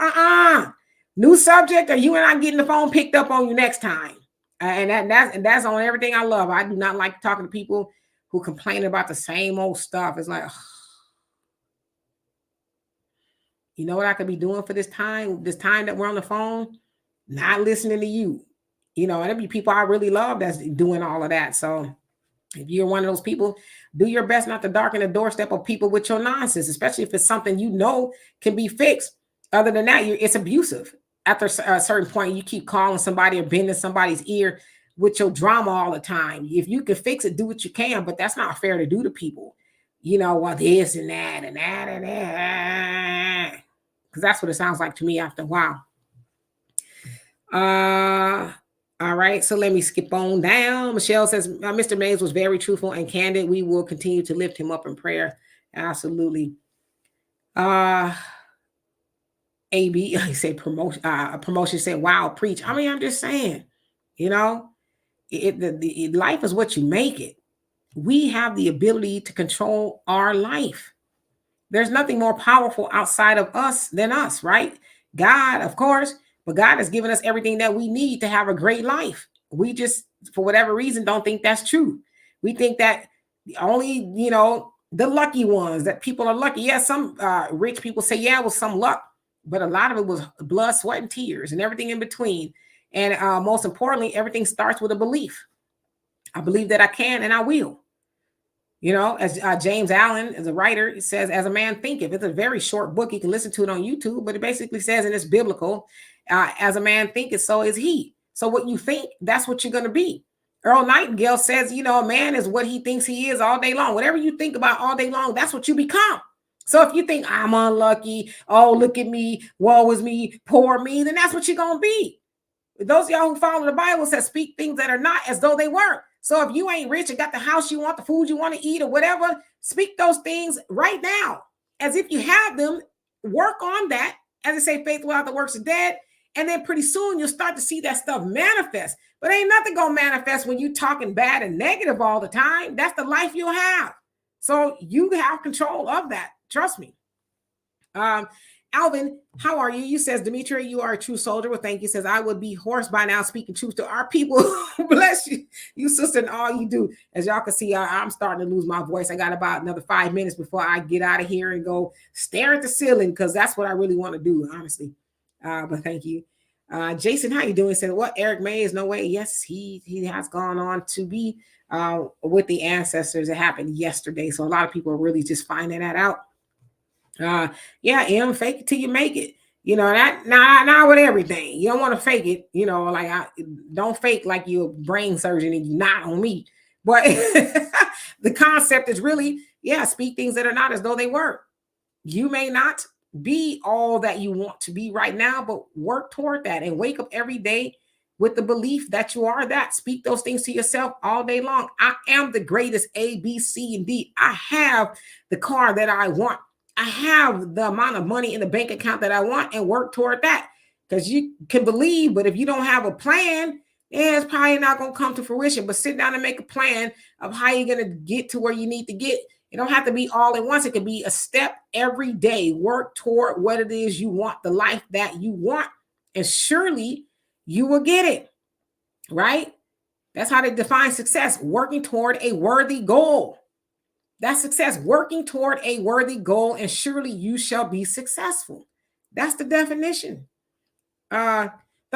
New subject, or you and I getting the phone picked up on you next time. And that's on everything I love. I do not like talking to people who complain about the same old stuff. It's like, You know what I could be doing for this time that we're on the phone? Not listening to you. You know, and there'll be people I really love that's doing all of that. So if you're one of those people, do your best not to darken the doorstep of people with your nonsense, especially if it's something you know can be fixed. Other than that, it's abusive. After a certain point, you keep calling somebody or bending somebody's ear with your drama all the time. If you can fix it, do what you can, but that's not fair to do to people. You know, well, this and that and that and that. Because that's what it sounds like to me after a while. All right, so let me skip on down. Michelle says, Mr. Mays was very truthful and candid. We will continue to lift him up in prayer. Absolutely. AB, I say promotion said, wow, preach. I mean, I'm just saying, you know, life is what you make it. We have the ability to control our life. There's nothing more powerful outside of us than us, right? God, of course, but God has given us everything that we need to have a great life. We just, for whatever reason, don't think that's true. We think that only, you know, the lucky ones, that people are lucky. Yeah, some rich people say, yeah, it was some luck, but a lot of it was blood, sweat, and tears and everything in between. And most importantly, everything starts with a belief. I believe that I can and I will. You know, as James Allen, as a writer, he says, as a man thinketh. It's a very short book. You can listen to it on YouTube, but it basically says, and it's biblical, as a man thinketh, so is he. So what you think, that's what you're going to be. Earl Nightingale says, you know, a man is what he thinks he is all day long. Whatever you think about all day long, that's what you become. So if you think I'm unlucky, oh, look at me, woe is me, poor me, then that's what you're going to be. Those of y'all who follow the Bible says speak things that are not as though they were. So if you ain't rich and got the house you want, the food you want to eat or whatever, speak those things right now. As if you have them, work on that. As I say, faith without the works is dead. And then pretty soon you'll start to see that stuff manifest. But ain't nothing going to manifest when you talking bad and negative all the time. That's the life you'll have. So you have control of that. Trust me. Alvin, how are you? You says, Demetria, you are a true soldier. Well, thank you. Says, I would be hoarse by now speaking truth to our people. Bless you, you sister, and all you do. As y'all can see, I'm starting to lose my voice. I got about another 5 minutes before I get out of here and go stare at the ceiling, because that's what I really want to do, honestly. But thank you. Jason, how you doing? Said, what? Eric Mays? No way. Yes, he has gone on to be with the ancestors. It happened yesterday. So a lot of people are really just finding that out. Yeah, M, fake it till you make it. You know, that not with everything. You don't want to fake it, you know, like don't fake like you're a brain surgeon and you're not on me. But the concept is really, yeah, speak things that are not as though they were. You may not be all that you want to be right now, but work toward that and wake up every day with the belief that you are that. Speak those things to yourself all day long. I am the greatest A, B, C, and D. I have the car that I want. I have the amount of money in the bank account that I want, and work toward that. Because you can believe, but if you don't have a plan, it's probably not going to come to fruition. But sit down and make a plan of how you're going to get to where you need to get. It don't have to be all at once. It could be a step every day. Work toward what it is you want, the life that you want, and surely you will get it, right? That's how they define success, working toward a worthy goal. That's success, working toward a worthy goal, and surely you shall be successful. That's the definition. Thunder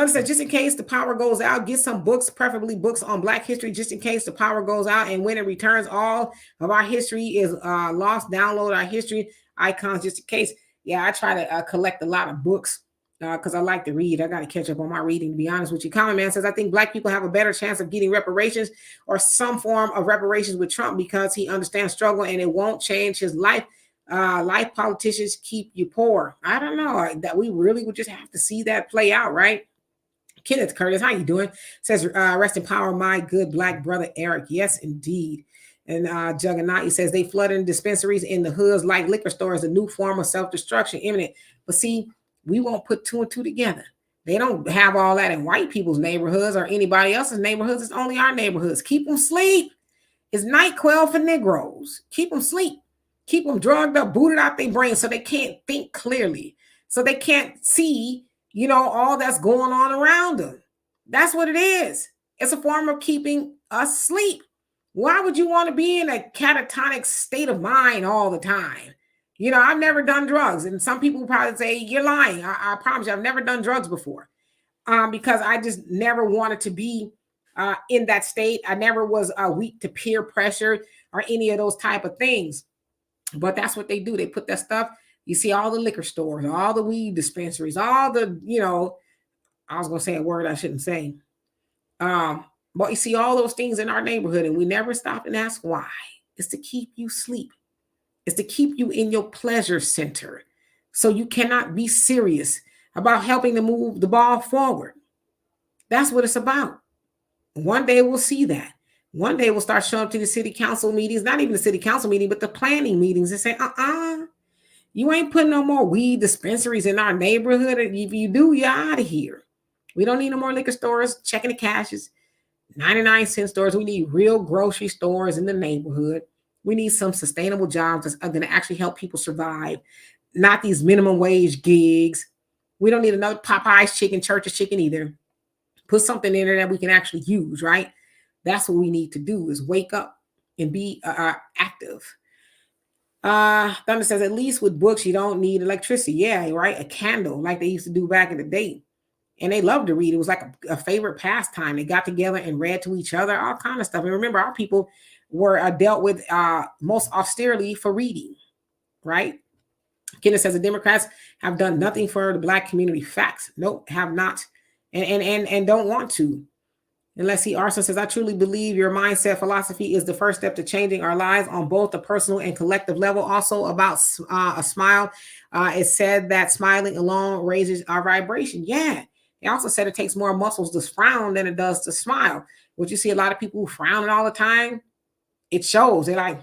said, just in case the power goes out, get some books, preferably books on Black history, just in case the power goes out, and when it returns, all of our history is lost. Download our history icons just in case. Yeah, I try to collect a lot of books because I like to read. I got to catch up on my reading, to be honest with you. Common Man says, I think Black people have a better chance of getting reparations or some form of reparations with Trump because he understands struggle and it won't change his life. Life politicians keep you poor. I don't know, that we really would just have to see that play out, right? Kenneth Curtis, how you doing? Says, rest in power, my good Black brother Eric. Yes, indeed. And Juggernaut, he says, they flooding dispensaries in the hoods like liquor stores, a new form of self-destruction imminent. But see, we won't put two and two together. They don't have all that in white people's neighborhoods or anybody else's neighborhoods. It's only our neighborhoods. Keep them sleep. It's NyQuil for Negroes. Keep them sleep. Keep them drugged up, booted out their brains so they can't think clearly, so they can't see, you know, all that's going on around them. That's what it is. It's a form of keeping us asleep. Why would you want to be in a catatonic state of mind all the time? You know, I've never done drugs. And some people probably say, you're lying. I promise you, I've never done drugs before. Because I just never wanted to be in that state. I never was weak to peer pressure or any of those type of things. But that's what they do. They put that stuff. You see all the liquor stores, all the weed dispensaries, all the, you know, I was going to say a word I shouldn't say. But you see all those things in our neighborhood, and we never stop and ask why. It's to keep you sleep. It's to keep you in your pleasure center. So you cannot be serious about helping to move the ball forward. That's what it's about. One day we'll see that. One day we'll start showing up to the city council meetings, not even the city council meeting, but the planning meetings, and say, you ain't putting no more weed dispensaries in our neighborhood. If you do, you're out of here. We don't need no more liquor stores, checking the cashes, 99-cent stores. We need real grocery stores in the neighborhood. We need some sustainable jobs that's going to actually help people survive, not these minimum wage gigs. We don't need another Popeye's chicken, Church's chicken either. Put something in there that we can actually use, right? That's what we need to do, is wake up and be active. Thunder says, at least with books, you don't need electricity. Yeah, right? A candle, like they used to do back in the day. And they loved to read. It was like a favorite pastime. They got together and read to each other, all kind of stuff. And remember, our people were dealt with most austerely for reading, right? Kenneth says the Democrats have done nothing for the Black community. Facts. Nope, have not. And don't want to. And let's see, Arson says, I truly believe your mindset philosophy is the first step to changing our lives on both the personal and collective level. Also about a smile, it said that smiling alone raises our vibration. Yeah. They also said it takes more muscles to frown than it does to smile. Would you see a lot of people who frowning all the time? It shows. They're like,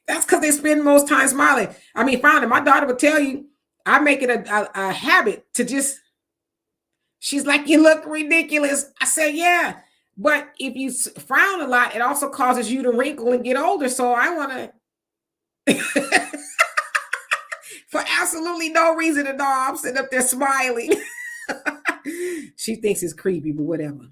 that's because they spend most time smiling. I mean, frowning. My daughter would tell you, I make it a habit to just, she's like, you look ridiculous. I said, yeah. But if you frown a lot, it also causes you to wrinkle and get older. So I want to, for absolutely no reason at all, I'm sitting up there smiling. She thinks it's creepy, but whatever.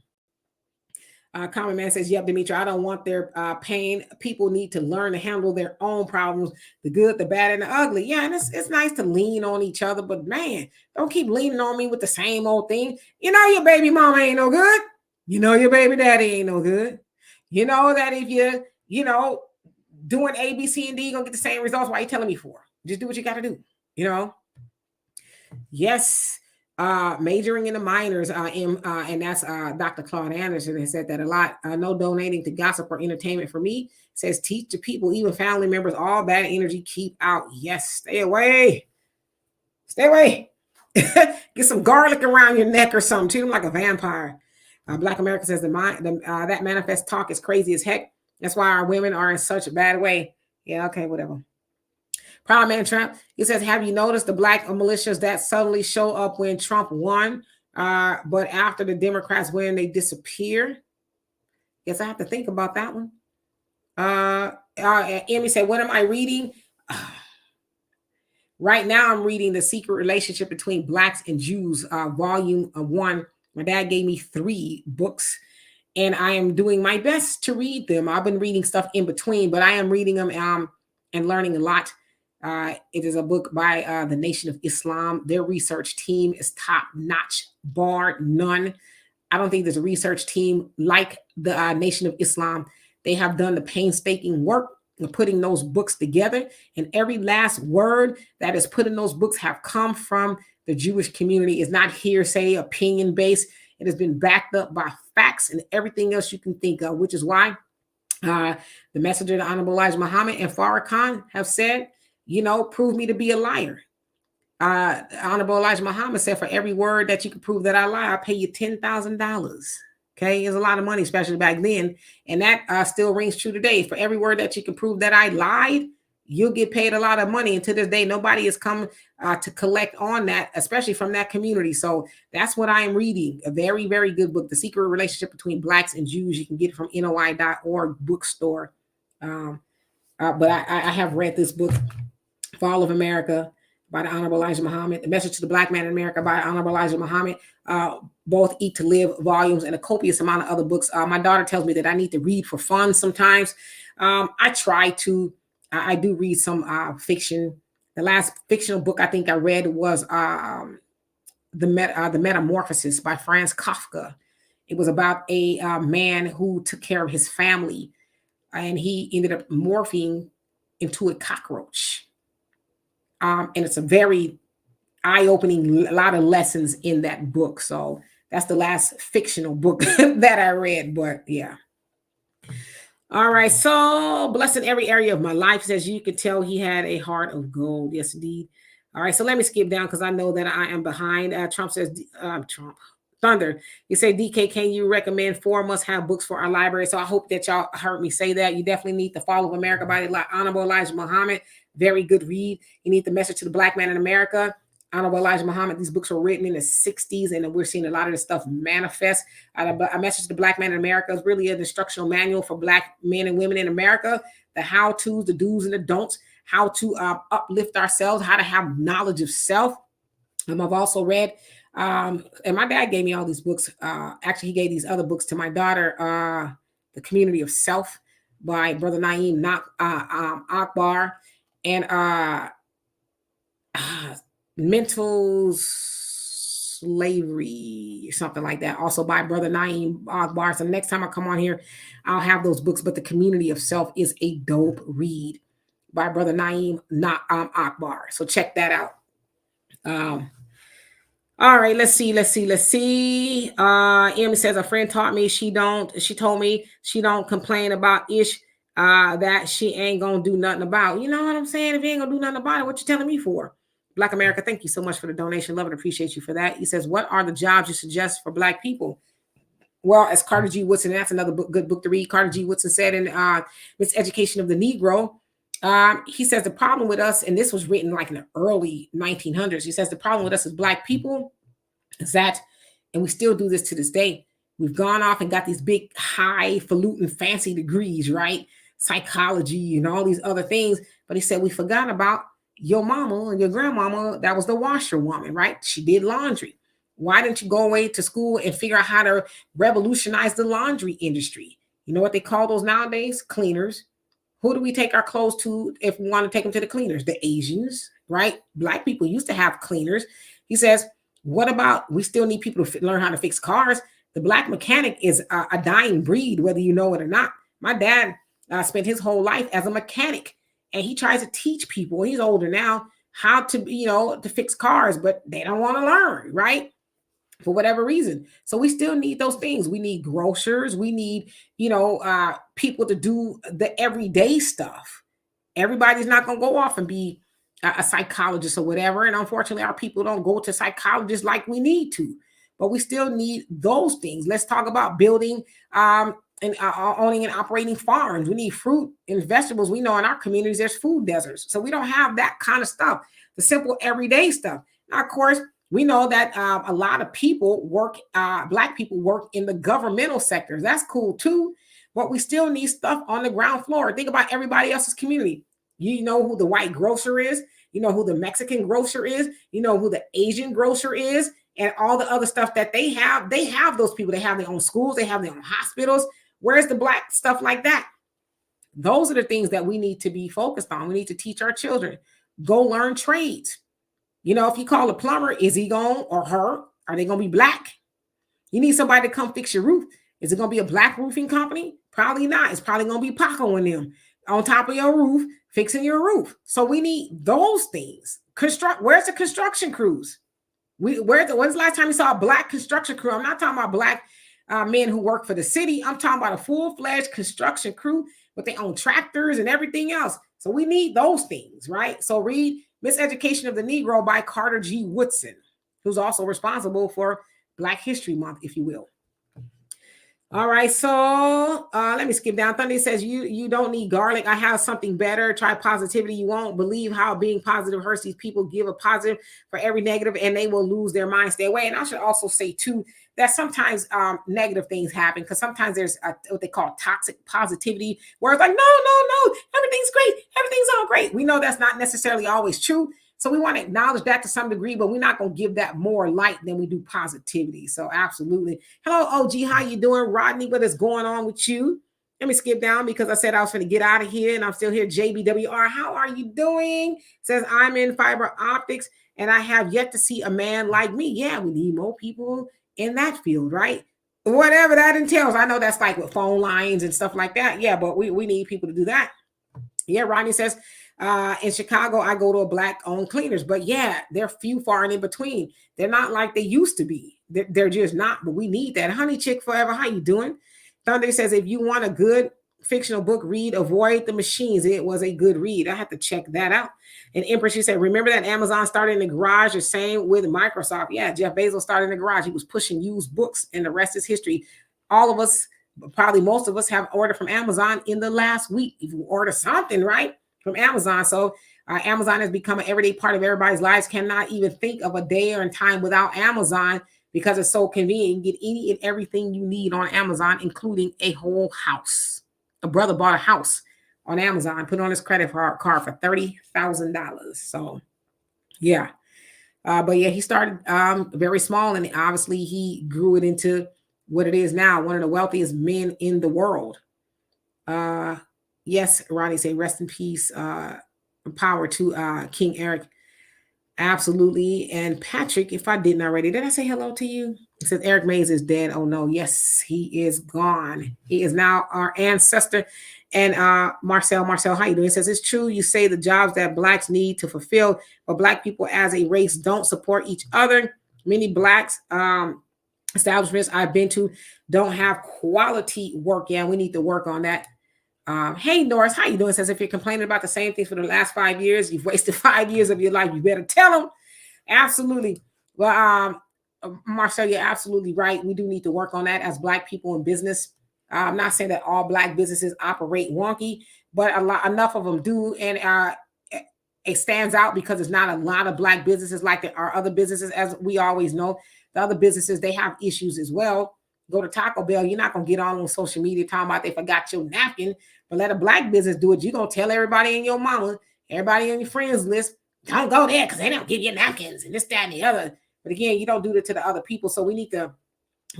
Common Man says, yep, Demetri, I don't want their pain. People need to learn to handle their own problems, the good, the bad, and the ugly. Yeah, and it's nice to lean on each other, but man, don't keep leaning on me with the same old thing. You know your baby mama ain't no good. You know your baby daddy ain't no good. You know that if you're, doing A, B, C, and D, you're going to get the same results. Why are you telling me for? Just do what you got to do, Yes. Majoring in the minors, and that's Dr. Claude Anderson has said that a lot. No donating to gossip or entertainment for me. Says teach the people, even family members, all bad energy, keep out. Yes, stay away. Stay away. Get some garlic around your neck or something. Treat them like a vampire. Black America says that manifest talk is crazy as heck. That's why our women are in such a bad way. Yeah, okay, whatever. Proud Man Trump, he says, have you noticed the Black militias that suddenly show up when Trump won, but after the Democrats win, they disappear? Guess I have to think about that one. Emmy said, what am I reading? Right now, I'm reading The Secret Relationship Between Blacks and Jews, volume 1. My dad gave me 3 books, and I am doing my best to read them. I've been reading stuff in between, but I am reading them and learning a lot. It is a book by the Nation of Islam. Their research team is top notch, bar none. I don't think there's a research team like the Nation of Islam. They have done the painstaking work of putting those books together, and every last word that is put in those books have come from the Jewish community. It's not hearsay, opinion based. It has been backed up by facts and everything else you can think of, which is why the messenger, the Honorable Elijah Muhammad, and Farrakhan have said, prove me to be a liar. Honorable Elijah Muhammad said, for every word that you can prove that I lie, I'll pay you $10,000. Okay, it's a lot of money, especially back then. And that still rings true today. For every word that you can prove that I lied, you'll get paid a lot of money. And to this day, nobody has come to collect on that, especially from that community. So that's what I am reading. A very, very good book, The Secret Relationship Between Blacks and Jews. You can get it from NOI.org bookstore. But I have read this book, Fall of America, by the Honorable Elijah Muhammad, The Message to the Black Man in America by Honorable Elijah Muhammad, both Eat to Live volumes, and a copious amount of other books. My daughter tells me that I need to read for fun sometimes. I try to. I do read some fiction. The last fictional book I think I read was the Metamorphosis by Franz Kafka. It was about a man who took care of his family, and he ended up morphing into a cockroach. And it's a very eye-opening, a lot of lessons in that book. So that's the last fictional book that I read. But yeah. All right. So blessed in every area of my life, says you could tell he had a heart of gold. Yes, indeed. All right. So let me skip down because I know that I am behind. Trump says, Thunder. You say, DK, can you recommend 4 must-have books for our library? So I hope that y'all heard me say that. You definitely need The Fall of America by Honorable Elijah Muhammad. Very good read. You need The Message to the Black Man in America. Honorable Elijah Muhammad. These books were written in the 60s, and we're seeing a lot of this stuff manifest. A Message to the Black Man in America is really an instructional manual for Black men and women in America. The how-tos, the do's and the don'ts, how to uplift ourselves, how to have knowledge of self. I've also read, and my dad gave me all these books. Actually, he gave these other books to my daughter, The Community of Self by Brother Naeem Akbar, and Mental Slavery, something like that, also by Brother Naeem Akbar. So next time I come on here, I'll have those books. But The Community of Self is a dope read by Brother Naeem Akbar. So check that out. All right, let's see. Emmy says a friend told me she don't complain about ish that she ain't gonna do nothing about. You know what I'm saying? If you ain't gonna do nothing about it, what you telling me for? Black America, thank you so much for the donation. Love and appreciate you for that. He says, what are the jobs you suggest for Black people? Well, as Carter G. Woodson, that's another good book to read. Carter G. Woodson said in Miseducation of the Negro, he says the problem with us, and this was written like in the early 1900s, he says the problem with us as Black people is that, and we still do this to this day, we've gone off and got these big, highfalutin, fancy degrees, right? Psychology and all these other things. But he said we forgot about your mama and your grandmama. That was the washerwoman, right? She did laundry. Why didn't you go away to school and figure out how to revolutionize the laundry industry? You know what they call those nowadays? Cleaners. Who do we take our clothes to if we want to take them to the cleaners? The Asians, right? Black people used to have cleaners. He says, what about, we still need people to learn how to fix cars. The Black mechanic is a dying breed, whether you know it or not. My dad spent his whole life as a mechanic, and he tries to teach people, he's older now, how to, to fix cars, but they don't want to learn, right? For whatever reason. So we still need those things. We need grocers. We need, people to do the everyday stuff. Everybody's not going to go off and be a psychologist or whatever. And unfortunately, our people don't go to psychologists like we need to. But we still need those things. Let's talk about building and owning and operating farms. We need fruit and vegetables. We know in our communities, there's food deserts. So we don't have that kind of stuff, the simple everyday stuff. Now, of course, we know that a lot of people work, Black people work in the governmental sectors. That's cool too. But we still need stuff on the ground floor. Think about everybody else's community. You know who the white grocer is. You know who the Mexican grocer is. You know who the Asian grocer is. And all the other stuff that they have those people. They have their own schools. They have their own hospitals. Where's the Black stuff like that? Those are the things that we need to be focused on. We need to teach our children. Go learn trades. If you call a plumber, is he going or her? Are they going to be Black? You need somebody to come fix your roof. Is it going to be a Black roofing company? Probably not. It's probably going to be Paco and them on top of your roof, fixing your roof. So we need those things. Where's the construction crews? When's the last time you saw a Black construction crew? I'm not talking about Black men who work for the city. I'm talking about a full-fledged construction crew with their own tractors and everything else. So we need those things, right? So read Miseducation of the Negro by Carter G. Woodson, who's also responsible for Black History Month, if you will. All right, so let me skip down. Thunder says, you don't need garlic. I have something better. Try positivity. You won't believe how being positive hurts. These people give a positive for every negative, and they will lose their mind. Stay away. And I should also say, too, that sometimes negative things happen because sometimes there's what they call toxic positivity, where it's like, no, everything's great. Everything's all great. We know that's not necessarily always true. So we want to acknowledge that to some degree, but we're not going to give that more light than we do positivity. So absolutely. Hello, OG. How you doing? Rodney, what is going on with you? Let me skip down because I said I was going to get out of here and I'm still here. JBWR, how are you doing? Says I'm in fiber optics and I have yet to see a man like me. Yeah, we need more people in that field, right? Whatever that entails. I know that's like with phone lines and stuff like that. Yeah, but we need people to do that. Yeah, Rodney says, in Chicago, I go to a black-owned cleaners. But yeah, they're few, far, and in between. They're not like they used to be. They're just not, but we need that. Honey Chick Forever, how you doing? Thunder says, if you want a good fictional book read, avoid the machines. It was a good read. I have to check that out. And Empress, she said, remember that Amazon started in the garage? The same with Microsoft. Yeah, Jeff Bezos started in the garage. He was pushing used books, and the rest is history. All of us, probably most of us, have ordered from Amazon in the last week. If you order something, right, from Amazon. So Amazon has become an everyday part of everybody's lives. Cannot even think of a day or a time without Amazon because it's so convenient. You get any and everything you need on Amazon, including a whole house. A brother bought a house on Amazon, put on his credit card for $30,000. So, yeah. But yeah, he started very small, and obviously he grew it into what it is now, one of the wealthiest men in the world. Yes, Ronnie say rest in peace. Power to King Eric. Absolutely. And Patrick, if I didn't already, did I say hello to you? He says Eric Mays is dead. Oh no, yes, he is gone. He is now our ancestor. And Marcel, how you doing? He says it's true. You say the jobs that blacks need to fulfill, but black people as a race don't support each other. Many blacks establishments I've been to don't have quality work. Yeah, we need to work on that. Hey, Norris, how you doing? Says if you're complaining about the same things for the last 5 years, you've wasted 5 years of your life. You better tell them. Absolutely. Well, Marcel, you're absolutely right. We do need to work on that as black people in business. I'm not saying that all black businesses operate wonky, but enough of them do. And it stands out because there's not a lot of black businesses like there are other businesses, as we always know. The other businesses, they have issues as well. Go to Taco Bell, you're not going to get on social media talking about they forgot your napkin, but let a black business do it. You're going to tell everybody in your mama, everybody on your friends list, don't go there because they don't give you napkins and this, that, and the other. But again, you don't do that to the other people. So we need to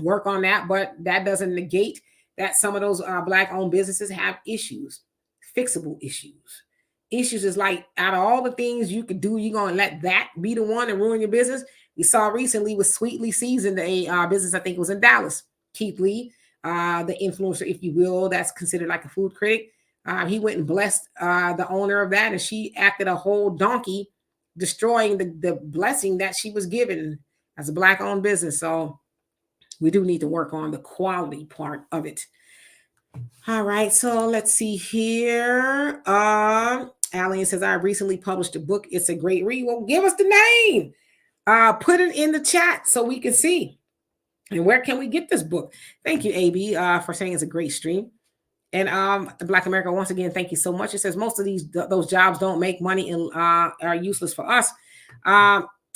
work on that, but that doesn't negate that some of those black-owned businesses have issues, fixable issues. Issues is like, out of all the things you could do, you're going to let that be the one and ruin your business. We saw recently with Sweetly Seasoned, a business, I think it was in Dallas. Keith Lee, the influencer, if you will, that's considered like a food critic. He went and blessed the owner of that, and she acted a whole donkey, destroying the blessing that she was given as a black-owned business. So we do need to work on the quality part of it. All right, so let's see here. Allian says, I recently published a book. It's a great read. Well, give us the name. Put it in the chat so we can see. And where can we get this book? Thank you, AB, for saying it's a great stream. And Black America, once again, thank you so much. It says most of those jobs don't make money and are useless for us.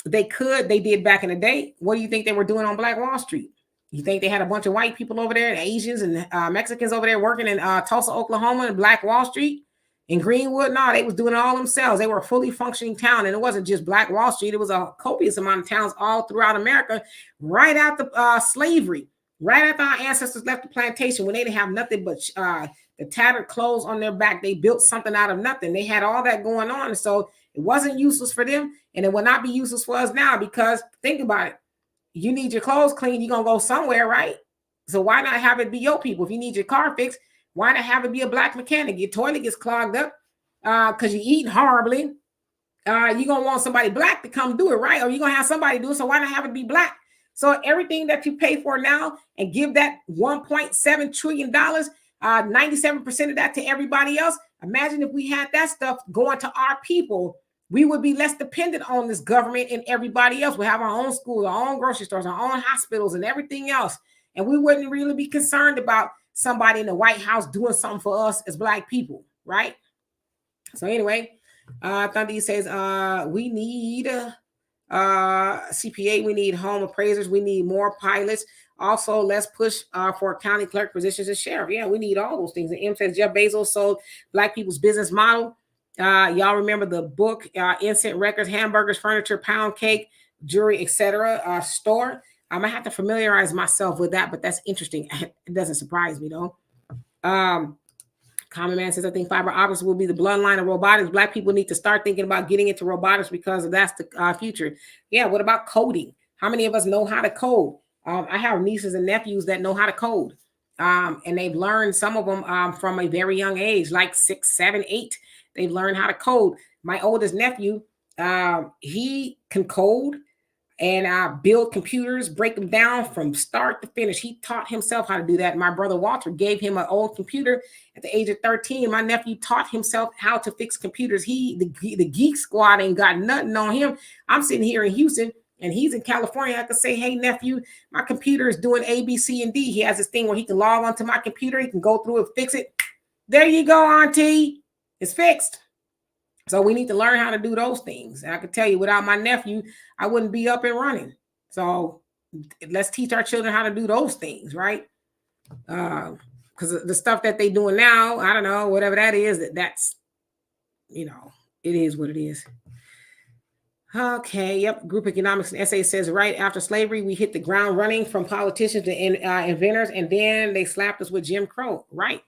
They did back in the day. What do you think they were doing on Black Wall Street? You think they had a bunch of white people over there, Asians and Mexicans over there working in Tulsa, Oklahoma, and Black Wall Street? In Greenwood? No, they was doing it all themselves. They were a fully functioning town, and it wasn't just Black Wall Street. It was a copious amount of towns all throughout America right after slavery, right after our ancestors left the plantation when they didn't have nothing but the tattered clothes on their back. They built something out of nothing. They had all that going on, and so it wasn't useless for them, and it will not be useless for us now because think about it. You need your clothes cleaned, you're going to go somewhere, right? So why not have it be your people? If you need your car fixed, why not have it be a Black mechanic? Your toilet gets clogged up because you eat horribly. You're going to want somebody Black to come do it, right? Or you're going to have somebody do it, so why not have it be Black? So everything that you pay for now and give that $1.7 trillion, 97% of that to everybody else. Imagine if we had that stuff going to our people. We would be less dependent on this government and everybody else. We have our own schools, our own grocery stores, our own hospitals, and everything else. And we wouldn't really be concerned about somebody in the White House doing something for us as Black people, right? So anyway, Thundy says, we need CPA, we need home appraisers, we need more pilots. Also, let's push for county clerk positions and sheriff. Yeah, we need all those things. And M says Jeff Bezos sold Black people's business model Y'all remember the book, Instant Records, Hamburgers, Furniture, Pound Cake, Jewelry, etc. Store. I might have to familiarize myself with that, but that's interesting. It doesn't surprise me though. Common Man says, I think fiber optics will be the bloodline of robotics. Black people need to start thinking about getting into robotics because that's the future. Yeah, what about coding? How many of us know how to code? I have nieces and nephews that know how to code. And they've learned, some of them from a very young age, like 6, 7, 8. They've learned how to code. My oldest nephew, he can code and build computers, break them down from start to finish. He taught himself how to do that. My brother Walter gave him an old computer at the age of 13. My nephew taught himself how to fix computers. The Geek Squad ain't got nothing on him. I'm sitting here in Houston and he's in California. I could say, hey, nephew, my computer is doing A, B, C, and D. He has this thing where he can log onto my computer. He can go through and fix it. There you go, auntie. It's fixed. So we need to learn how to do those things. And I can tell you, without my nephew, I wouldn't be up and running. So let's teach our children how to do those things, right? Because the stuff that they're doing now, I don't know, whatever that is, that's, it is what it is. Okay, yep. Group Economics and Essay says, right after slavery, we hit the ground running from politicians to inventors, and then they slapped us with Jim Crow, right?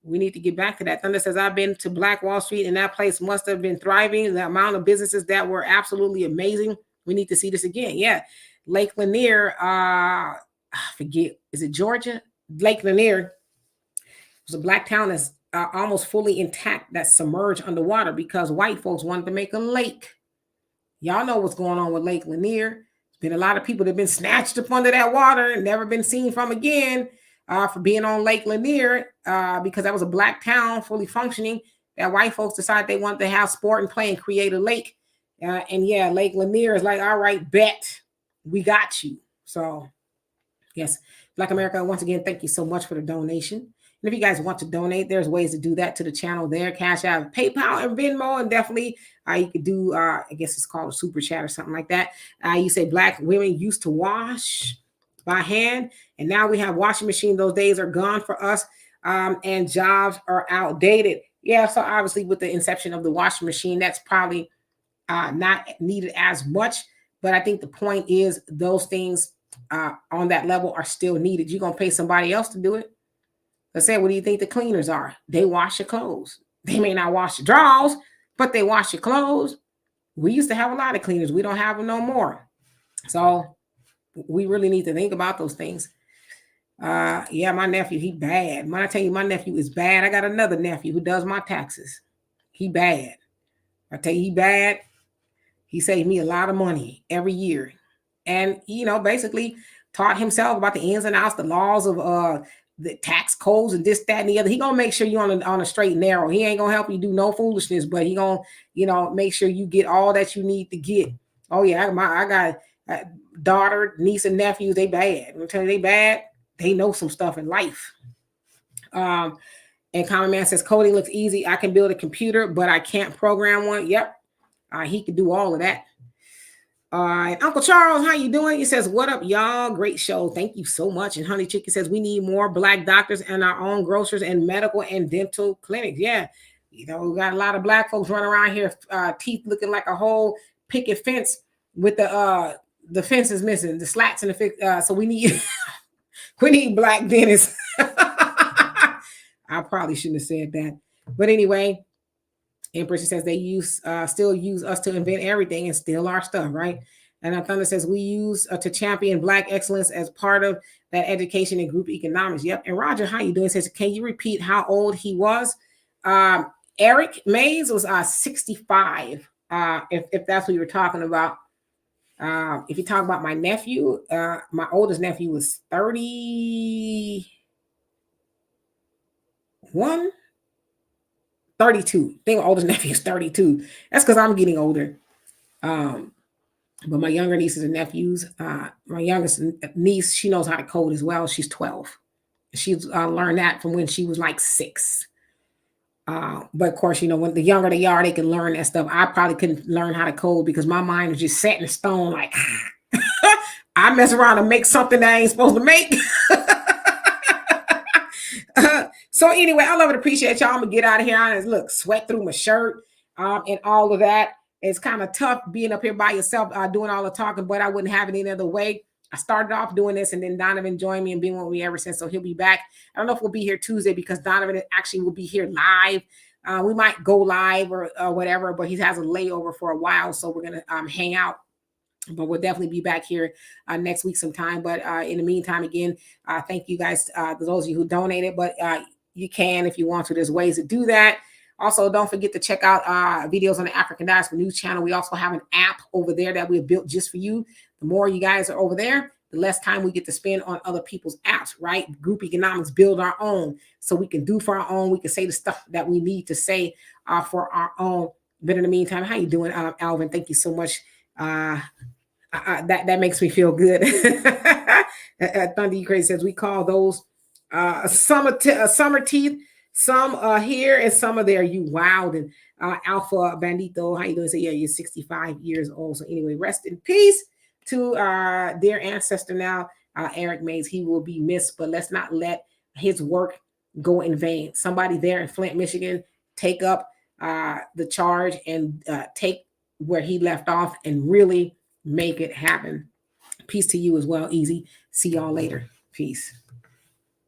We need to get back to that. Thunder says, I've been to Black Wall Street and that place must have been thriving. The amount of businesses that were absolutely amazing. We need to see this again. Yeah. Lake Lanier, I forget, is it Georgia? Lake Lanier was a Black town that's almost fully intact, that's submerged underwater because white folks wanted to make a lake. Y'all know what's going on with Lake Lanier. There's been a lot of people that have been snatched up under that water and never been seen from again. For being on Lake Lanier, because that was a Black town fully functioning, that white folks decided they wanted to have sport and play and create a lake. And yeah, Lake Lanier is like, all right, bet, we got you. So yes, Black America, once again, thank you so much for the donation. And if you guys want to donate, there's ways to do that to the channel there. Cash App, PayPal, and Venmo, and definitely you could do, I guess it's called a super chat or something like that. You say Black women used to wash by hand, and now we have washing machine. Those days are gone for us, and jobs are outdated. Yeah, so obviously with the inception of the washing machine, that's probably not needed as much, but I think the point is those things on that level are still needed. You're going to pay somebody else to do it. Let's say, what do you think the cleaners are? They wash your clothes. They may not wash your drawers, but they wash your clothes. We used to have a lot of cleaners. We don't have them no more. So we really need to think about those things. Yeah, my nephew, he bad. When I tell you my nephew is bad, I got another nephew who does my taxes. He bad. I tell you, he bad. He saved me a lot of money every year. And, basically taught himself about the ins and outs, the laws of the tax codes and this, that, and the other. He gonna make sure you on a straight and narrow. He ain't gonna help you do no foolishness, but he gonna, make sure you get all that you need to get. Oh yeah, I got a daughter, niece, and nephews. They bad. I'm telling you, they bad. They know some stuff in life. And Common Man says coding looks easy. I can build a computer, but I can't program one. Yep, he can do all of that. And Uncle Charles, how you doing? He says, what up, y'all? Great show. Thank you so much. And Honey Chicken says, we need more Black doctors and our own grocers and medical and dental clinics. Yeah. We got a lot of Black folks running around here, teeth looking like a whole picket fence with the fence is missing, the slats in the fence. So we need, we need Black dentists. I probably shouldn't have said that. But anyway, Empress says they still use us to invent everything and steal our stuff, right? And Thunder says we use to champion Black excellence as part of that education and group economics. Yep. And Roger, how you doing? Says, can you repeat how old he was? Eric Mays was 65. If that's what you were talking about. If you talk about my nephew, my oldest nephew was 31. 32. I think my oldest nephew is 32. That's because I'm getting older. But my younger nieces and nephews, my youngest niece, she knows how to code as well. She's 12. She's learned that from when she was like 6. But of course, when the younger they are, they can learn that stuff. I probably couldn't learn how to code because my mind was just set in stone. Like I mess around and make something that I ain't supposed to make. So anyway, I love and appreciate y'all. I'm gonna get out of here. I just sweat through my shirt. and all of that. It's kind of tough being up here by yourself, doing all the talking, but I wouldn't have it any other way. I started off doing this, and then Donovan joined me and been with me ever since. So he'll be back. I don't know if we'll be here Tuesday because Donovan actually will be here live. We might go live or whatever, but he has a layover for a while, so we're gonna hang out. But we'll definitely be back here next week sometime. But in the meantime, again, thank you guys, those of you who donated. But you can, if you want to, there's ways to do that. Also, don't forget to check out videos on the African Diaspora News channel. We also have an app over there that we have built just for you. The more you guys are over there, the less time we get to spend on other people's apps, right? Group economics, build our own so we can do for our own. We can say the stuff that we need to say for our own. But in the meantime, how you doing, Alvin? Thank you so much. That makes me feel good. Thunder You Crazy says we call those summer teeth. Some here and some are there. You wild. And Alpha Bandito, how you doing? Say, yeah, you're 65 years old. So anyway, rest in peace to their ancestor now, Eric Mays. He will be missed, but let's not let his work go in vain. Somebody there in Flint, Michigan, take up the charge and take where he left off and really make it happen. Peace to you as well, Easy. See y'all later. Peace.